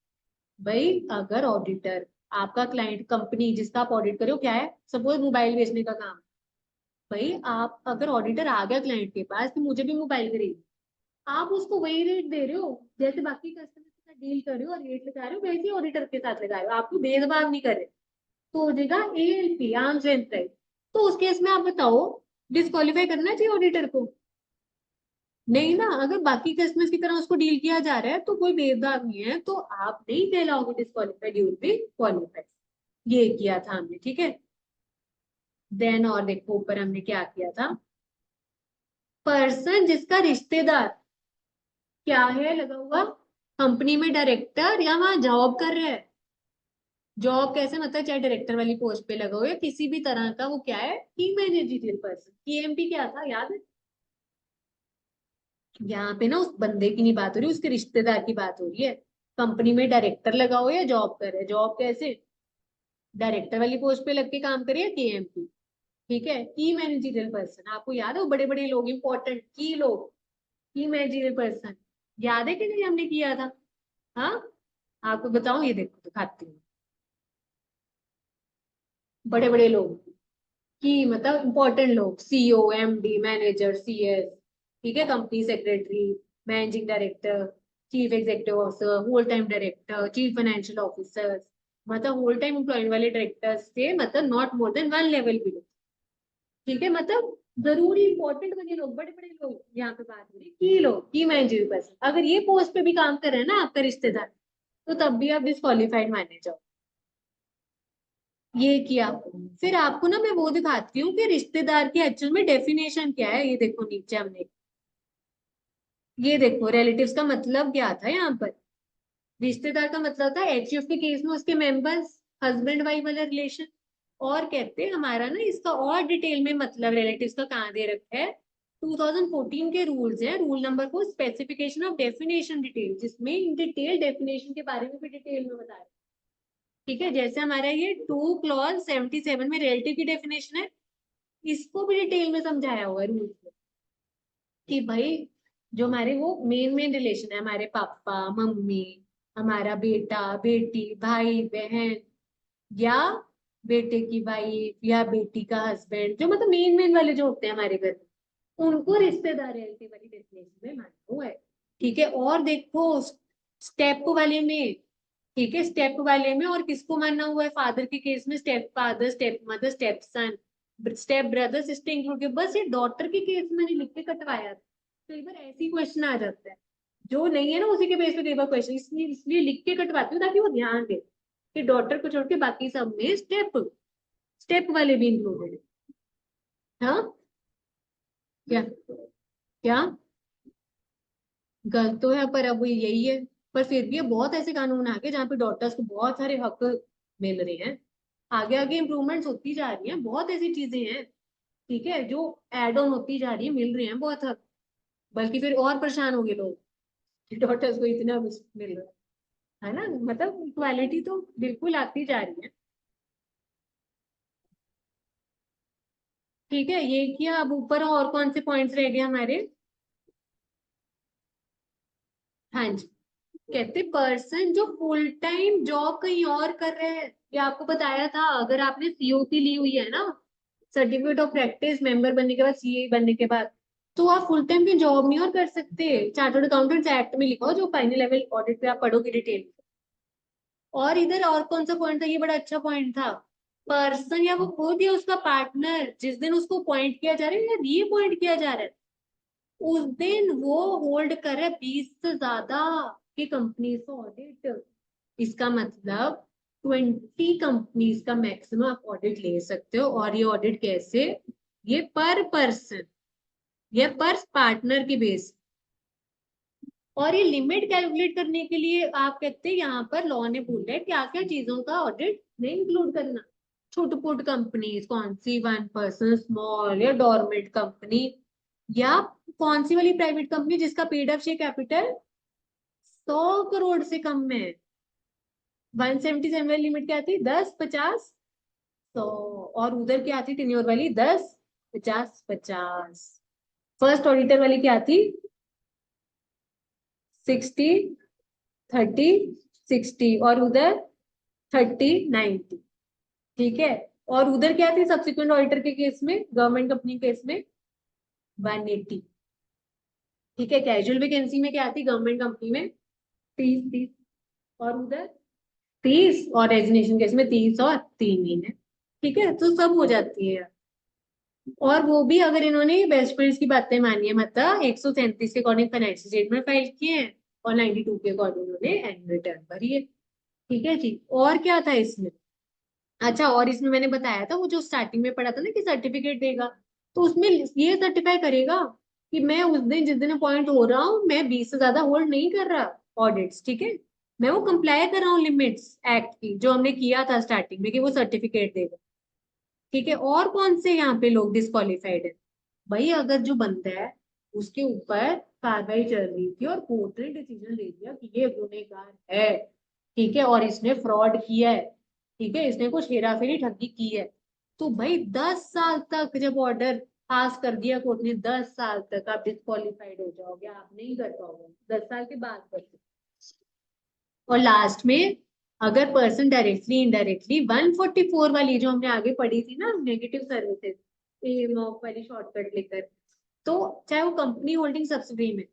भाई अगर ऑडिटर, आपका क्लाइंट, कंपनी जिसका आप ऑडिट करो क्या है, सपोज मोबाइल बेचने का काम, भाई आप अगर ऑडिटर आ गया क्लाइंट के पास कि मुझे भी मोबाइल खरीद, आप उसको वही रेट दे रहे हो जैसे बाकी कस्टमर के साथ डील कर रहे हो, और रेट लगा रहे हो वैसे ही ऑडिटर के साथ लगा रहे हो, आपको भेदभाव नहीं कर रहे, तो हो जाएगा एएलपी, आर्म्स लेंथ प्राइस। तो उस केस में आप बताओ, डिस्क्वालीफाई करना चाहिए ऑडिटर को? नहीं ना, अगर बाकी कस्टमर्स की तरह उसको डील किया जा रहा है तो कोई भेदभाव नहीं है, तो आप नहीं कहलाओगे disqualified, you will be qualified. ये किया था हमने, ठीक है। देन और देखो ऊपर हमने क्या किया था, पर्सन जिसका रिश्तेदार क्या है लगा हुआ, कंपनी में डायरेक्टर या वहां जॉब कर रहा है। जॉब कैसे, मतलब चाहे डायरेक्टर वाली पोस्ट पे लगा हो या किसी भी तरह का, वो क्या है, की मैनेजरियल पर्सन। केएमपी क्या था याद है? यहाँ पे ना उस बंदे की नहीं बात हो रही, उसके रिश्तेदार की बात हो रही है। कंपनी में डायरेक्टर लगा हो या जॉब कर रहे हैं, जॉब कैसे, डायरेक्टर वाली पोस्ट पे लग के काम करिए, केएमपी। ठीक है, की मैनेजरियल पर्सन, आपको याद है वो बड़े बड़े लोग, इंपॉर्टेंट की लोग, की मैनेजरियल पर्सन, याद है कि नहीं हमने किया था? हाँ, आपको बताऊं, ये देखो दिखाती हूँ। बड़े बड़े लोग की मतलब इंपॉर्टेंट लोग, सीईओ, एमडी, मैनेजर, सीएस, ठीक है, company secretary, managing director, chief executive officer, whole time director, chief financial officer, मतलब होल टाइम एम्प्लॉय वाले डायरेक्टर से मतलब not more than one level below, ठीक है, मतलब जरूरी इंपॉर्टेंट बने लोग, बड़े बड़े लोग, यहाँ पे बात हो रही की लोग, की मैनेजर पर्सन, अगर ये पोस्ट पे भी काम कर रहे हैं ना आपका रिश्तेदार, तो तब भी आप डिस्क्वालीफाइड माने जाओ। ये किया। फिर आपको ना मैं वो दिखाती हूँ कि रिश्तेदार की एक्चुअल में डेफिनेशन क्या है। ये देखो नीचे हमने, ये देखो रिलेटिव्स का मतलब क्या था यहाँ पर। रिश्तेदार का मतलब था एचयूएफ के केस में उसके मेंबर्स, हस्बैंड वाइफ वाला रिलेशन। और कहते हैं हमारा ना इसका और डिटेल में मतलब रिलेटिव्स का कहाँ दे रखा है, 2014 के रूल्स है, rule number 4, specification of definition detail, जिसमें इन डिटेल डेफिनेशन के बारे में भी डिटेल में बता रहे हैं। ठीक है, जैसे हमारा ये 2 clause 77 में रिलेटिव की डेफिनेशन है, इसको भी डिटेल में समझाया हुआ है रूल्स में, कि भाई जो हमारे वो मेन मेन रिलेशन है, हमारे पापा मम्मी, हमारा बेटा बेटी, भाई बहन, या बेटे की वाइफ या बेटी का हस्बैंड, जो मतलब मेन मेन वाले जो होते हैं हमारे घर में, उनको रिश्तेदार रियलिटी वाली डेफिनेशन में माना हुआ है। ठीक है, और देखो स्टेप वाले में, ठीक है, स्टेप वाले में और किसको मानना हुआ है, फादर के केस में step father, step mother, step सन, स्टेप ब्रदर सिस्टर इंक्लूड के, बस ये डॉटर के केस में मैंने लिख के कटवाया था। कई बार ऐसी क्वेश्चन आ जाता है, जो नहीं है ना उसी के बेस पे कई बार क्वेश्चन, इसलिए इसलिए लिख के कटवाती हूँ ताकि वो ध्यान दे कि डॉटर को छोड़ के बाकी सब में स्टेप, स्टेप वाले भी इंक्लूडेड है। हाँ, क्या क्या गलत तो है, पर अब वो यही है। पर फिर भी बहुत ऐसे कानून आ गए जहाँ पे डॉक्टर्स को बहुत सारे हक मिल रहे हैं। आगे आगे इम्प्रूवमेंट्स होती जा रही हैं, बहुत ऐसी चीजें हैं, ठीक है, जो एड ऑन होती जा रही है, मिल रहे हैं बहुत हक। बल्कि फिर और परेशान हो गए लोग कि डॉक्टर्स को इतना मिल रहा है ना, मतलब इक्वालिटी तो बिल्कुल आती जा रही है। ठीक है, ये किया, अब ऊपर और कौन से पॉइंट्स रह गए हमारे। हाँ जी, कहते पर्सन जो फुल टाइम जॉब कहीं और कर रहे हैं, ये आपको बताया था, अगर आपने सीओपी ली हुई है ना, सर्टिफिकेट ऑफ प्रैक्टिस, मेंबर बनने के बाद, सीए बनने के बाद, तो आप फुल टाइम की जॉब नहीं और कर सकते। चार्टर्ड अकाउंटेंट्स एक्ट में लिखा हो, जो फाइनल लेवल ऑडिट पे आप पढ़ोगे डिटेल। और इधर और कौन सा पॉइंट था, ये बड़ा अच्छा पॉइंट था, पर्सन या वो खुद या उसका पार्टनर जिस दिन उसको पॉइंट किया जा रहा है या री पॉइंट किया जा रहा है, उस दिन वो होल्ड करे 20 से ज्यादा की कंपनी से ऑडिट। इसका मतलब 20 कंपनीज का मैक्सिमम आप ऑडिट ले सकते हो। और ये ऑडिट कैसे, ये पर पर्सन, ये पर पार्टनर की बेस। और ये लिमिट कैलकुलेट करने के लिए आप कहते हैं यहाँ पर लॉ ने बोला है क्या क्या चीजों का ऑडिट नहीं इंक्लूड करना। छोट कंपनीज कौन सी, 1 पर्सन, स्मॉल या डोरमेट कंपनी, या कौन सी वाली प्राइवेट कंपनी जिसका paid up share capital 100 crore से कम में है। 177 वाली लिमिट क्या थी, 10, 50, 100। और उधर क्या थी टेन्योर वाली, 10, 50, 50। फर्स्ट ऑडिटर वाली क्या थी, 60, 30, 60, और उधर 30, 90। ठीक है, और उधर क्या थी सब्सिक्वेंट ऑडिटर के केस में, गवर्नमेंट कंपनी केस में 180। ठीक है, कैजुअल वैकेंसी में क्या थी गवर्नमेंट कंपनी में, 30, 30, और उधर 30, और रेजिग्नेशन केस में 30 और 3 महीने। ठीक है, तो सब हो जाती है। और वो भी अगर इन्होंने बेस्ट फ्रेंड्स की बातें मानी है, मतलब 137 के अकॉर्डिंग फाइनेंशियल स्टेटमेंट फाइल किए हैं, और 92 के अकॉर्डिंग उन्होंने एनुअल रिटर्न भरी है। ठीक है जी, और क्या था इसमें, अच्छा, और इसमें मैंने बताया था वो जो स्टार्टिंग में पढ़ा था ना कि सर्टिफिकेट देगा, तो उसमें ये सर्टिफाई करेगा कि मैं उस दिन जिस दिन अपॉइंट हो रहा हूँ मैं 20 से ज्यादा होल्ड नहीं कर रहा ऑडिट्स। ठीक है, मैं वो कंप्लाई कर रहा हूँ लिमिट्स एक्ट की जो हमने किया था स्टार्टिंग में, कि वो सर्टिफिकेट देगा। ठीक है, और कौन से यहाँ पे लोग डिस्क्वालिफाइड है, भाई अगर जो बंदा है उसके ऊपर कार्रवाई चल रही थी और कोर्ट ने डिसीजन दे दिया कि ये गुनहगार है, ठीक है, और इसने फ्रॉड किया है, ठीक है, इसने कुछ हेरा फेरी ठगी की है, तो भाई 10 साल तक जब ऑर्डर पास कर दिया कोर्ट ने, 10 साल तक आप डिस्क्वालिफाइड हो जाओगे, आप नहीं कर पाओगे 10 साल के बाद करते। और लास्ट में अगर पर्सन डायरेक्टली इनडायरेक्टली 144 वाली जो हमने आगे पढ़ी थी ना, नेगेटिव सर्विसेज, एमॉफ वाली शॉर्टकट लेकर, तो चाहे वो कंपनी होल्डिंग सब्सिडी में,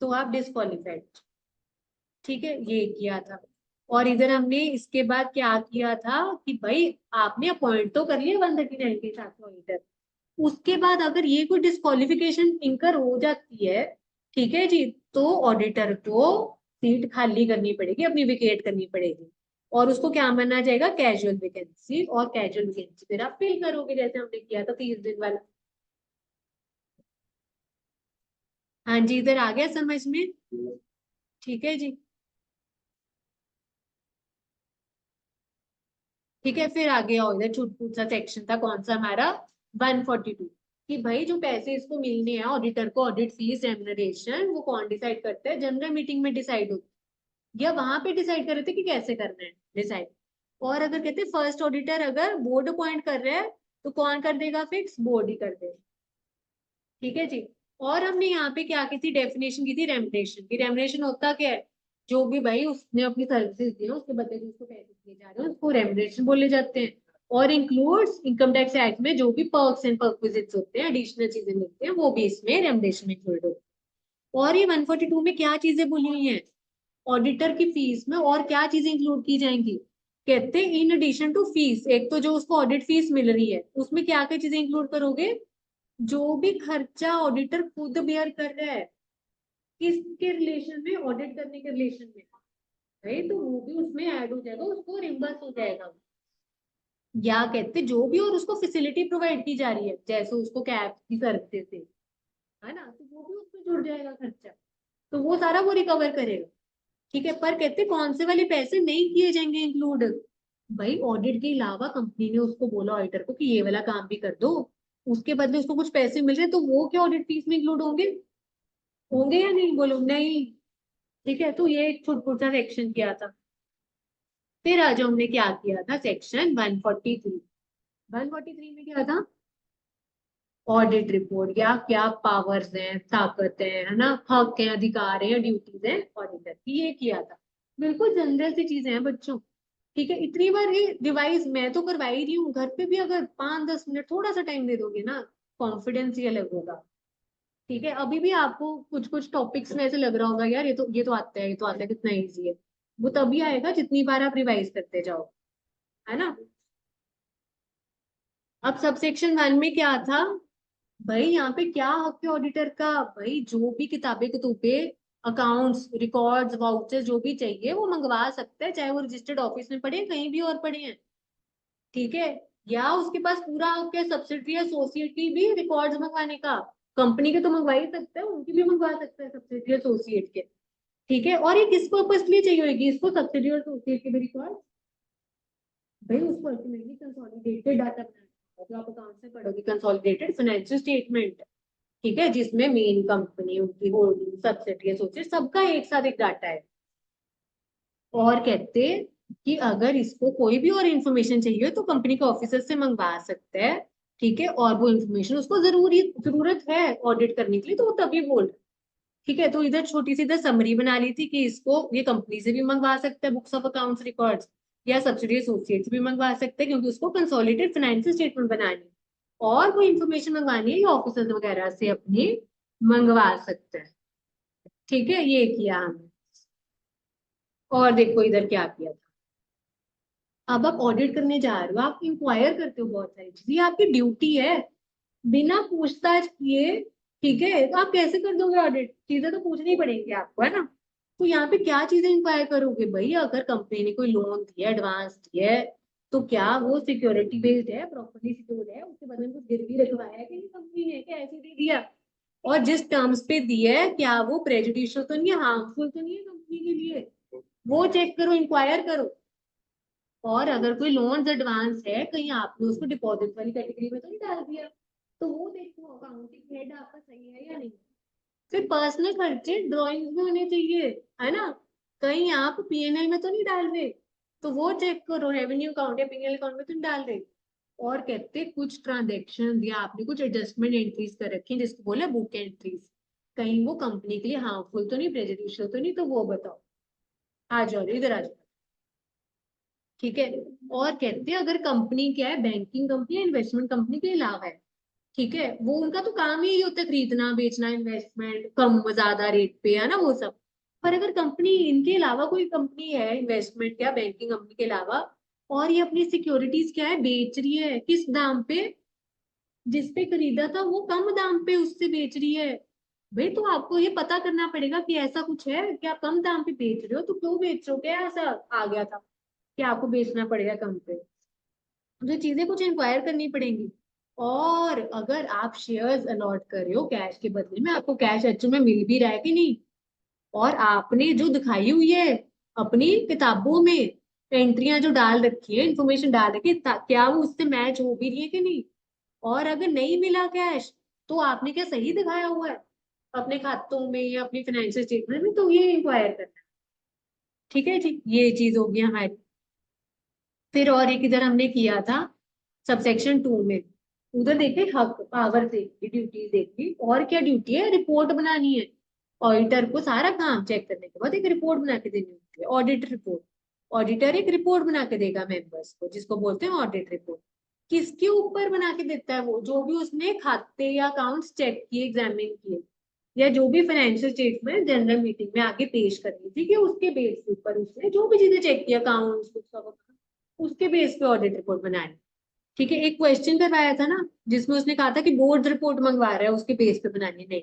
तो आप डिस्क्वालीफाइड। ठीक है, ये किया था। और इधर हमने इसके बाद क्या किया था कि भाई आपने अपॉइंट तो कर लिया 139 के साथ ऑडिटर, उसके बाद अगर ये कोई डिस्क्वालिफिकेशन इनकर हो जाती है, ठीक है जी, तो ऑडिटर को सीट खाली करनी पड़ेगी, अपनी विकेट करनी पड़ेगी, और उसको क्या माना जाएगा, कैजुअल वैकेंसी। और कैजुअल वैकेंसी फिर आप फिल करोगे जैसे हमने किया था 30 दिन वाला। हाँ जी, इधर आ गया समझ में? ठीक है जी। ठीक है, फिर आगे आओ, इधर छूट सा सेक्शन था कौन सा हमारा, 142, कि भाई जो पैसे इसको मिलने हैं ऑडिटर को, ऑडिट फीस रेम्युनरेशन, वो कौन डिसाइड करता है, जनरल मीटिंग में डिसाइड होती है, या वहां पे डिसाइड कर रहे थे कि कैसे करना है डिसाइड। और अगर कहते फर्स्ट ऑडिटर अगर बोर्ड अपॉइंट कर रहा है, तो कौन कर देगा फिक्स, बोर्ड ही कर देगा। ठीक है जी। और हमने यहाँ पे क्या की थी, डेफिनेशन की थी रेमुनरेशन की। रेमुनरेशन होता क्या है, जो भी भाई उसने अपनी सर्विसेज दी है उसके बदले जो उसको पैसे दिए जा रहे हैं उसको रेमुनरेशन बोले जाते हैं। और इंक्लूड्स इनकम टैक्स एक्ट में जो भी पर्क्स एंड परक्विजिट्स होते हैं, एडिशनल चीजें मिलती हैं, वो भी इसमें रेमुनरेशन में इंक्लूड होती है। और ये 142 में क्या चीजें बोली हुई हैं, ऑडिटर की फीस में और क्या चीजें इंक्लूड की जाएंगी, कहते हैं इन एडिशन टू फीस, एक तो जो उसको ऑडिट फीस मिल रही है उसमें क्या क्या चीजें इंक्लूड करोगे, जो भी खर्चा ऑडिटर खुद बेयर कर रहा है, किसके रिलेशन में, ऑडिट करने के रिलेशन में, भाई तो वो भी उसमें ऐड हो जाएगा, उसको रिम्बर्स हो जाएगा। या कहते जो भी और उसको फैसिलिटी प्रोवाइड की जा रही है, जैसे उसको कैब की सर्विस से, है ना, तो वो भी उसमें जुड़ जाएगा खर्चा, तो वो सारा वो रिकवर करेगा। ठीक है, पर कहते कौन से वाले पैसे नहीं किए जाएंगे इंक्लूड, भाई ऑडिट के अलावा कंपनी ने उसको बोला ऑडिटर को कि ये वाला काम भी कर दो, उसके बदले उसको कुछ पैसे मिल रहे हैं, तो वो क्या ऑडिट फीस में इंक्लूड होंगे, होंगे या नहीं, बोलो नहीं। ठीक है, तो ये एक छोटा सेक्शन किया था। फिर आज हमने क्या किया था, सेक्शन 143। 143 में क्या था, ऑडिट रिपोर्ट, या क्या पावर्स हैं, ताकत है ना, हक है, अधिकार है, ड्यूटीज है ऑडिटर की, ये किया था। बिल्कुल जनरल सी चीजें हैं बच्चों। ठीक है, इतनी बार ये रिवाइज मैं तो करवा ही रही हूँ, घर पे भी अगर 5-10 मिनट थोड़ा सा टाइम दे दोगे ना, कॉन्फिडेंस ही अलग होगा। ठीक है, अभी भी आपको कुछ कुछ टॉपिक्स में ऐसे लग रहा होगा यार ये तो आता है, ये तो आता है, कितना इजी है, वो तभी आएगा जितनी बार आप रिवाइज करते जाओ, है ना। अब सबसेक्शन 1 में क्या था, भाई यहाँ पे क्या हक है ऑडिटर का, भाई जो भी किताबें कुतुबे, अकाउंट्स, रिकॉर्ड्स, वाउचर्स जो भी चाहिए वो मंगवा सकते हैं, चाहे वो रजिस्टर्ड ऑफिस में पढ़े कहीं भी और पढ़े हैं। ठीक है, या उसके पास पूरा हक है सब्सिडरी एसोसिएट की भी रिकॉर्ड्स मंगवाने का, कंपनी के तो मंगवा ही सकते हैं, उनकी भी मंगवा सकते हैं सब्सिडरी एसोसिएट के। ठीक है, और ये किस पर्पज के लिए चाहिए होगी इसको, सब्सिडी और एसोसिएट के भी रिकॉर्ड, भाई उसको अल्टीमेटली कंसोलिडेटेड डाटा बनाना होगा, जो आप अकाउंट से पढ़ोगे, कंसोलिडेटेड फाइनेंशियल स्टेटमेंट। ठीक है, जिसमें मेन कंपनी, उनकी होल्डिंग, सब्सिडी, एसोसिएट, सबका एक साथ एक डाटा है। और कहते कि अगर इसको कोई भी और इन्फॉर्मेशन चाहिए तो कंपनी के ऑफिसर से मंगवा सकते हैं। ठीक है, और वो इन्फॉर्मेशन उसको जरूरत है ऑडिट करने के लिए, तो वो तभी बोल। ठीक है, तो इधर छोटी सी इधर समरी बना ली थी कि इसको ये कंपनी से भी मंगवा सकते हैं, बुक्स ऑफ अकाउंट्स रिकॉर्ड्स, या सब्सिडी एसोसिएट से भी मंगवा सकते हैं, क्योंकि उसको कंसोलिडेटेड फाइनेंशियल स्टेटमेंट बनानी है, और वो इन्फॉर्मेशन मंगवानी है ये ऑफिसर्स वगैरह से अपनी मंगवा सकते हैं। ठीक है, ये किया हमने। और देखो इधर क्या किया था, अब आप ऑडिट करने जा रहे हो, आप इंक्वायर करते हो बहुत सारी चीजें, ये आपकी ड्यूटी है, बिना पूछताछ किए। ठीक है, तो आप कैसे कर दोगे ऑडिट, चीजें तो पूछनी पड़ेंगी आपको, है ना। तो यहाँ पे क्या चीजें इंक्वायर करोगे, भाई अगर कंपनी ने कोई लोन दिया, एडवांस दिया है, तो क्या वो सिक्योरिटी बेस्ड है, प्रॉपर्ली सिक्योर्ड है, उसके बदले में कुछ गिरवी रखवाया है कि नहीं कंपनी ने, क्या ऐसे दे दिया, और जिस टर्म्स पे दिया है क्या वो प्रेजुडिशियल तो नहीं है, हार्मफुल तो नहीं है कंपनी के लिए, वो चेक करो, इंक्वायर करो। और अगर कोई लोन एडवांस है, कहीं आपने उसको डिपॉजिट वाली कैटेगरी में तो नहीं डाल दिया, तो वो देखो अकाउंटिंग हेड आपका सही है या नहीं। फिर पर्सनल खर्चे ड्राइंग्स में होने चाहिए, है ना, कहीं आप पीएनएल में तो नहीं डाल रहे, तो वो चेक करो, रेवेन्यू अकाउंट या पीएनएल अकाउंट में तो नहीं डाल रहे। और कहते कुछ ट्रांजेक्शन या आपने कुछ एडजस्टमेंट एंट्रीज कर रखी है जिसको बोले बुक एंट्रीज, कहीं वो कंपनी के लिए हार्मफुल तो नहीं, प्रेजुडिशियल तो नहीं, तो वो बताओ। आ जाओ इधर आ जाओ। ठीक है। और कहते हैं अगर कंपनी क्या है, बैंकिंग कंपनी, इन्वेस्टमेंट कंपनी के अलावा है, ठीक है, वो उनका तो काम ही यही होता है, खरीदना बेचना, इन्वेस्टमेंट कम ज्यादा रेट पे, है ना वो सब। पर अगर कंपनी इनके अलावा कोई कंपनी है, इन्वेस्टमेंट या बैंकिंग कंपनी के अलावा, और ये अपनी सिक्योरिटीज क्या है बेच रही है, किस दाम पे, जिस पे खरीदा था वो कम दाम पे उससे बेच रही है, भाई तो आपको ये पता करना पड़ेगा कि ऐसा कुछ है कि आप कम दाम पे बेच रहे हो, तो क्यों बेच रहे हो, क्या ऐसा आ गया था कि आपको बेचना पड़ेगा कम पे। जो चीजें कुछ इंक्वायर करनी पड़ेंगी। और अगर आप शेयर्स अलॉट कर रहे हो कैश के बदले में, आपको कैश एक्चुअल में मिल भी रहा है कि नहीं, और आपने जो दिखाई हुई है अपनी किताबों में, एंट्रियां जो डाल रखी है, इंफॉर्मेशन डाल रखी है, क्या वो उससे मैच हो भी रही है कि नहीं। और अगर नहीं मिला कैश, तो आपने क्या सही दिखाया हुआ है अपने खातों में या अपनी फाइनेंशियल स्टेटमेंट में, तो ये इंक्वायर करना है। ठीक है जी, ये चीज होगी हमारी। फिर और एक इधर हमने किया था सबसेक्शन 2 में, उधर देखे हक पावर देखी, ड्यूटी देखी, और क्या ड्यूटी है, रिपोर्ट बनानी है। ऑडिटर को सारा काम चेक करने के बाद एक रिपोर्ट बना के देनी होती है, ऑडिट रिपोर्ट। ऑडिटर एक रिपोर्ट बना के देगा मेंबर्स को, जिसको बोलते हैं ऑडिट रिपोर्ट। किसके ऊपर बना के देता है वो, जो भी उसने खाते या अकाउंट्स चेक किए, एग्जामिन किए, या जो भी फाइनेंशियल स्टेटमेंट जनरल मीटिंग में आगे पेश करनी थी, कि उसके बेस के ऊपर उसने जो भी चीजें चेक किया, अकाउंट्स, उसके बेस पे ऑडिट रिपोर्ट बनानी। ठीक है, एक क्वेश्चन करवाया था ना, जिसमें उसने कहा था कि बोर्ड रिपोर्ट मंगवा रहा है उसके बेस पे बनानी, नहीं,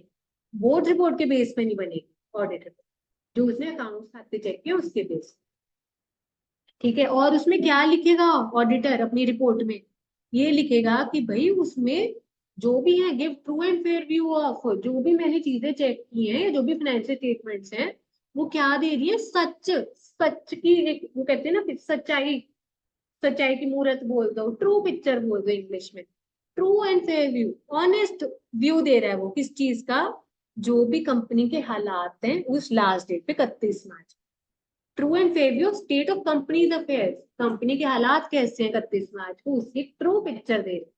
बोर्ड रिपोर्ट के बेस पे नहीं बनेगी ऑडिट रिपोर्ट, जो उसने अकाउंट्स खाते चेक किया उसके बेस। ठीक है, और उसमें क्या लिखेगा ऑडिटर अपनी रिपोर्ट में, ये लिखेगा कि भाई उसमें जो भी है give true and fair view of, जो भी मैंने चीजें चेक की हैं, जो भी फाइनेंशियल स्टेटमेंट्स हैं, वो क्या दे रही है, सच, सच की एक, वो कहते हैं ना सच्चाई, सच्चाई की मूरत बोल दो, ट्रू पिक्चर बोल दो इंग्लिश में। True and fair view, honest view दे रहा है वो किस चीज का, जो भी कंपनी के हालात हैं उस लास्ट डेट पे 31 मार्च। True and fair view state of companies affairs, company के हालात कैसे हैं 31 मार्च को, उसकी ट्रू पिक्चर दे रहे हैं।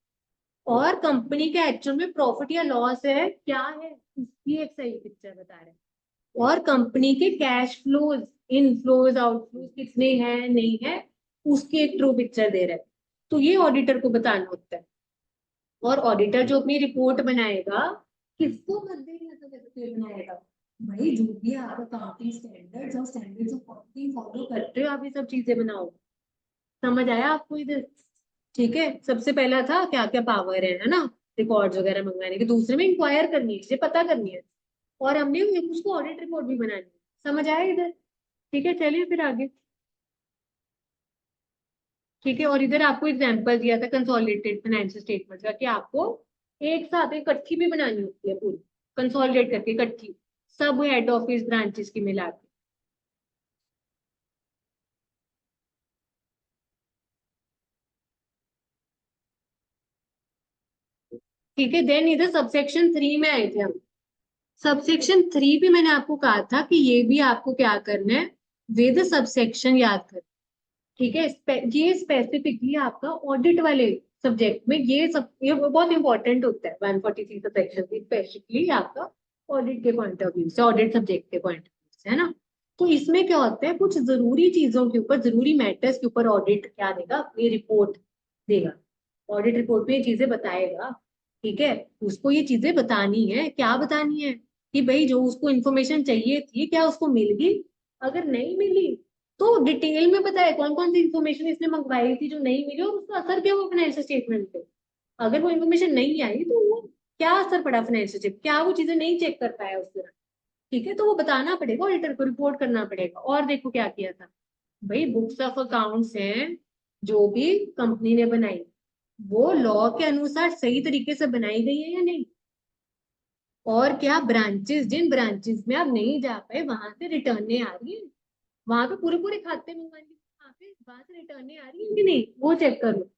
और कंपनी के एक्चुअल में प्रॉफिट या लॉस है क्या है, उसकी एक सही पिक्चर बता रहे हैं। और कंपनी के कैश फ्लोज, इनफ्लोज आउटफ्लोज कितने हैं नहीं है, उसकी एक ट्रू पिक्चर दे रहा है। तो ये ऑडिटर को बताना होता है। और ऑडिटर जो अपनी रिपोर्ट बनाएगा, किसको मद्देनजर रखते हुए बनाएगा, भाई जो भी आप अकाउंटिंग स्टैंडर्ड्स और स्टैंडर्ड्स ऑफ ऑडिटिंग फॉलो करते हो, आप ये सब चीजें बनाओ। समझ आया आपको इधर। ठीक है, सबसे पहला था क्या क्या पावर है ना, रिकॉर्ड्स वगैरह मंगवाने की, दूसरे में इंक्वायर करनी है, इसे पता करनी है, और हमने उसको ऑडिट रिपोर्ट भी बनानी है। समझ आया इधर। ठीक है, चलिए फिर आगे। ठीक है, और इधर आपको एग्जांपल दिया था कंसोलिडेटेड फाइनेंशियल स्टेटमेंट का, कि आपको एक साथ इकट्ठी भी बनानी होती है पूरी, कंसोलिडेट करके इकट्ठी, सब हेड ऑफिस ब्रांचेस की मिला के। ठीक है, देन इधर सबसेक्शन 3 में आए थे हम। सबसेक्शन 3 भी मैंने आपको कहा था कि ये भी आपको क्या करना है, विद सबसेक्शन याद कर। ठीक है, ये स्पेसिफिकली आपका ऑडिट वाले सब्जेक्ट में, ये सब ये बहुत इंपॉर्टेंट होता है 143 सेक्शन स्पेसिफिकली आपका ऑडिट के पॉइंट ऑफ व्यू से, ऑडिट सब्जेक्ट के पॉइंट ऑफ व्यू से, है ना। तो इसमें क्या होता है, कुछ जरूरी चीजों के ऊपर, जरूरी मैटर्स के ऊपर ऑडिट क्या देगा, अपनी रिपोर्ट देगा। ऑडिट रिपोर्ट में ये चीजें बताएगा। ठीक है, उसको ये चीजें बतानी है, क्या बतानी है, कि भाई जो उसको इन्फॉर्मेशन चाहिए थी क्या उसको मिल गई, अगर नहीं मिली तो डिटेल में बताए कौन कौन सी इन्फॉर्मेशन इसने मंगवाई थी जो नहीं मिली, और उसका असर क्या हुआ फाइनेंशियल स्टेटमेंट पे। अगर वो इन्फॉर्मेशन नहीं आई तो वो क्या असर पड़ा फाइनेंशियल स्टेटमेंट, क्या वो चीजें नहीं चेक कर पाया उस तरह। ठीक है, तो वो बताना पड़ेगा, ऑडिटर को रिपोर्ट करना पड़ेगा। और देखो क्या किया था, भाई बुक्स ऑफ अकाउंट्स हैं जो भी कंपनी ने बनाई, वो लॉ के अनुसार सही तरीके से बनाई गई है या नहीं। और क्या ब्रांचेस, जिन ब्रांचेस में आप नहीं जा पाए वहां से रिटर्ने आ रही है, वहां पे पूरे पूरे खाते मंगवा लिए, वहां से रिटर्ने आ रही है कि नहीं, वो चेक करो।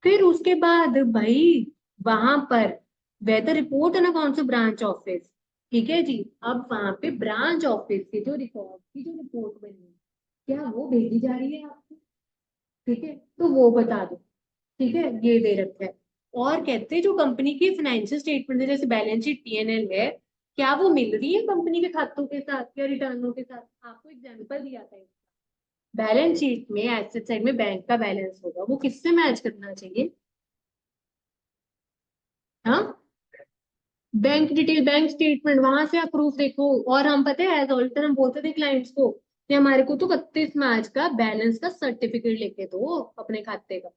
फिर उसके बाद भाई वहां पर वेदर रिपोर्ट है ना, कौन सा ब्रांच ऑफिस। ठीक है जी, अब वहां पे ब्रांच ऑफिस के जो रिकॉर्ड की जो रिपोर्ट बनी है, क्या वो भेजी जा रही है आपको। ठीक है, तो वो बता दो। ठीक है, ये दे रखा है। और कहते हैं जो कंपनी की फाइनेंशियल स्टेटमेंट है, जैसे बैलेंस शीट पीएनएल है, क्या वो मिल रही है कंपनी के खातों के साथ या रिटर्नों के साथ, आपको एग्जाम्पल दिया था इसका। बैलेंस शीट में एसेट साइड में बैंक का बैलेंस होगा, वो किससे मैच करना चाहिए? हाँ, बैंक डिटेल, बैंक स्टेटमेंट, वहां से आप प्रूफ देखो। और हम पता है एज ऑडिटर हम बोलते थे क्लाइंट्स को कि हमारे को तो 31 मार्च का बैलेंस का सर्टिफिकेट लेके दो अपने खाते का।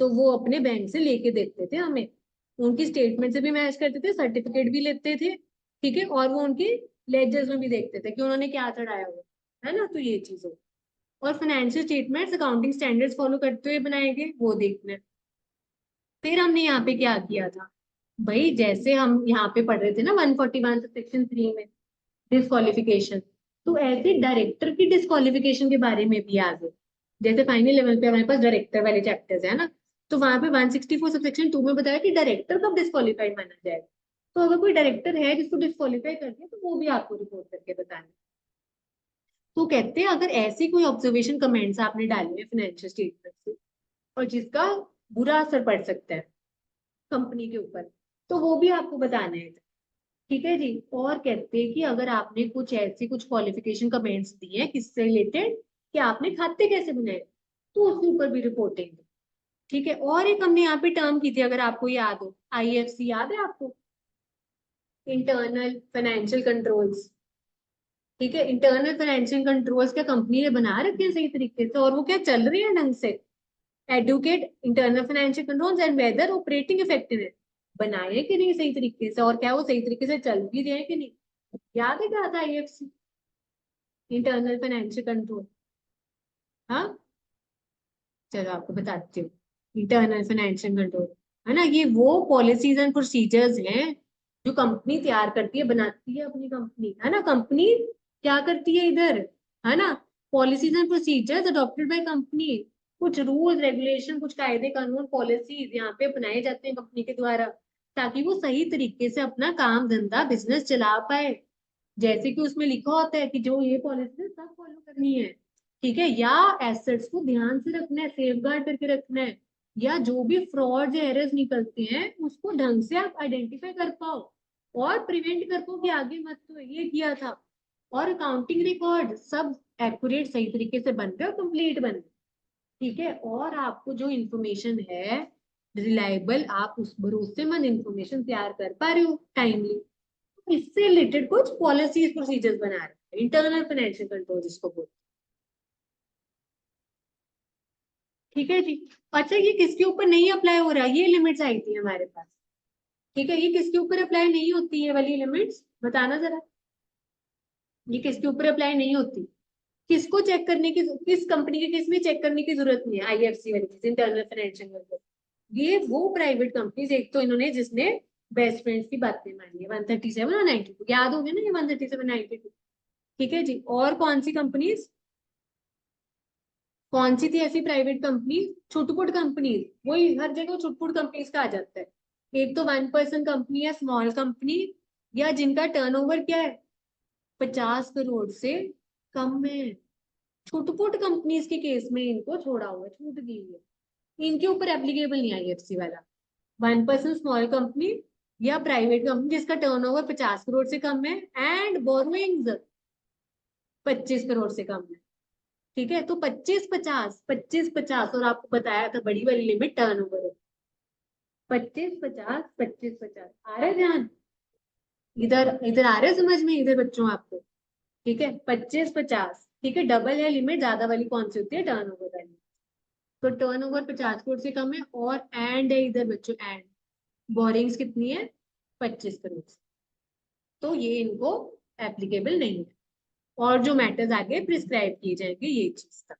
तो वो अपने बैंक से लेके देते थे हमें, उनकी स्टेटमेंट से भी मैच करते थे, सर्टिफिकेट भी लेते थे, ठीक है, और वो उनकी लेजर्स में भी देखते थे कि उन्होंने क्या चढ़ाया हुआ है ना। तो ये चीज हो। और financial statements accounting standards follow करते हुए बनाए गए, वो देखना है। फिर हमने यहाँ पे क्या किया था भाई, जैसे हम यहाँ पे पढ़ रहे थे ना 141 सेक्शन 3 में डिस्क्वालिफिकेशन, तो ऐसे डायरेक्टर की डिस्क्वालिफिकेशन के बारे में भी आ गए। जैसे फाइनल लेवल पे हमारे पास डायरेक्टर वाले चैप्टर्स है ना, तो वहां पे 164 सब सेक्शन 2 में बताया कि डायरेक्टर कब डिस्क्वालीफाइड माना जाएगा। तो अगर कोई डायरेक्टर है जिसको डिस्क्वालीफाई कर दिया, तो वो भी आपको रिपोर्ट करके बताना है। तो कहते हैं अगर ऐसी कोई ऑब्जर्वेशन कमेंट्स आपने डाले हैं फाइनेंशियल स्टेटमेंट से और जिसका बुरा असर पड़ सकता है कंपनी के ऊपर, तो वो भी आपको बताना है। ठीक है जी। और कहते हैं कि अगर आपने कुछ ऐसी कुछ क्वालिफिकेशन कमेंट्स दिए हैं किससे रिलेटेड, कि आपने खाते कैसे बनाए, तो उसके ऊपर भी रिपोर्टिंग। ठीक है। और एक हमने यहाँ पे टर्म की थी, अगर आपको याद हो, आईएफसी याद है आपको? Internal financial controls. ठीक है, इंटरनल फाइनेंशियल कंट्रोल्स क्या कंपनी ने बना रखे हैं सही तरीके से, और वो क्या चल रही है ढंग से? Adequate internal financial controls and whether operating effectiveness, बनाए कि नहीं सही तरीके से, और क्या वो सही तरीके से चल भी रहे हैं कि नहीं? याद है क्या था आईएफसी, इंटरनल फाइनेंशियल कंट्रोल? हाँ, चलो आपको बताती हूँ। इंटरनल फाइनेंशियल कंट्रोल है ना, ये वो पॉलिसीज एंड प्रोसीजर्स हैं जो कंपनी तैयार करती है, बनाती है अपनी कंपनी, है ना। कंपनी क्या करती है इधर, है ना, policies and procedures adopted by company, कुछ रूल रेगुलेशन, कुछ कायदे कानून पॉलिसीज यहाँ पे बनाए जाते हैं कंपनी के द्वारा, ताकि वो सही तरीके से अपना काम धंधा बिजनेस चला पाए। जैसे कि उसमें लिखा होता है कि जो ये पॉलिसी है सब फॉलो करनी है, ठीक है, या एसेट्स को ध्यान से रखना है, सेफ गार्ड करके रखना है, या जो भी फ्रॉड या एरर्स निकलते हैं उसको ढंग से आप आइडेंटिफाई कर पाओ और प्रिवेंट कर पाओ कि आगे मत तो ये किया था। और अकाउंटिंग रिकॉर्ड सब एक्यूरेट सही तरीके से बन रहे और कंप्लीट बन रहे, ठीक है। और आपको जो इंफॉर्मेशन है रिलायबल, आप उस भरोसेमंद इंफॉर्मेशन तैयार कर पा रहे हो टाइमली, इससे रिलेटेड कुछ पॉलिसीज प्रोसीजर्स बना रहे हैं, इंटरनल फाइनेंशियल कंट्रोल जिसको बोलते हैं। ठीक है जी। अच्छा, ये किसके ऊपर नहीं अप्लाई हो रहा, ये लिमिट्स आई थी हमारे पास, ठीक है, ये किसके ऊपर अप्लाई नहीं होती है वाली लिमिट्स, बताना जरा, ये किसके ऊपर अप्लाई नहीं होती? किसको चेक करने की, किस कंपनी के किस में चेक करने की जरूरत नहीं है आईएफसी वाली चीज, इंटरनल फाइनेंशियल कंट्रोल। ये वो प्राइवेट कंपनीज, एक तो इन्होंने जिसने बेस्ट फ्रेंड्स की बातें मानी है 137 और 92, याद हो गया ना ये 137 92, ठीक है जी। और कौन सी कंपनीज, कौन सी थी ऐसी प्राइवेट कंपनी, छुटपुट कंपनीज, वही हर जगह छुटपुट कंपनीज का आ जाता है। एक तो 1% कंपनी या स्मॉल कंपनी, या जिनका टर्नओवर क्या है 50 करोड़ से कम है, छुटपुट कंपनीज के केस में इनको छोड़ा हुआ है, छूट दी हुई है, इनके ऊपर एप्लीकेबल नहीं आई एफसी वाला। 1% स्मॉल कंपनी या प्राइवेट कंपनी जिसका टर्नओवर 50 करोड़ से कम है एंड बोरोइंग्स 25 करोड़ से कम है, ठीक है। तो 25 50 25 50, और आपको बताया था बड़ी वाली लिमिट टर्नओवर है, 25 50 25 50, आ रहे ध्यान, इधर इधर आ रहे समझ में इधर बच्चों आपको? ठीक है, 25 50, ठीक है, डबल है लिमिट, ज्यादा वाली कौन सी होती है, टर्नओवर वाली। तो टर्नओवर 50 करोड़ से कम है, और एंड है इधर बच्चों, एंड बोरिंग्स कितनी है 25 करोड़, तो ये इनको एप्लीकेबल नहीं है। और जो मैटर्स आगे प्रिस्क्राइब किए जाएंगे ये चीज तक,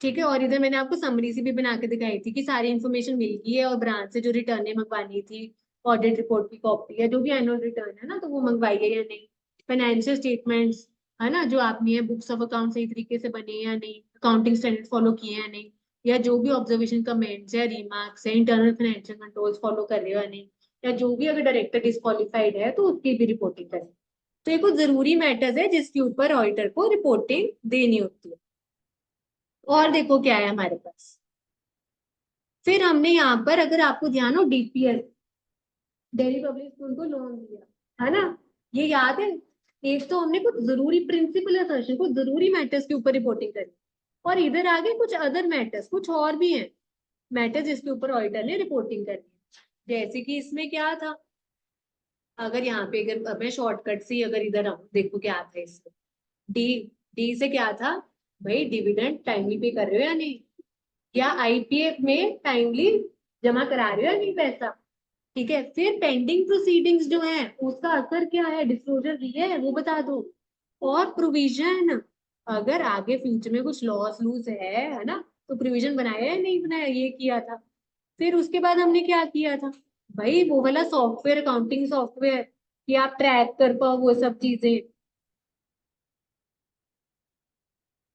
ठीक है। और इधर मैंने आपको समरी सी भी बना के दिखाई थी कि सारी इन्फॉर्मेशन मिल गई है, और ब्रांच से जो रिटर्न मंगवानी थी, ऑडिट रिपोर्ट की कॉपी है, जो भी एनुअल रिटर्न है ना, तो वो मंगवाई है या नहीं, फाइनेंशियल स्टेटमेंट्स है ना जो आपने है, बुक्स ऑफ अकाउंट सही तरीके से बने हैं या नहीं, अकाउंटिंग स्टैंडर्ड फॉलो किए हैं या नहीं, या जो भी ऑब्जर्वेशन कमेंट्स है रिमार्क्स है, इंटरनल फाइनेंशियल कंट्रोल्स फॉलो कर रहे हो या नहीं, या जो भी अगर डायरेक्टर डिस्क्वालिफाइड है तो उसकी भी रिपोर्टिंग करें। तो ये कुछ जरूरी मैटर्स है जिसके ऊपर ऑडिटर को रिपोर्टिंग देनी होती है। और देखो क्या है हमारे पास, फिर हमने यहाँ पर अगर आपको ध्यान हो डीपीएल, दिल्ली पब्लिक स्कूल को लोन दिया, है ना, ये याद है? एक तो हमने कुछ जरूरी प्रिंसिपल असर्शन, कुछ जरूरी मैटर्स के ऊपर रिपोर्टिंग करी, और इधर आगे कुछ अदर मैटर्स, कुछ और भी हैं मैटर्स जिसके ऊपर ऑडिटर ने रिपोर्टिंग करनी है। जैसे कि इसमें क्या था, अगर यहाँ पे अगर मैं शॉर्टकट से अगर इधर आऊं, देखो क्या था इसमें। डी डी से क्या था, भाई डिविडेंड टाइमली पे कर रहे हो या नहीं, या आईपीएफ में टाइमली जमा करा रहे हो या नहीं पैसा। ठीक है, फिर पेंडिंग प्रोसीडिंग्स जो है उसका असर क्या है, डिस्क्लोजर दिया है वो बता दो। और प्रोविजन, अगर आगे फ्यूचर में कुछ लॉस लूज है ना, तो प्रोविजन बनाया या नहीं बनाया, ये किया था। फिर उसके बाद हमने क्या किया था, भाई वो वाला सॉफ्टवेयर, अकाउंटिंग सॉफ्टवेयर, कि आप ट्रैक कर पाओ वो सब चीजें।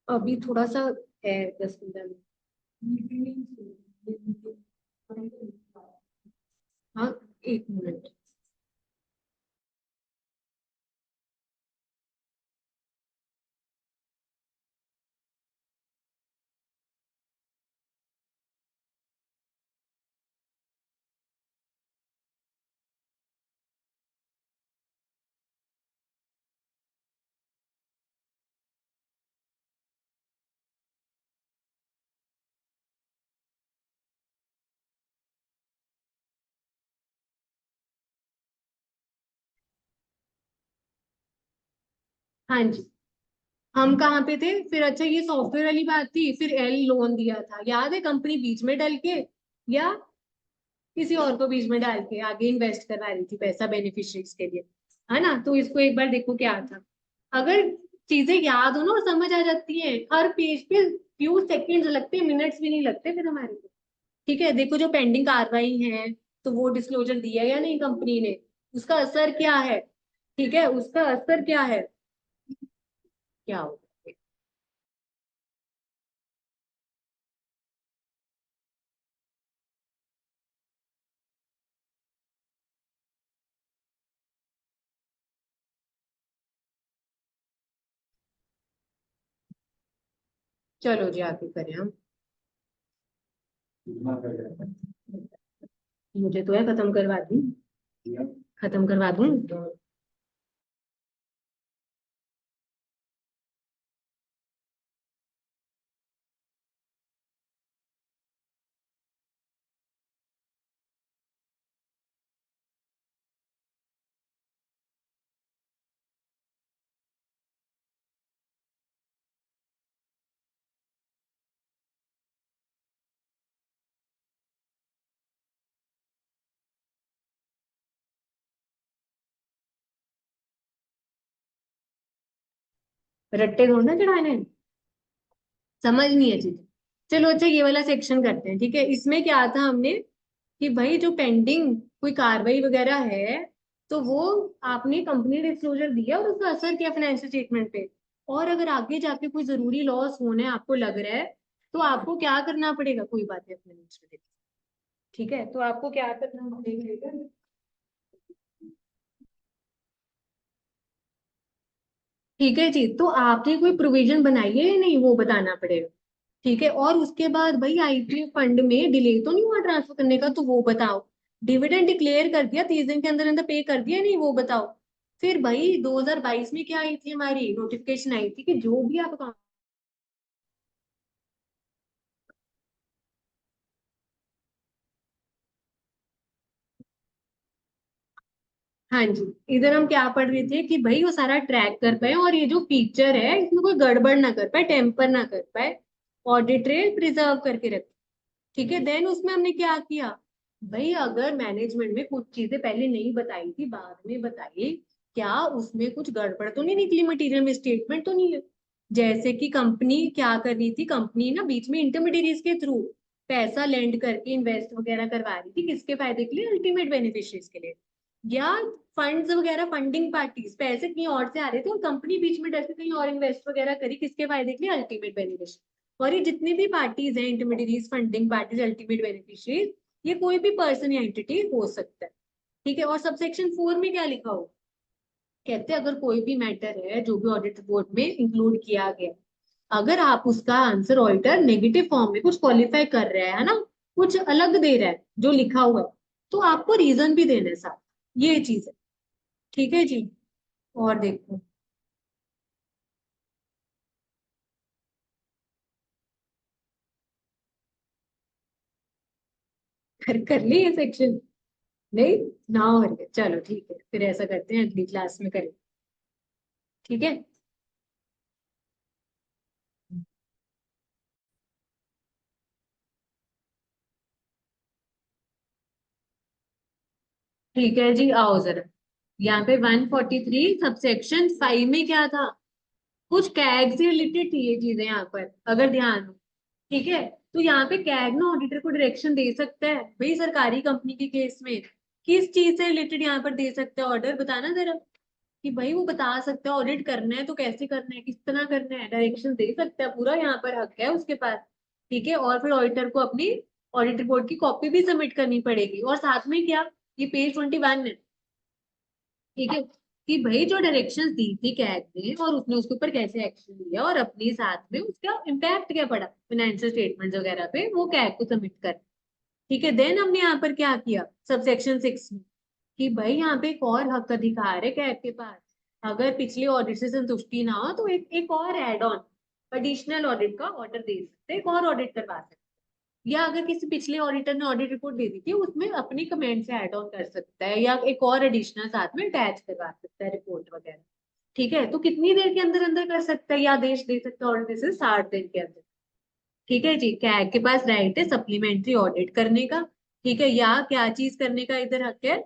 अभी थोड़ा सा है 10-15 मिनट। हाँ, 1 मिनट। हाँ जी, हम कहाँ पे थे फिर, अच्छा ये सॉफ्टवेयर वाली बात थी, फिर एल लोन दिया था, याद है, कंपनी बीच में डल के या किसी और को बीच में डाल के आगे इन्वेस्ट करवा रही थी पैसा बेनिफिशियरीज के लिए, है ना। तो इसको एक बार देखो क्या था, अगर चीजें याद हो ना और समझ आ जाती है, हर पेज पे फ्यू सेकंड्स लगते हैं, मिनट्स भी नहीं लगते फिर हमारे को। ठीक है, देखो जो पेंडिंग कार्रवाई है, तो वो डिस्क्लोजर दिया या नहीं कंपनी ने, उसका असर क्या है। ठीक है, उसका असर क्या है, क्या होगा। चलो जी आगे करें हम। मुझे तो है खत्म करवा दूं, खत्म करवा दूं। रट्टे थोड़ा चढ़ाने हैं, समझ नहीं है चीज। चलो अच्छा ये वाला सेक्शन करते हैं, ठीक है। इसमें क्या था हमने, कि भाई जो पेंडिंग कोई कार्रवाई वगैरह है, तो वो आपने कंपनी डिस्क्लोजर दिया और उसका असर क्या फाइनेंशियल स्टेटमेंट पे। और अगर आगे जाके कोई जरूरी लॉस होने आपको लग रहा है, तो आपको क्या करना पड़ेगा, कोई बात नहीं अपने नोट्स में देखिए। ठीक है, तो आपको क्या करना पड़ेगा। ठीक है जी, तो आपने कोई प्रोविजन बनाई है या नहीं वो बताना पड़ेगा। ठीक है, और उसके बाद भाई आईपीएफ फंड में डिले तो नहीं हुआ ट्रांसफर करने का, तो वो बताओ। डिविडेंड डिक्लेयर कर दिया, 30 दिन के अंदर अंदर पे कर दिया नहीं, वो बताओ। फिर भाई 2022 में क्या आई थी, हमारी नोटिफिकेशन आई थी कि जो भी आप अकाउंट। हाँ जी, इधर हम क्या पढ़ रहे थे कि भाई वो सारा ट्रैक कर पाए, और ये जो फीचर है इसमें कोई गड़बड़ ना कर पाए, टेम्पर ना कर पाए, ऑडिट ट्रेल प्रिजर्व करके रखे। ठीक है, देन उसमें हमने क्या किया, भाई अगर मैनेजमेंट में कुछ चीजें पहले नहीं बताई थी बाद में बताई, क्या उसमें कुछ गड़बड़ तो नहीं निकली, मटेरियल में स्टेटमेंट तो नहीं है। जैसे कि कंपनी क्या कर रही थी, कंपनी ना बीच में इंटरमीडियरीज के थ्रू पैसा लेंड करके इन्वेस्ट वगैरह करवा रही थी, किसके फायदे के लिए, अल्टीमेट बेनिफिशियरीज के लिए। या फंड्स वगैरह, फंडिंग पार्टीज, पैसे कहीं और से आ रहे थे और कंपनी बीच में डर के कहीं और इन्वेस्ट वगैरह करी, किसके फायदे के लिए, अल्टीमेट बेनिफिशियरी। और ये जितनी भी पार्टीज हैं, intermediaries, funding parties, ultimate beneficiaries, ये कोई भी पर्सन या एंटिटी हो सकता है। ठीक है, और सबसेक्शन 4 में क्या लिखा हो, कहते हैं अगर कोई भी मैटर है जो भी ऑडिट रिपोर्ट में इंक्लूड किया गया, अगर आप उसका आंसर ऑडिटर नेगेटिव फॉर्म में कुछ क्वालिफाई कर रहा है ना, कुछ अलग दे रहा है जो लिखा हुआ है, तो आपको रीजन भी देना है साथ, ये चीज है। ठीक है जी, और देखो कर ली ये सेक्शन? नहीं ना हो रही है, चलो ठीक है, फिर ऐसा करते हैं अगली क्लास में करें। ठीक है। ठीक है जी, आओ जरा। यहाँ पे 143 सबसेक्शन 5 में क्या था? कुछ कैग से रिलेटेड थी ये चीजें यहाँ पर, अगर ध्यान हो। ठीक है। तो यहाँ पे कैग ना ऑडिटर को डायरेक्शन दे सकता है भाई, सरकारी कंपनी के केस में किस चीज से रिलेटेड यहाँ पर दे सकता है ऑर्डर, बताना जरा। कि भाई वो बता सकता है ऑडिट करना है तो कैसे करना है, किस तरह करना है, डायरेक्शन दे सकता है, पूरा यहाँ पर हक है उसके पास। ठीक है। और फिर ऑडिटर को अपनी ऑडिट रिपोर्ट की कॉपी भी सबमिट करनी पड़ेगी, और साथ में क्या, ये पेज 21 है। ठीक है। कि भाई जो डायरेक्शंस दी थी कैग ने और उसने उसके ऊपर कैसे एक्शन लिया, और अपने साथ में उसका इम्पैक्ट क्या पड़ा फाइनेंशियल स्टेटमेंट्स वगैरह पे, वो कैग को सबमिट कर। ठीक है। देन हमने यहाँ पर क्या किया सबसेक्शन 6 में, कि भाई यहाँ पे एक और हक अधिकार है कैग के पास। अगर पिछले ऑडिट से संतुष्टि ना हो तो एक और एड ऑन एडिशनल ऑडिट का ऑर्डर दे सकते हैं, एक और ऑडिट करवा सकते हैं। या अगर किसी पिछले ऑडिटर ने ऑडिट रिपोर्ट दे दी थी उसमें अपनी कमेंट से ऐड ऑन कर सकता है, या एक और एडिशनल साथ में अटैच करवा सकता है रिपोर्ट वगैरह। ठीक है। तो कितनी देर के अंदर अंदर कर सकता है, या आदेश दे सकता है ऑडिटर से 60 दिन के अंदर। ठीक है जी। कैग के पास राइट है सप्लीमेंट्री ऑडिट करने का। ठीक है। या क्या चीज करने का इधर हक है,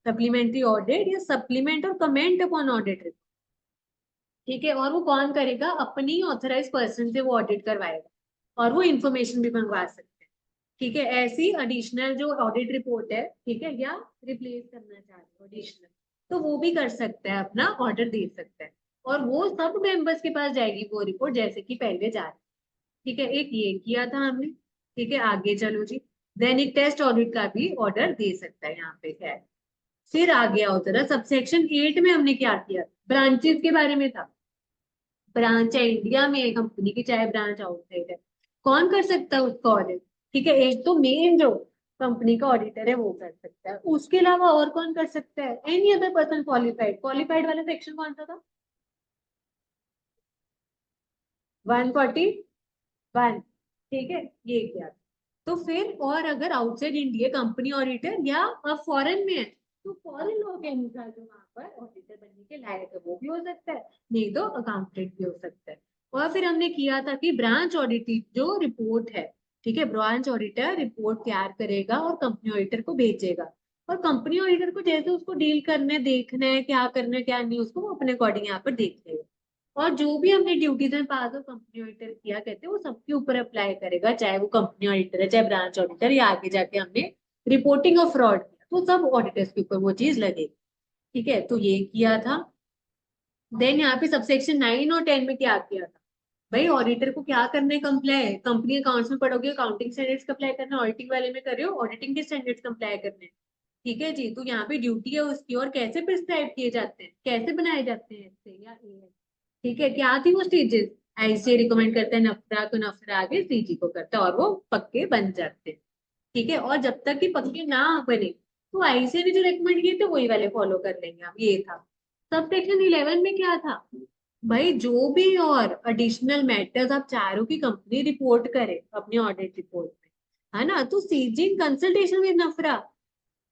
सप्लीमेंट्री ऑडिट या सप्लीमेंट और कमेंट अपॉन ऑडिट। ठीक है। और वो कौन करेगा, अपनी ऑथराइज पर्सन से वो ऑडिट करवाएगा, और वो इंफॉर्मेशन भी मंगवा सकते हैं। ठीक है। ऐसी एडिशनल जो ऑडिट रिपोर्ट है, ठीक है, या रिप्लेस करना चाहते हो एडिशनल, तो वो भी कर सकता है, अपना ऑर्डर दे सकता है। और वो सब मेंबर्स के पास जाएगी वो रिपोर्ट, जैसे कि पहले जा रही। ठीक है। एक ये किया था हमने। ठीक है। आगे चलो जी। देन एक टेस्ट ऑडिट का भी ऑर्डर दे सकता है यहाँ पे है। फिर आ गया हो जरा सबसेक्शन 8 में हमने क्या किया, ब्रांचेस के बारे में था। ब्रांच है इंडिया में है कंपनी की, चाहे ब्रांच आउटसाइड है, कौन कर सकता है उसका ऑडिट? ठीक है। एक तो मेन जो कंपनी का ऑडिटर है वो कर सकता है, उसके अलावा और कौन कर सकता है, any other person qualified. Qualified वाला सेक्शन कौन सा था? 141। ठीक है। ये क्या, तो फिर और अगर आउटसाइड इंडिया कंपनी ऑडिटर या फॉरेन में है, तो फॉरेन लॉ के अनुसार जो वहां पर ऑडिटर बनने के लायक है वो भी हो सकता है, नहीं तो अकाउंटेंट भी हो सकता है। और फिर हमने किया था कि ब्रांच ऑडिट जो रिपोर्ट है, ठीक है, ब्रांच ऑडिटर रिपोर्ट तैयार करेगा और कंपनी ऑडिटर को भेजेगा। और कंपनी ऑडिटर को जैसे उसको डील करना है, देखना है क्या करना है क्या नहीं, उसको वो अपने अकॉर्डिंग यहाँ पर देख लेगा। और जो भी हमने ड्यूटीज में पास और कंपनी ऑडिटर किया कहते हैं वो सबके ऊपर अप्लाई करेगा, चाहे वो कंपनी ऑडिटर है चाहे ब्रांच ऑडिटर, या आगे जाके हमने रिपोर्टिंग ऑफ फ्रॉड किया तो सब ऑडिटर्स के ऊपर वो चीज लगेगी। ठीक है। तो ये किया था। देन यहाँ पे सबसेक्शन 9 और 10 में क्या किया था, भाई ऑडिटर को क्या करना है, कंप्लाई, कंपनी अकाउंट्स में पढ़ोगे अकाउंटिंग स्टैंडर्ड्स का अप्लाई करना है, ऑडिटिंग वाले में कर रहे हो ऑडिटिंग के स्टैंडर्ड्स का अप्लाई करने हैं। ठीक है जी। तो यहाँ पे ड्यूटी है उसकी, और कैसे प्रिस्क्राइब किए जाते हैं, कैसे बनाए जाते हैं इससे या ए। ठीक है। क्या थी वो स्टेजेस, ऐसे रिकमेंड करते हैं नफरा को, नफरा आगे सीजी को करता है और वो पक्के बन जाते हैं। ठीक है। और जब तक कि पक्के ना बने तो आईसीए ने जो रेकमेंड किए थे वही वाले फॉलो कर लेंगे हम, ये था। सब सेक्शन 11 में क्या था, भाई जो भी और एडिशनल मैटर्स आप चाह रहे हो कि कंपनी रिपोर्ट करे अपने ऑडिट रिपोर्ट में, है ना, तो CG in consultation with NFRA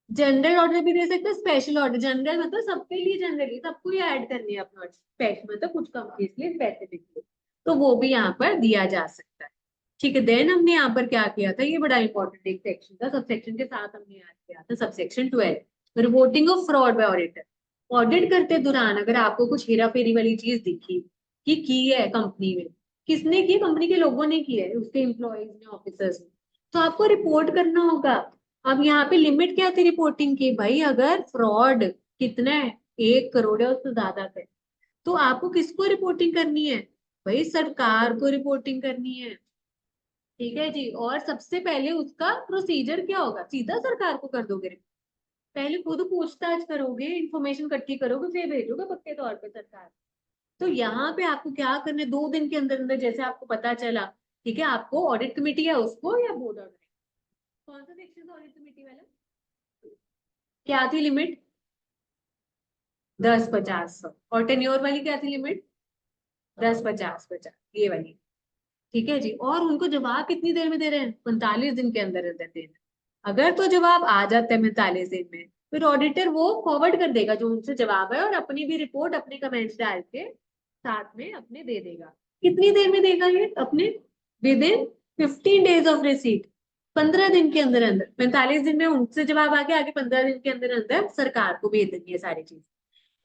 general order भी दे सकते हैं, स्पेशल ऑर्डर। जनरल मतलब सबके लिए, जनरली सबको ही ऐड करनी है अपना, स्पेशल मतलब कुछ कंपनीज के लिए स्पेसिफिकली, तो वो भी यहाँ पर दिया जा सकता है। ठीक है। देन हमने यहाँ पर क्या किया था, ये बड़ा इंपॉर्टेंट एक सेक्शन था, सब सेक्शन के साथ हमने याद किया था subsection 12, reporting of fraud bye auditor. Audit करते दौरान अगर आपको कुछ हेरा फेरी वाली चीज दिखी कि की है कंपनी में, किसने की, कंपनी के लोगों ने की है, उसके एम्प्लॉयज ने, ऑफिसर्स ने, तो आपको रिपोर्ट करना होगा। अब यहाँ पे लिमिट क्या थी रिपोर्टिंग की, भाई अगर फ्रॉड कितना है, 1 करोड़ है उससे ज्यादा है, तो आपको किसको रिपोर्टिंग करनी है, भाई सरकार को रिपोर्टिंग करनी है। ठीक है जी। और सबसे पहले उसका प्रोसीजर क्या होगा, सीधा सरकार को कर दोगे report। पहले खुद पूछताछ करोगे, इंफॉर्मेशन इकट्ठी करोगे, फिर भेजोगे पक्के तौर पे सरकार। तो यहाँ पे आपको क्या करना है, 2 दिन के अंदर अंदर जैसे आपको पता चला, ठीक है, आपको ऑडिट कमेटी है उसको या बोर्ड ऑर्डर, कौन सा सेक्शन ऑडिट कमेटी वाला, क्या थी लिमिट, 10, 50, 100। और टेन्योर वाली क्या थी लिमिट, 10, 50, 50, ये वाली। ठीक है जी। और उनको जवाब कितनी देर में दे रहे हैं, 45 दिन के अंदर अंदर देना। अगर तो जवाब आ जाता है 45 दिन में, फिर ऑडिटर वो फॉरवर्ड कर देगा जो उनसे जवाब है, और अपनी भी रिपोर्ट अपने कमेंट्स डाल के साथ में अपने दे देगा। कितनी देर में देगा ये अपने? With in 15 days of receipt. 15 दिन के अंदर अंदर, 45 दिन में उनसे जवाब आ गया, आगे 15 दिन के अंदर अंदर सरकार को भेज देंगे सारी चीज।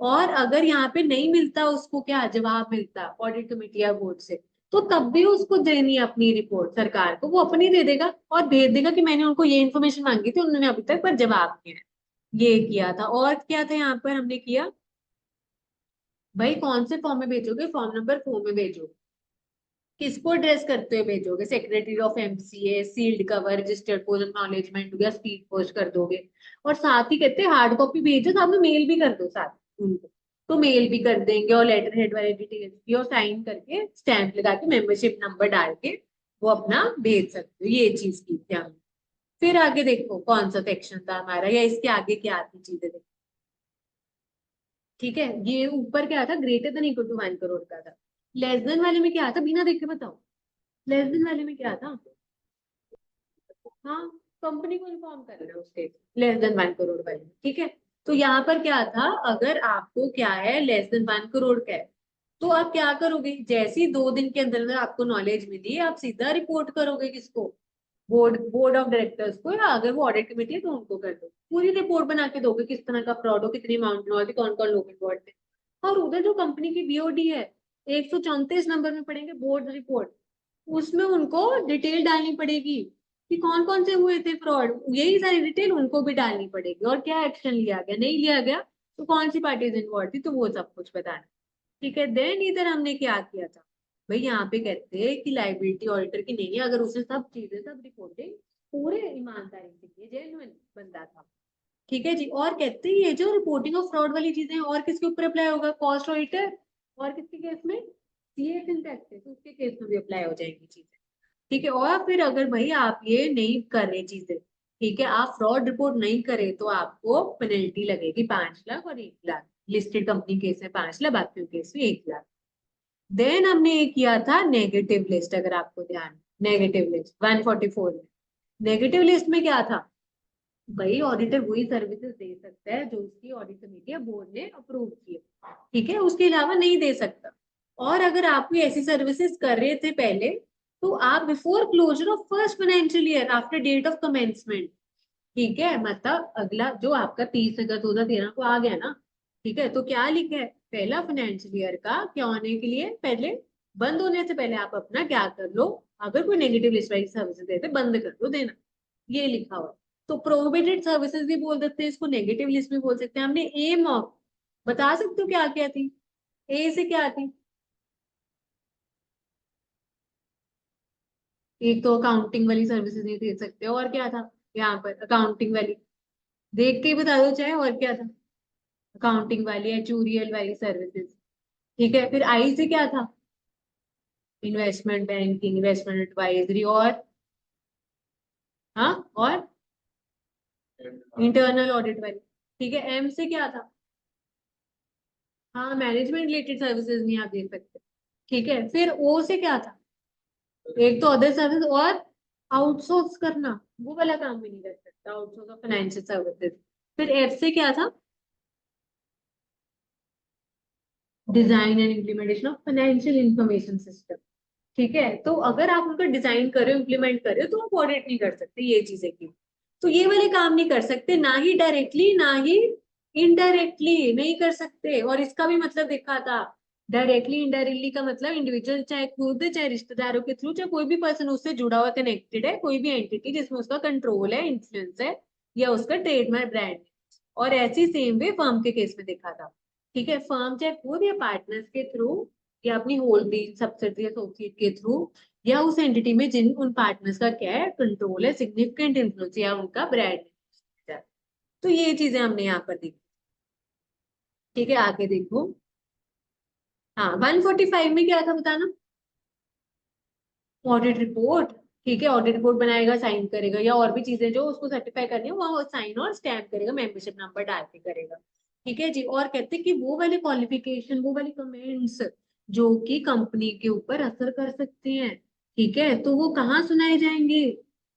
और अगर यहाँ पे नहीं मिलता उसको क्या जवाब मिलता ऑडिट कमेटी या बोर्ड से, तो तब भी उसको देनी है अपनी रिपोर्ट सरकार को, वो अपनी दे देगा और भेज देगा कि मैंने उनको ये इन्फॉर्मेशन मांगी थी, उन्होंने अभी तक पर जवाब नहीं है। ये किया था। और क्या था यहाँ पर हमने किया, भाई कौन से फॉर्म में भेजोगे? फॉर्म नंबर 4 में भेजोगे। किसको एड्रेस करते हुए भेजोगे? Secretary of MCA, sealed cover, registered post acknowledgement हो गया, स्पीड पोस्ट कर दोगे। और साथ ही कहते हैं हार्ड कॉपी भेजो, साथ में मेल भी कर दो साथ उनको। तो मेल भी कर देंगे, और लेटर हेड वाले डिटेल्स भी, और साइन करके स्टैंप लगा के मेंबरशिप नंबर डाल के वो अपना भेज सकते हो। ये चीज की थी हमने। फिर आगे देखो कौन सा सेक्शन था हमारा, या इसके आगे क्या आती चीजें देखो। ठीक है, ये ऊपर क्या था, greater than equal to 1 crore का था। लेस देन वाले में क्या था, बिना देख के बताओ। लेस देन वाले में क्या था? हाँ, कंपनी को इन्फॉर्म कर रहे हो उसके, लेस देन 1 करोड़ वाले में। ठीक है, तो यहाँ पर क्या था, अगर आपको क्या है लेस देन 1 करोड़ का है, तो आप क्या करोगे? जैसे ही 2 दिन के अंदर अंदर आपको नॉलेज मिली, आप सीधा रिपोर्ट करोगे किसको? बोर्ड ऑफ डायरेक्टर्स को, या अगर वो ऑडिट कमेटी है तो उनको कर दो। पूरी रिपोर्ट बना के दोगे, किस तरह का फ्रॉड हो, कितनी अमाउंट में हुआ, कौन कौन लोग इन्वॉल्व थे। और उधर जो कंपनी की बीओडी है, 134 नंबर में पढ़ेंगे बोर्ड रिपोर्ट, उसमें उनको डिटेल डालनी पड़ेगी कि कौन कौन से हुए थे फ्रॉड, यही सारी डिटेल उनको भी डालनी पड़ेगी, और क्या एक्शन लिया गया, नहीं लिया गया तो कौन सी पार्टीज इन्वॉल्व थी, तो वो सब कुछ बताना। ठीक है, देन इधर हमने क्या किया था, भाई यहाँ पे कहते हैं कि लाइबिलिटी ऑडिटर की नहीं है, अगर उसने सब चीजें सब रिपोर्टिंग पूरे ईमानदारी से की, जेन्युइन बंदा था। ठीक है जी, और कहते हैं ये जो रिपोर्टिंग ऑफ फ्रॉड वाली चीजें हैं, और किसके ऊपर अप्लाई होगा? कॉस्ट ऑडिटर, और किसके केस में? सीएस इन टैक्सेस, उसके केस में भी अप्लाई हो जाएंगी चीजें। ठीक है, और फिर अगर भाई आप ये नहीं कर रहे चीजें, ठीक है, आप फ्रॉड रिपोर्ट नहीं करे, तो आपको पेनल्टी लगेगी 5 लाख और 1 लाख। लिस्टेड कंपनी केस में 5 लाख, बाकी केस में 1 लाख। देन हमने ये किया था नेगेटिव लिस्ट, अगर आपको ध्यान, नेगेटिव लिस्ट 144 में। नेगेटिव लिस्ट में क्या था, भाई ऑडिटर वही सर्विसेज दे सकता है जो उसकी ऑडिट कमेटी या बोर्ड ने अप्रूव की है। ठीक है, उसके अलावा नहीं दे सकता। और अगर आप कोई ऐसी सर्विसेज कर रहे थे पहले, तो आप before closure of first financial year after date of commencement, ठीक है, मतलब अगला जो आपका 30 अगस्त 2013 को आ गया ना, ठीक है, तो क्या लिखा है, पहला फाइनेंशियल ईयर का क्या होने के लिए पहले, बंद होने से पहले आप अपना क्या कर लो, अगर कोई नेगेटिव लिस्ट वाइज सर्विसेज देते बंद कर दो देना, ये लिखा हुआ है। तो प्रोहिबिटेड सर्विसेज भी बोल सकते हैं इसको, नेगेटिव लिस्ट भी बोल सकते हैं। हमने एम ऑफ, बता सकते हो क्या क्या थी? ए से क्या थी? एक तो अकाउंटिंग वाली सर्विसेज नहीं दे सकते, और क्या था यहाँ पर अकाउंटिंग वाली? देख के ही बता दो चाहे, और क्या था? अकाउंटिंग वाली, एचूरियल वाली सर्विसेज। ठीक है, फिर आई से क्या था? इन्वेस्टमेंट बैंकिंग, इन्वेस्टमेंट एडवाइजरी, और हाँ, और इंटरनल ऑडिट वाली। ठीक है, एम से क्या था? हाँ, मैनेजमेंट रिलेटेड सर्विसेज नहीं आप दे सकते। ठीक है, फिर ओ से क्या था? एक तो अदर सर्विस, और आउटसोर्स करना, वो वाला काम भी नहीं कर सकता, आउटसोर्स ऑफ फाइनेंशियल सर्विसेज। फिर एफ से क्या था? Design and implementation of financial information system. ठीक है, तो अगर आप उनका डिजाइन कर रहे हो, इम्प्लीमेंट कर रहे हो, तो आप ऑडिट नहीं कर सकते ये चीजें की। तो ये वाले काम नहीं कर सकते, ना ही डायरेक्टली ना ही इनडायरेक्टली नहीं कर सकते। और इसका भी मतलब देखा था, डायरेक्टली इनडायरेक्टली का मतलब इंडिविजुअल चाहे खुद चाहे रिश्तेदारों के थ्रू चाहे कोई भी पर्सन उससे जुड़ा हुआ कनेक्टेड है, कोई भी एंटिटी जिसमें उसका कंट्रोल है, इन्फ्लुएंस है, या उसका ट्रेडमार्क ब्रांड। और ऐसी सेम वे फर्म के केस में देखा था। ठीक है, फर्म चाहे खुद या पार्टनर्स के थ्रू, या अपनी होल्डिंग सब्सिडरी एसोसिएट के थ्रू, या उस एंटिटी में जिन उन पार्टनर्स का क्या है कंट्रोल है, सिग्निफिकेंट इन्फ्लुएंस, या उनका ब्रांड। तो ये चीजें हमने यहाँ पर देखी। ठीक है, आगे देखो। हाँ, 145 में क्या था बताना? Audit report. ठीक है, ऑडिट रिपोर्ट बनाएगा, साइन करेगा, या और भी चीजें जो उसको सर्टिफाई करनी है वो साइन और स्टैम्प करेगा, मेंबरशिप नंबर डाल के करेगा। ठीक है जी, और कहते हैं कि वो वाले क्वालिफिकेशन, वो वाले कमेंट्स जो कि कंपनी के ऊपर असर कर सकते हैं, ठीक है, तो वो कहाँ सुनाए जाएंगे?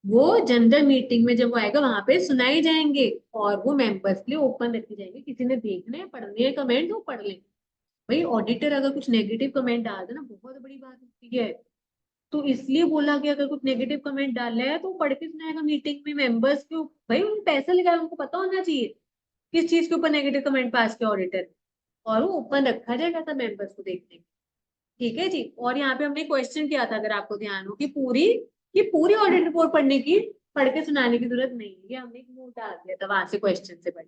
वो जनरल मीटिंग में जब वो आएगा वहां पे सुनाए जाएंगे, और वो मेंबर्स के लिए ओपन रखे जाएंगे। किसी ने देखने हैं, पढ़ने हैं कमेंट, वो पढ़ ले। भाई ऑडिटर अगर कुछ नेगेटिव कमेंट डाल दे ना, बहुत बड़ी बात होती है। तो इसलिए बोला कि अगर कुछ नेगेटिव कमेंट डाल रहा है तो वो पढ़ के सुनाएगा मीटिंग में मेंबर्स के भाई उन्होंने पैसा लगाया, उनको पता होना चाहिए किस चीज के ऊपर नेगेटिव कमेंट पास किया ऑडिटर। और वो ओपन रखा जाएगा था मेंबर्स को देखने के। ठीक है जी। और यहाँ पे हमने क्वेश्चन किया था, अगर आपको ध्यान हो, कि पूरी ऑडिट रिपोर्ट पढ़ने की, पढ़ के सुनाने की जरूरत नहीं है। ये हमने एक नोट डाल दिया था वहां से क्वेश्चन से पढ़।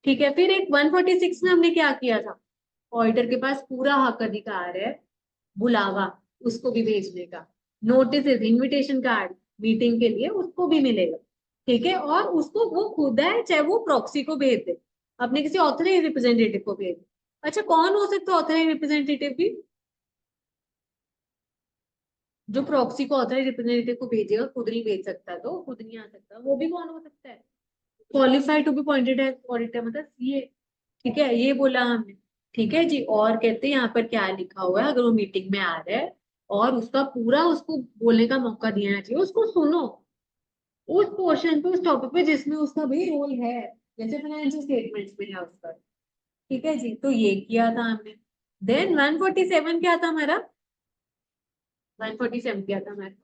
ठीक है। फिर एक 146 में हमने क्या किया था, ऑडिटर के पास पूरा हक अधिकार है बुलावा उसको भी भेजने का, नोटिस इनविटेशन कार्ड मीटिंग के लिए उसको भी मिलेगा। ठीक है। और उसको वो खुद है चाहे वो प्रॉक्सी को भेज दे, अपने किसी ऑथराइज रिप्रेजेंटेटिव को भेज दे। अच्छा, कौन हो सकता है ऑथराइज रिप्रेजेंटेटिव भी? जो प्रॉक्सी को ऑथराइज रिप्रेजेंटेटिव को भेजेगा, खुद नहीं भेज सकता तो खुद नहीं आ सकता, वो भी कौन हो सकता है? Qualified to be appointed as auditor, मतलब सीए। ठीक है, ये बोला हमने। ठीक है जी। और कहते हैं यहाँ पर क्या लिखा हुआ है, अगर वो मीटिंग में आ रहा है और उसका पूरा उसको बोलने का मौका देना चाहिए, उसको सुनो उस पोर्शन पे, उस टॉपिक पे जिसमें उसका भी रोल है, जैसे फाइनेंशियल स्टेटमेंट्स में है उसका। ठीक है जी। तो ये किया था हमने। देन 147 क्या था हमारा? 147 क्या था हमारा?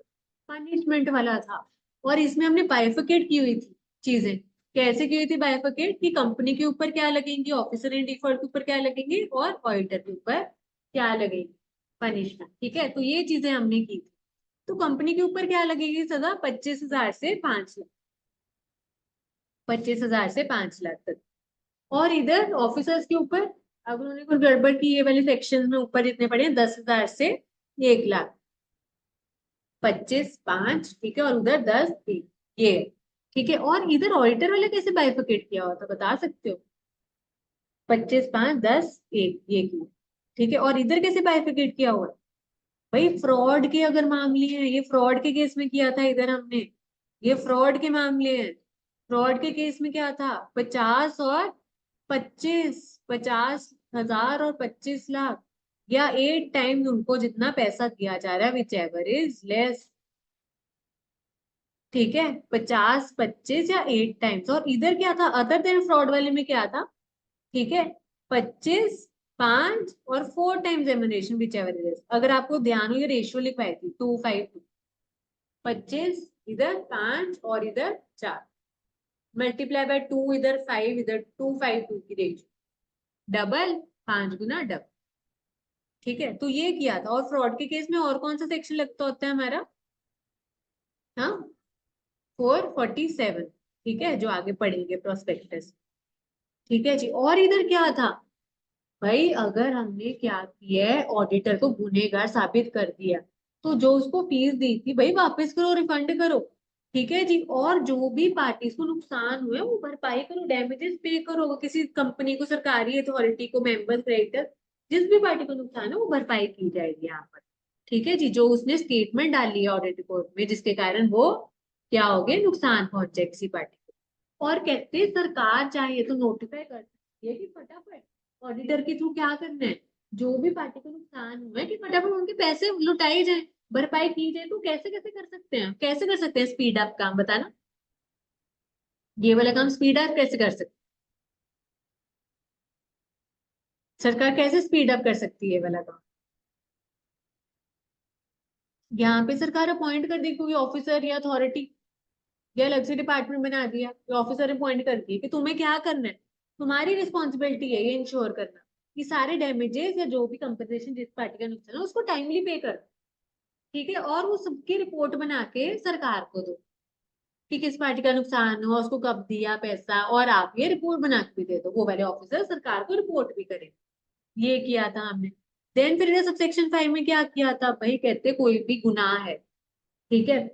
पनिशमेंट वाला था। और इसमें हमने बाइफिकेट की हुई थी चीजें। कैसे की हुई थी बाइफिकेट? कि कंपनी के ऊपर क्या लगेंगी, ऑफिसर इन डिफॉल्ट के ऊपर क्या लगेंगी, और ऑडिटर के ऊपर क्या लगेगी पनिशमेंट। ठीक है। तो ये चीजें हमने की थी। तो कंपनी के ऊपर क्या लगेगी सजा? 25,000 से 5 लाख। 25,000 से 5 लाख तक। और इधर ऑफिसर्स के ऊपर, अगर उन्होंने कोई गड़बड़ की, ये वाले सेक्शन में ऊपर जितने पड़े हैं, 10,000 से 1 लाख। 25, 5, ठीक है, और उधर 10, 3। ये ठीक है। और इधर ऑडिटर वाले कैसे बाइफिकेट किया हुआ था बता सकते हो? 25, 5, 10, 1 ये किया। ठीक है। और इधर कैसे बाइफिकेट किया हुआ है? भाई फ्रॉड के अगर मामले हैं, ये फ्रॉड के केस में किया था इधर हमने। ये फ्रॉड के मामले हैं। फ्रॉड के केस में क्या था? 50 और 25, 50,000 और 25 लाख, या 8 टाइम्स उनको जितना पैसा दिया जा रहा है, विच एवर इज लेस। ठीक है। 50, 25 या 8 टाइम्स। और इधर क्या था अदर देन फ्रॉड वाले में क्या था? ठीक है। 25, 5 और 4 times remuneration whichever is less. अगर आपको ध्यान हो, ये रेशियो लिखवाई थी 2:5। 25 इधर 5 और इधर 4, मल्टीप्लाई बाय 2, इधर 5, इधर 2:5 की रेशियो, डबल, 5 गुना डबल। ठीक है। तो ये किया था। और फ्रॉड के केस में और कौन सा सेक्शन लगता होता है हमारा? हाँ, 447। ठीक है, जो आगे पढ़ेंगे प्रोस्पेक्टस। ठीक है जी। और इधर क्या था? भाई अगर हमने क्या किया है, ऑडिटर को गुनहगार साबित कर दिया, तो जो उसको फीस दी थी भाई वापस करो, रिफंड करो। ठीक है जी। और जो भी पार्टीज को नुकसान हुए वो भरपाई करो, डैमेजेस पे करो, किसी कंपनी को, सरकारी अथॉरिटी को, मेंबर क्रेडिटर, जिस भी पार्टी को नुकसान है वो भरपाई की जाएगी यहाँ पर। ठीक है जी। जो उसने स्टेटमेंट डाली है ऑडिट रिपोर्ट में जिसके कारण वो क्या हो गए, नुकसान पहुंचे किसी पार्टी को। और कहते हैं सरकार चाहे तो नोटिफाई कर सकती है कि फटाफट ऑडिटर के थ्रू क्या करना है, जो भी पार्टी को नुकसान हुआ है कि फटाफट उनके पैसे लुटाए जाए, भरपाई की जाए। तो कैसे कैसे कर सकते हैं, कैसे कर सकते हैं स्पीड अप काम, बताना। ये वाला काम स्पीड अप कैसे कर सकते? सरकार कैसे स्पीड अप कर सकती है ये वाला काम? यहाँ पे सरकार अपॉइंट कर दी कोई ऑफिसर या अथॉरिटी, या अलग से डिपार्टमेंट बना दिया, ऑफिसर अपॉइंट कर दिए कि तुम्हें क्या करना है, तुम्हारी रिस्पॉन्सिबिलिटी है ये इंश्योर करना कि सारे डैमेजेस या जो भी कंपनसेशन जिस पार्टी का नुकसान है उसको टाइमली पे कर। ठीक है। और वो सबकी रिपोर्ट बना के सरकार को दो कि किस पार्टी का नुकसान हुआ, उसको कब दिया पैसा, और आप ये रिपोर्ट बना के भी दे दो, वो वाले ऑफिसर सरकार को रिपोर्ट भी करे। ये किया था हमने। देन फिर सब सेक्शन 5 में क्या किया था भाई? कहते कोई भी गुनाह है, ठीक है,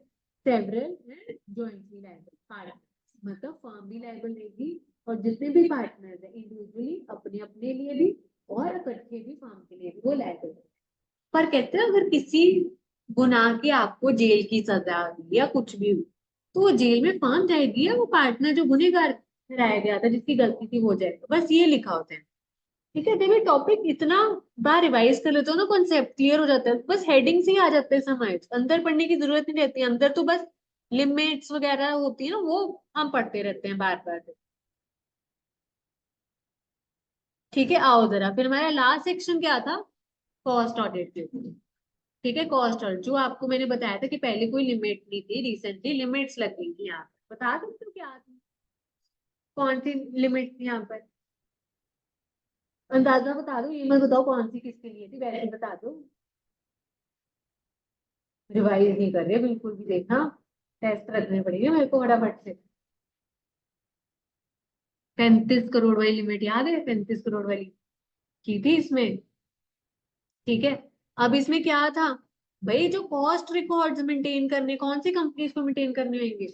several and jointly liable partner, मतलब फर्म भी लायबल रहेगी, और जितने भी पार्टनर्स है इंडिविजुअली अपने अपने लिए भी और इकट्ठे भी फर्म के लिए भी वो लायबल है। पर कहते हैं अगर किसी गुनाह की आपको जेल की सजा हुई या कुछ भी हुई, तो वो जेल में फर्म जाएगी या वो पार्टनर जो गुनहगार ठहराया गया था जिसकी गलती थी वो जाएगा, बस ये लिखा होता है। ठीक है। देखिए टॉपिक इतना बार रिवाइज कर लेते हो ना, कॉन्सेप्ट क्लियर हो जाता है, बस हेडिंग से ही आ जाते हैं समझ, अंदर पढ़ने की जरूरत नहीं रहती, अंदर तो बस लिमिट्स वगैरह होती है ना, वो हम पढ़ते रहते हैं बार बार। ठीक है, आओ जरा फिर हमारा लास्ट सेक्शन क्या था, कॉस्ट ऑडिट के ऊपर। ठीक है, कॉस्ट ऑडिट जो आपको मैंने बताया था कि पहले कोई लिमिट नहीं थी, रिसेंटली लिमिट्स लग गई थी यहाँ पर। बता सकते हो क्या थी, कौन सी लिमिट थी यहाँ पर? अंदाजा बता दो, ये मत बताओ कौन सी किसके लिए थी, वैसे बता दो। रिवाइज नहीं कर रहे बिल्कुल भी, देखना टेस्ट रखने पड़ेंगे मेरे को फटाफट से। 35 करोड़ वाली लिमिट याद है, 35 करोड़ वाली की थी इसमें। ठीक है, अब इसमें क्या था भाई, जो कॉस्ट रिकॉर्ड्स मेंटेन करने, कौन सी कंपनीज को मेंटेन करने होंगे?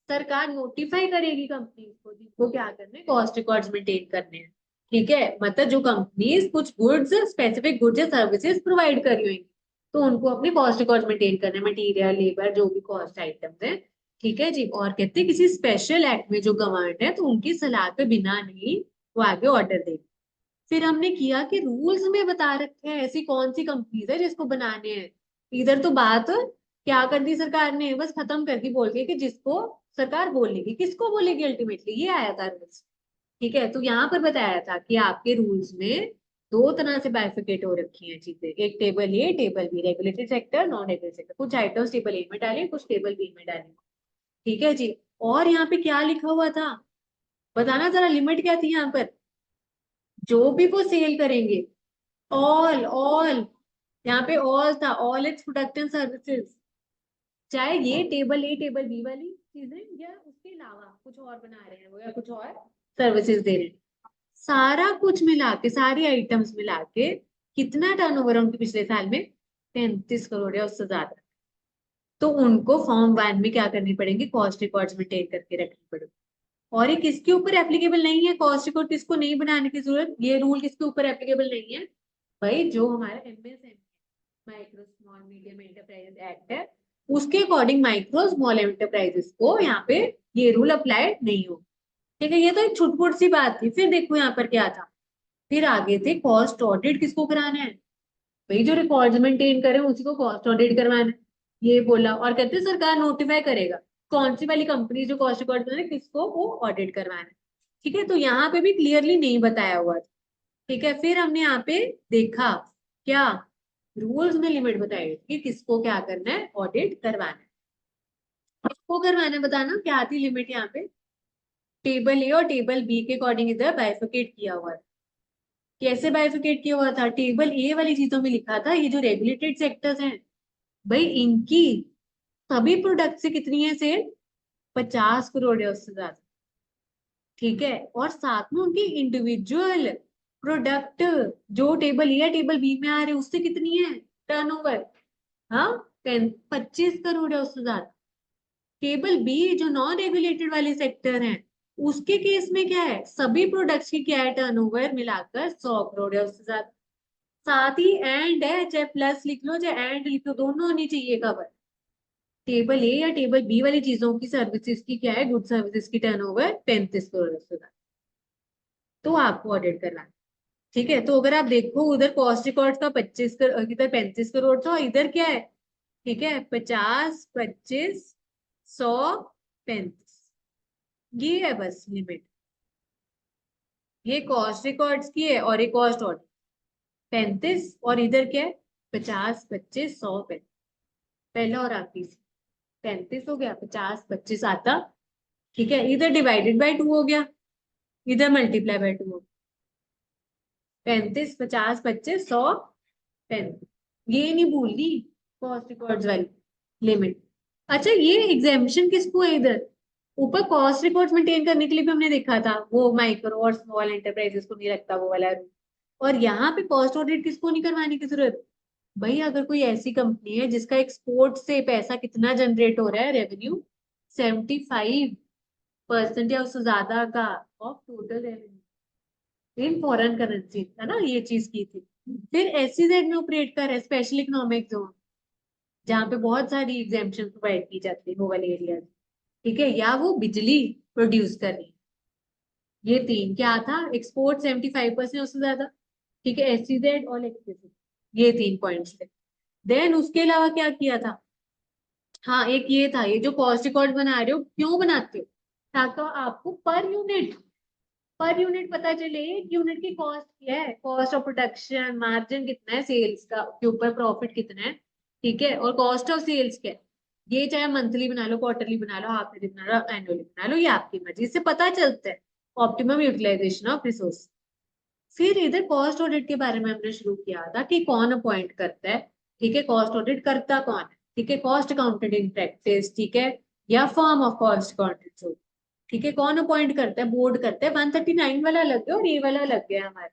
सरकार नोटिफाई करेगी कंपनीज को जिनको क्या करने, कॉस्ट रिकॉर्ड्स मेंटेन करने हैं। ठीक है, मतलब जो कंपनीज कुछ गुड्स, स्पेसिफिक गुड्स या सर्विसेज प्रोवाइड कर रही होंगी, तो उनको अपने कॉस्ट रिकॉर्ड्स मेंटेन करने, मटेरियल, लेबर, जो भी कॉस्ट आइटम्स है। ठीक है जी, और कहते हैं किसी स्पेशल एक्ट में जो गवर्नमेंट है तो उनकी सलाह के बिना नहीं वो आगे ऑर्डर देगी। फिर हमने किया कि रूल्स में बता रखे हैं ऐसी कौन सी कंपनीज है जिसको बनाने हैं। इधर तो बात क्या कर दी सरकार ने, बस खत्म कर दी बोल के कि जिसको सरकार बोलेगी, किसको बोलेगी अल्टीमेटली, ये आया था रूल्स। ठीक है, तो यहाँ पर बताया था कि आपके रूल्स में दो तरह से बाइफिकेट हो रखी हैं चीजें, एक table A, table B, regulated sector, non regulated sector. कुछ आइटम्स टेबल ए में डाले, कुछ टेबल बी में डाले। ठीक है जी, और यहाँ पे क्या लिखा हुआ था, बताना जरा, लिमिट क्या थी यहाँ पर? जो भी वो सेल करेंगे, ऑल ऑल, यहाँ पे ऑल था, all it's product and services, चाहे ये टेबल ए टेबल बी वाली चीजें या उसके अलावा कुछ और बना रहे हैं वो, या कुछ और सर्विसेज दे रहे हैं, सारा कुछ मिला के, सारी आइटम्स मिला के कितना टर्नओवर है उनके पिछले साल में, 35 करोड़ या उससे ज्यादा। तो उनको फॉर्म 1 में क्या करनी पड़ेगी, कॉस्ट रिकॉर्ड्स मेंटेन करके रखनी पड़ेगी। और ये किसके ऊपर एप्लीकेबल नहीं है, कॉस्ट रिकॉर्ड किसको नहीं बनाने की जरूरत, ये रूल किसके ऊपर एप्लीकेबल नहीं है भाई? जो हमारा MSME, micro small medium enterprises act है, उसके अकॉर्डिंग माइक्रो स्मॉल एंटरप्राइजेस को यहाँ पे ये रूल अप्लाई नहीं हो। ठीक है, ये तो एक छुटपुट सी बात थी। फिर देखो यहाँ पर क्या था, फिर आगे थे कॉस्ट ऑडिट किसको कराना है, भाई जो रिकॉर्ड मेंटेन करे उसी को कॉस्ट ऑडिट करवाना है, ये बोला। और कहते हैं सरकार नोटिफाई करेगा कौन सी वाली कंपनी जो कॉस्ट रिकॉर्ड करे किसको वो ऑडिट करवाना है। ठीक है, तो यहाँ पे भी क्लियरली नहीं बताया हुआ था। ठीक है, फिर हमने यहाँ पे देखा क्या, रूल्स में लिमिट बताई कि किसको क्या करना है, ऑडिट करवाना है। किसको करवाना है बताना, क्या थी लिमिट यहाँ पे? टेबल ए और टेबल बी के अकॉर्डिंग इधर बाइफिकेट किया हुआ है। कैसे बाइफिकेट किया हुआ था, टेबल ए वाली चीजों में लिखा था ये जो रेगुलेटेड सेक्टर्स हैं भाई, इनकी सभी प्रोडक्ट से कितनी है सेल, 50 करोड़ या उससे ज्यादा। ठीक है, और साथ में उनकी इंडिविजुअल प्रोडक्ट जो टेबल ए या टेबल बी में आ रहे उससे कितनी है टर्नओवर, हाँ, 25 करोड़ या उससे ज्यादा। टेबल बी जो नॉन रेगुलेटेड वाले सेक्टर हैं, उसके केस में क्या है, सभी प्रोडक्ट्स की क्या है टर्नओवर मिलाकर 100 करोड़ या उससे ज्यादा। साथ ही एंड है, चाहे प्लस लिख लो चाहे एंड लिख लो, दोनों होनी चाहिए कवर। टेबल ए या टेबल बी वाली चीजों की सर्विसेज की क्या है, गुड सर्विसेज की टर्नओवर 35 करोड़ या उससे ज्यादा, तो आपको ऑडिट करना है। ठीक है, तो अगर आप देखो उधर कॉस्ट रिकॉर्ड का 25 करोड़, इधर 35 करोड़ था, इधर क्या है? ठीक है, 50, 25, 100, 35, ये है बस लिमिट। ये कॉस्ट रिकॉर्ड्स की है और ये कॉस्ट ऑडिट 35, और इधर क्या है, 50, 25, 100, 35, पहला और आखिरी से 35 हो गया, 50, 25 आता। ठीक है, इधर डिवाइडेड बाय 2 हो गया, इधर मल्टीप्लाई बाय 2 हो गया, 35, 50, 25, 100, 35, ये नहीं भूलनी कॉस्ट रिकॉर्ड्स वाली लिमिट। अच्छा, ये एग्जामिशन किसको है इधर, ऊपर कॉस्ट रिकॉर्ड्स मेंटेन करने के लिए भी हमने देखा था, वो माइक्रो और स्मॉल एंटरप्राइजेस को नहीं लगता वो वाला रूल। और यहाँ पे कॉस्ट ऑडिट किसको नहीं करवाने की जरूरत, भाई अगर कोई ऐसी कंपनी है जिसका एक्सपोर्ट से पैसा कितना जनरेट हो रहा है, रेवेन्यू 75% या उससे ज्यादा का of total revenue in foreign currency, है ना, ये चीज की थी। फिर एसईजेड में ऑपरेट कर रहा है, स्पेशल इकोनॉमिक जोन, जहाँ पे बहुत सारी एग्जेम्पशन प्रोवाइड की जाती है वो वाले एरिया। ठीक है, या वो बिजली प्रोड्यूस कर रही है। ये तीन क्या था, एक्सपोर्ट 75% उससे ज्यादा, ठीक है, एसईजेड और इलेक्ट्रिसिटी, ये 3 पॉइंट्स थे। देन उसके अलावा क्या किया था, हाँ, एक ये था, ये जो कॉस्ट रिकॉर्ड बना रहे हो क्यों बनाते हो, ताकि आपको पर यूनिट पता चले एक यूनिट की कॉस्ट क्या है, कॉस्ट ऑफ प्रोडक्शन, मार्जिन कितना है सेल्स का के ऊपर, प्रॉफिट कितना है, ठीक है, और कॉस्ट ऑफ सेल्स क्या है। ये चाहे मंथली बना लो, क्वार्टरली बना लो, हाफ ईयरली बना लो, एनुअली बना लो, ये आपकी मर्जी, इससे पता चलता है ऑप्टिमम यूटिलाइजेशन ऑफ रिसोर्स। फिर इधर कॉस्ट ऑडिट के बारे में हमने शुरू किया था कि कौन अपॉइंट करता है, ठीक है, कॉस्ट ऑडिट करता कौन है, ठीक है, कॉस्ट अकाउंटेंट इन प्रैक्टिस, ठीक है, या फॉर्म ऑफ कॉस्ट अकाउंटेंट, ठीक है, कौन अपॉइंट करता है, बोर्ड करता है। 139 वाला लग गया और ये वाला लग गया हमारे,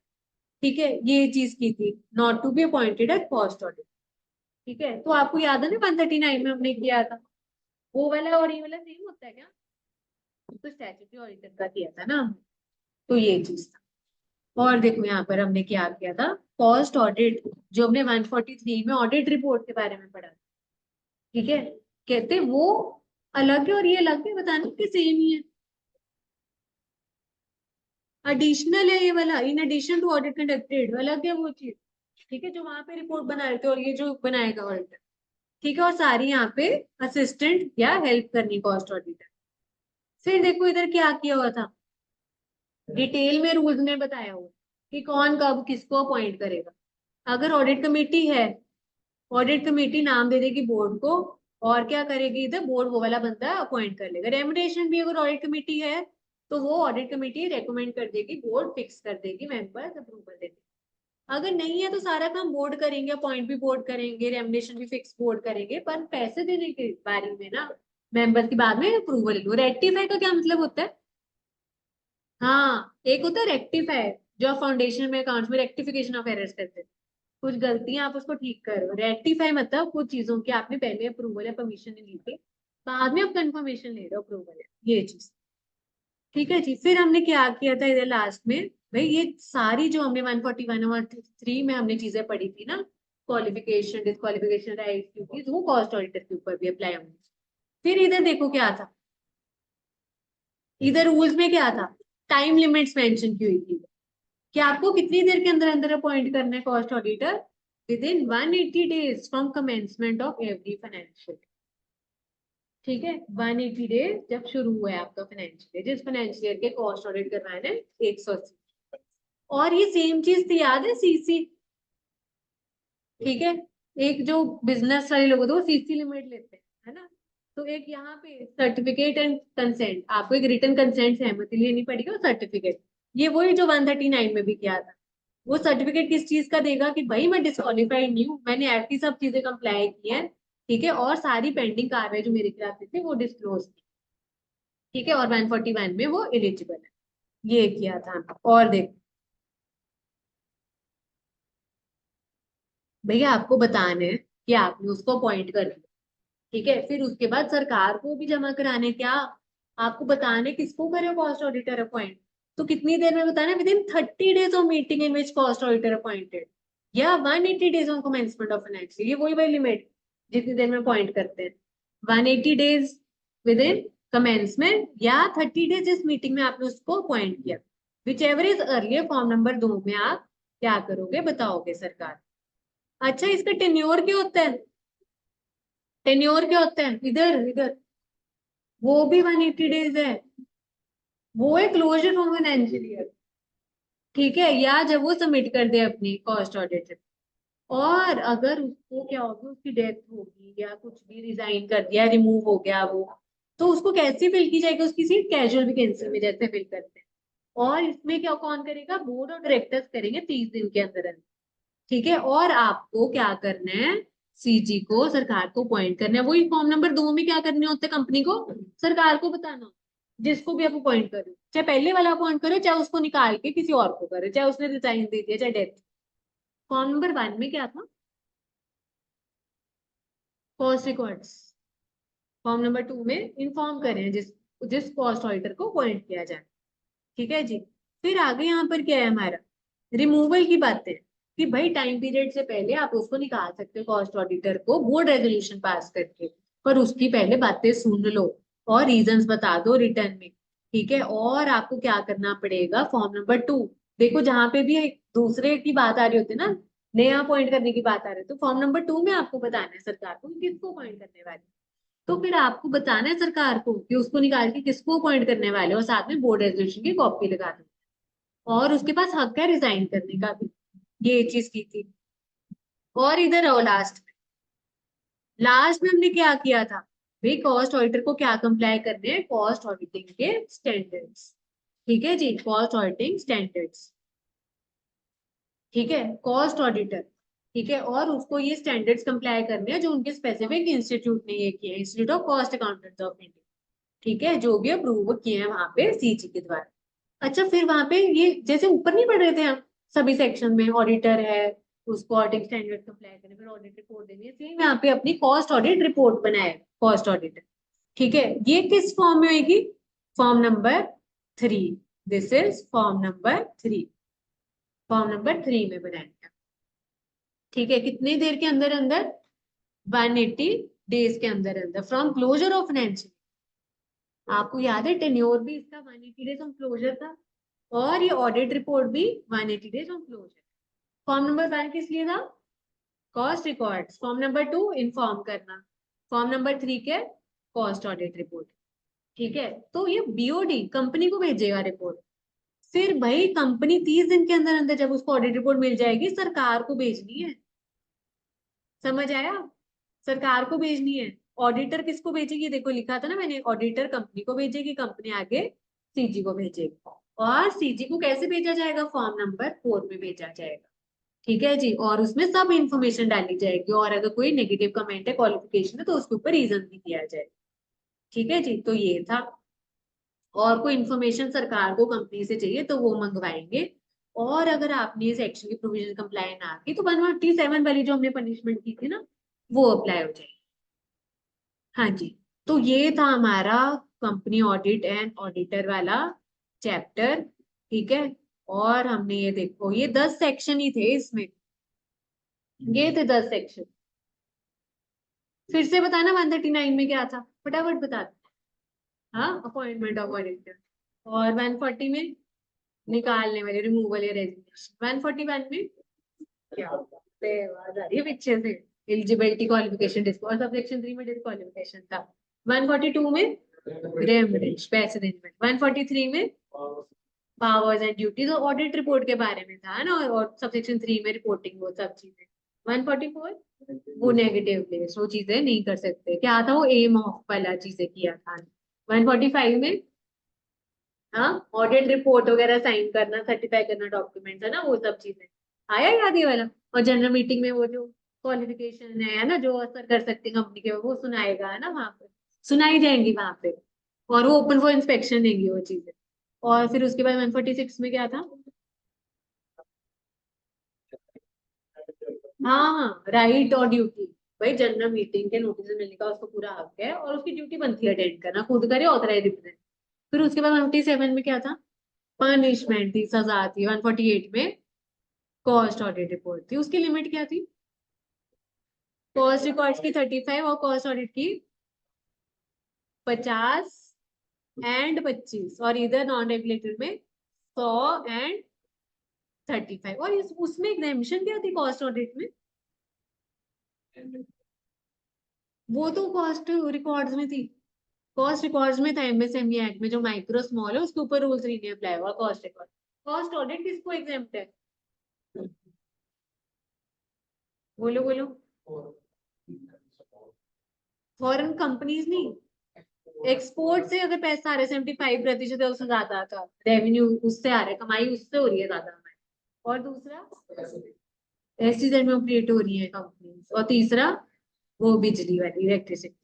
ठीक है, ये चीज की थी, not to be appointed at cost audit, ठीक है। तो आपको याद है ना 139 में हमने किया था, वो वाला और ये वाला सेम होता है क्या, तो स्टैट्यूटरी ऑडिटर का किया था ना, तो ये चीज था। और देखो यहाँ पर हमने क्या किया था, कॉस्ट ऑडिट, जो हमने 143 में ऑडिट रिपोर्ट के बारे में पढ़ा, ठीक है, कहते वो अलग है और ये अलग है, बताने कि सेम ही है, एडिशनल है ये वाला, in addition to audit conducted, अलग है वो चीज, ठीक है, जो वहां पे रिपोर्ट बना रहे थे और ये जो बनाएगा ऑडिटर, ठीक है, और सारी यहाँ पे असिस्टेंट या हेल्प करनी कॉस्ट ऑडिटर। फिर देखो इधर क्या किया हुआ था, डिटेल में रूल्स में बताया हुआ कि कौन कब किसको अपॉइंट करेगा। अगर ऑडिट कमेटी है, ऑडिट कमेटी नाम दे देगी बोर्ड को, और क्या करेगी, इधर बोर्ड वो वाला बंदा अपॉइंट कर लेगा। रेमुनरेशन भी अगर ऑडिट कमेटी है तो वो ऑडिट कमेटी रेकमेंड कर देगी, बोर्ड फिक्स कर देगी, मेंबर्स अप्रूवल देंगे। अगर नहीं है तो सारा काम बोर्ड करेंगे, अपॉइंट भी बोर्ड करेंगे, रेमुनरेशन भी फिक्स बोर्ड करेंगे, पर पैसे देने के बारे में ना मेंबर की बाद में अप्रूवल लो। रेक्टिफाई का क्या मतलब होता है, हाँ, एक होता है रेक्टिफाई, जो फाउंडेशन में अकाउंट्स में रेक्टिफिकेशन ऑफ एरर्स करते हैं, कुछ गलतियां आप उसको ठीक करो। रेक्टिफाई मतलब कुछ चीजों की आपने पहले अप्रूवल या परमिशन नहीं ली थी, बाद में आप कंफर्मेशन ले रहे हो, अप्रूवल है ये चीज, ठीक है जी। फिर हमने क्या किया था इधर लास्ट में, भाई ये सारी जो हमने 141 और 3 में हमने चीजें पढ़ी थी ना, क्वालिफिकेशन, डिस्क्वालिफिकेशन, राइट, ड्यूटीज, वो कॉस्ट ऑडिटर के ऊपर भी अप्लाई होंगे। फिर इधर देखो क्या था, इधर रूल्स में क्या था, टाइम लिमिट्स मेंशन की हुई थी कि आपको कितनी देर के अंदर अंदर अपॉइंट करना है cost auditor, with in 180 days from commencement of every financial, ठीक है, 180 डेज जब शुरू हुआ है आपका फाइनेंशियल ईयर, जिस फाइनेंशियल ईयर के कॉस्ट ऑडिट करवाने हैं 180। और ये सेम चीज थी, याद है, सीसी, ठीक है, एक जो बिजनेस वाले लोग होते हैं वो सीसी लिमिट लेते हैं, है ना। तो एक यहाँ पे सर्टिफिकेट एंड कंसेंट, आपको एक रिटर्न कंसेंट सहमति लेनी पड़ेगी, और सर्टिफिकेट, ये वही जो 139 में भी किया था। वो सर्टिफिकेट किस चीज का देगा कि भाई मैं डिस्क्वालीफाइड नहीं हूँ, मैंने ऐसी सब चीजें कंप्लाई की हैं, ठीक है, और सारी पेंडिंग कार्रवाई जो मेरे खिलाफ थी वो डिस्क्लोज की, ठीक है, और 141 में वो एलिजिबल है, ये किया था। और देख भैया, आपको बताना है कि आपने उसको अपॉइंट कर दिया, ठीक है, फिर उसके बाद सरकार को भी जमा कराने, क्या आपको बताने किसको करे कॉस्ट ऑडिटर अपॉइंट, तो कितनी देर में बताना, with in 30 days of meeting in which cost auditor appointed, या 180 days on commencement of financial, ये वही वही लिमिट जितनी देर में अपॉइंट करते हैं, 180 days विद इन कमेंसमेंट, या 30 days जिस मीटिंग में आपने उसको अपॉइंट किया, which ever is earlier, form number 2 में आप क्या करोगे, बताओगे सरकार। अच्छा, इसका टेन्योर क्या होता है, टेन्योर क्या होता है, इधर इधर, वो भी 180 days है, वो है क्लोजर फ्रॉम फाइनेंशियल ईयर, ठीक है, या जब वो सबमिट कर दे अपनी कॉस्ट ऑडिट। और अगर उसको क्या होगी, उसकी डेथ होगी या कुछ भी, रिजाइन कर दिया, रिमूव हो गया वो, तो उसको कैसे फिल की जाएगी, उसकी सीट कैजुअल वैकेंसी में जैसे फिल करते हैं। और इसमें क्या कौन करेगा, बोर्ड और डायरेक्टर्स करेंगे 30 दिन के अंदर अंदर, ठीक है। और आपको क्या करना है, सीजी को, सरकार को अपॉइंट करना है, वही फॉर्म नंबर 2 में क्या करने होते हैं, कंपनी को, सरकार को बताना, जिसको भी आप अपॉइंट करो, चाहे पहले वाला अपॉइंट करो, चाहे उसको निकाल के किसी और को करो, चाहे उसने रिजाइन दे दिया, चाहे डेथ। फॉर्म नंबर 1 में क्या था, कॉस्ट रिकॉर्ड्स, फॉर्म नंबर 2 में इन्फॉर्म करें जिस जिस कॉस्ट ऑडिटर को अपॉइंट किया जाए, ठीक है जी। फिर आगे यहाँ पर क्या है हमारा, रिमूवल की बातें, कि भाई टाइम पीरियड से पहले आप उसको निकाल सकते हो कॉस्ट ऑडिटर को, बोर्ड रेजोल्यूशन पास करके, पर उसकी पहले बातें सुन लो और रीजंस बता दो रिटर्न में, ठीक है। और आपको क्या करना पड़ेगा, फॉर्म नंबर 2, देखो जहां पे भी एक दूसरे की बात आ रही होती है ना, नया अपॉइंट करने की बात आ रही है, तो फॉर्म नंबर 2 में आपको बताना है सरकार को कि किसको अपॉइंट करने वाले, तो फिर आपको बताना है सरकार को कि उसको निकाल के किसको अपॉइंट करने वाले हो, और साथ में बोर्ड रेजोल्यूशन की कॉपी लगा दो, और उसके पास हक है रिजाइन करने का भी। ये चीज की थी। और इधर आओ, लास्ट में हमने क्या किया था भाई, कॉस्ट ऑडिटर को क्या कंप्लाई करने हैं, कॉस्ट ऑडिटिंग के स्टैंडर्ड्स। ठीक है जी, कॉस्ट ऑडिटिंग स्टैंडर्ड्स। ठीक है, कॉस्ट ऑडिटर। ठीक है, और उसको ये स्टैंडर्ड्स कंप्लाई करने हैं जो उनके स्पेसिफिक इंस्टीट्यूट ने ये किए, institute of cost accountants of India. ठीक है, जो भी अप्रूव किए हैं वहां पे सीजी के द्वारा। अच्छा, फिर वहां पे ये जैसे ऊपर नहीं पढ़ रहे थे हम, सभी सेक्शन में ऑडिटर है, उसको ऑडिट स्टैंडर्ड कंप्लाई करने, फिर ऑडिट रिपोर्ट देनी है, सेम यहाँ पे अपनी कॉस्ट ऑडिट रिपोर्ट बनाए कॉस्ट ऑडिटर। ठीक है, ये किस फॉर्म में होगी, form number 3। This is form number 3, form number 3 में बनाएंगे। ठीक है, कितनी देर के अंदर अंदर, 180 डेज के अंदर अंदर फ्रॉम क्लोजर ऑफ फाइनेंशियल। आपको याद है टेन्योर भी इसका 180 डेज ऑन क्लोजर था, और ये ऑडिट रिपोर्ट भी 180 days on closure. Form number 1 किस लिए था, cost records. Form number 2 inform करना। फॉर्म नंबर 3 के कॉस्ट ऑडिट रिपोर्ट। ठीक है, तो ये बीओडी कंपनी को भेजेगा रिपोर्ट। फिर भाई कंपनी 30 दिन के अंदर अंदर जब उसको ऑडिट रिपोर्ट मिल जाएगी, सरकार को भेजनी है। समझ आया, सरकार को भेजनी है। ऑडिटर किसको भेजेगी, देखो लिखा था ना मैंने, ऑडिटर कंपनी को भेजेगी, कंपनी आगे सीजी को भेजेगी, और सीजी को कैसे भेजा जाएगा, फॉर्म नंबर 4 में भेजा जाएगा। ठीक है जी, और उसमें सब इंफॉर्मेशन डाली जाएगी, और अगर कोई नेगेटिव कमेंट है, क्वालिफिकेशन है, तो उसके ऊपर रीजन भी दिया जाएगा। ठीक है जी, तो ये था। और कोई इन्फॉर्मेशन सरकार को कंपनी से चाहिए तो वो मंगवाएंगे। और अगर आपने इस एक्शन की प्रोविजन कंप्लाई ना की, तो 147 वाली जो हमने पनिशमेंट की थी ना, वो अप्लाई हो जाएगी। हाँ जी, तो ये था हमारा कंपनी ऑडिट एंड ऑडिटर वाला चैप्टर। ठीक है, और हमने ये देखो, ये 10 सेक्शन ही थे इसमें, ये थे 10 सेक्शन। फिर से बताना 139 में क्या था, फटाफट बता दो। हाँ, अपॉइंटमेंट ऑफ ऑडिटर। और 140 में निकालने वाले, रिमूवल या रेजिग्नेशन। 141 में क्या होता है, आवाज आ रही है पीछे से, एलिजिबिलिटी क्वालिफिकेशन डिस्क, और सबसेक्शन 3 में डिस्क्वालिफिकेशन था। 142 में रेमरेंस, पैसे देने में। 143 में पावर्स एंड ड्यूटीज और ऑडिट रिपोर्ट के बारे में था ना, और सबसेक्शन 3 में रिपोर्टिंग, वो सब चीजें। 144 वो नेगेटिव प्लेस, वो चीजें नहीं कर सकते, क्या था वो, एम ऑफ वाला चीजें किया था। 145 में हाँ, ऑडिट रिपोर्ट वगैरह साइन करना, सर्टिफाई करना डॉक्यूमेंट है ना, वो सब चीजें। आया याद ये वाला। और जनरल मीटिंग में वो जो क्वालिफिकेशन है ना, जो असर कर सकती है कंपनी के, वो सुनाएगा है ना वहां पे, सुनाई जाएंगी वहां पे। और वो ओपन फॉर इंस्पेक्शन देंगी वो चीजें। और फिर उसके बाद 146 में क्या था, हाँ हाँ, राइट और ड्यूटी। भाई जनरल मीटिंग के नोटिस मिलने का उसको पूरा हक है, और उसकी ड्यूटी बनती है अटेंड करना, खुद करे ऑथराइज रिप्रेजेंट। फिर उसके बाद 157 में क्या था, पनिशमेंट थी, सजा थी। 148 में कॉस्ट ऑडिट रिपोर्ट थी, उसकी लिमिट क्या थी, कॉस्ट रिकॉर्ड्स की 35 और कॉस्ट ऑडिट की 50 एंड 25, और इधर नॉन रेगुलेटेड में 100 एंड 35। और उसमें एग्जामिशन क्या थी कॉस्ट ऑडिट में, वो तो कॉस्ट रिकॉर्ड्स में थी। कॉस्ट रिकॉर्ड्स में था एमएसएमई एक्ट में, जो माइक्रो स्मॉल है उसके ऊपर रूल्स नहीं अप्लाई हुआ कॉस्ट रिकॉर्ड। कॉस्ट ऑडिट किसको एग्जाम्प्ट है, बोलो बोलो। फॉरेन कंपनीज नहीं, एक्सपोर्ट से अगर पैसा आ रहा है 75% है, उससे ज्यादा आता रेवेन्यू, उससे आ रहा है, कमाई उससे हो रही है ज्यादा हमारी। और दूसरा एसटीजेड में ऑपरेट हो रही है कंपनी, और तीसरा वो बिजली वाली, इलेक्ट्रिसिटी।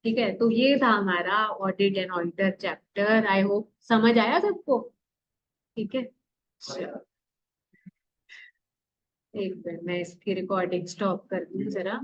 ठीक है, तो ये था हमारा audit and auditor chapter. I hope समझ आया सबको। ठीक है, चलो, एक मिनट मैं इसकी रिकॉर्डिंग स्टॉप कर दूं जरा।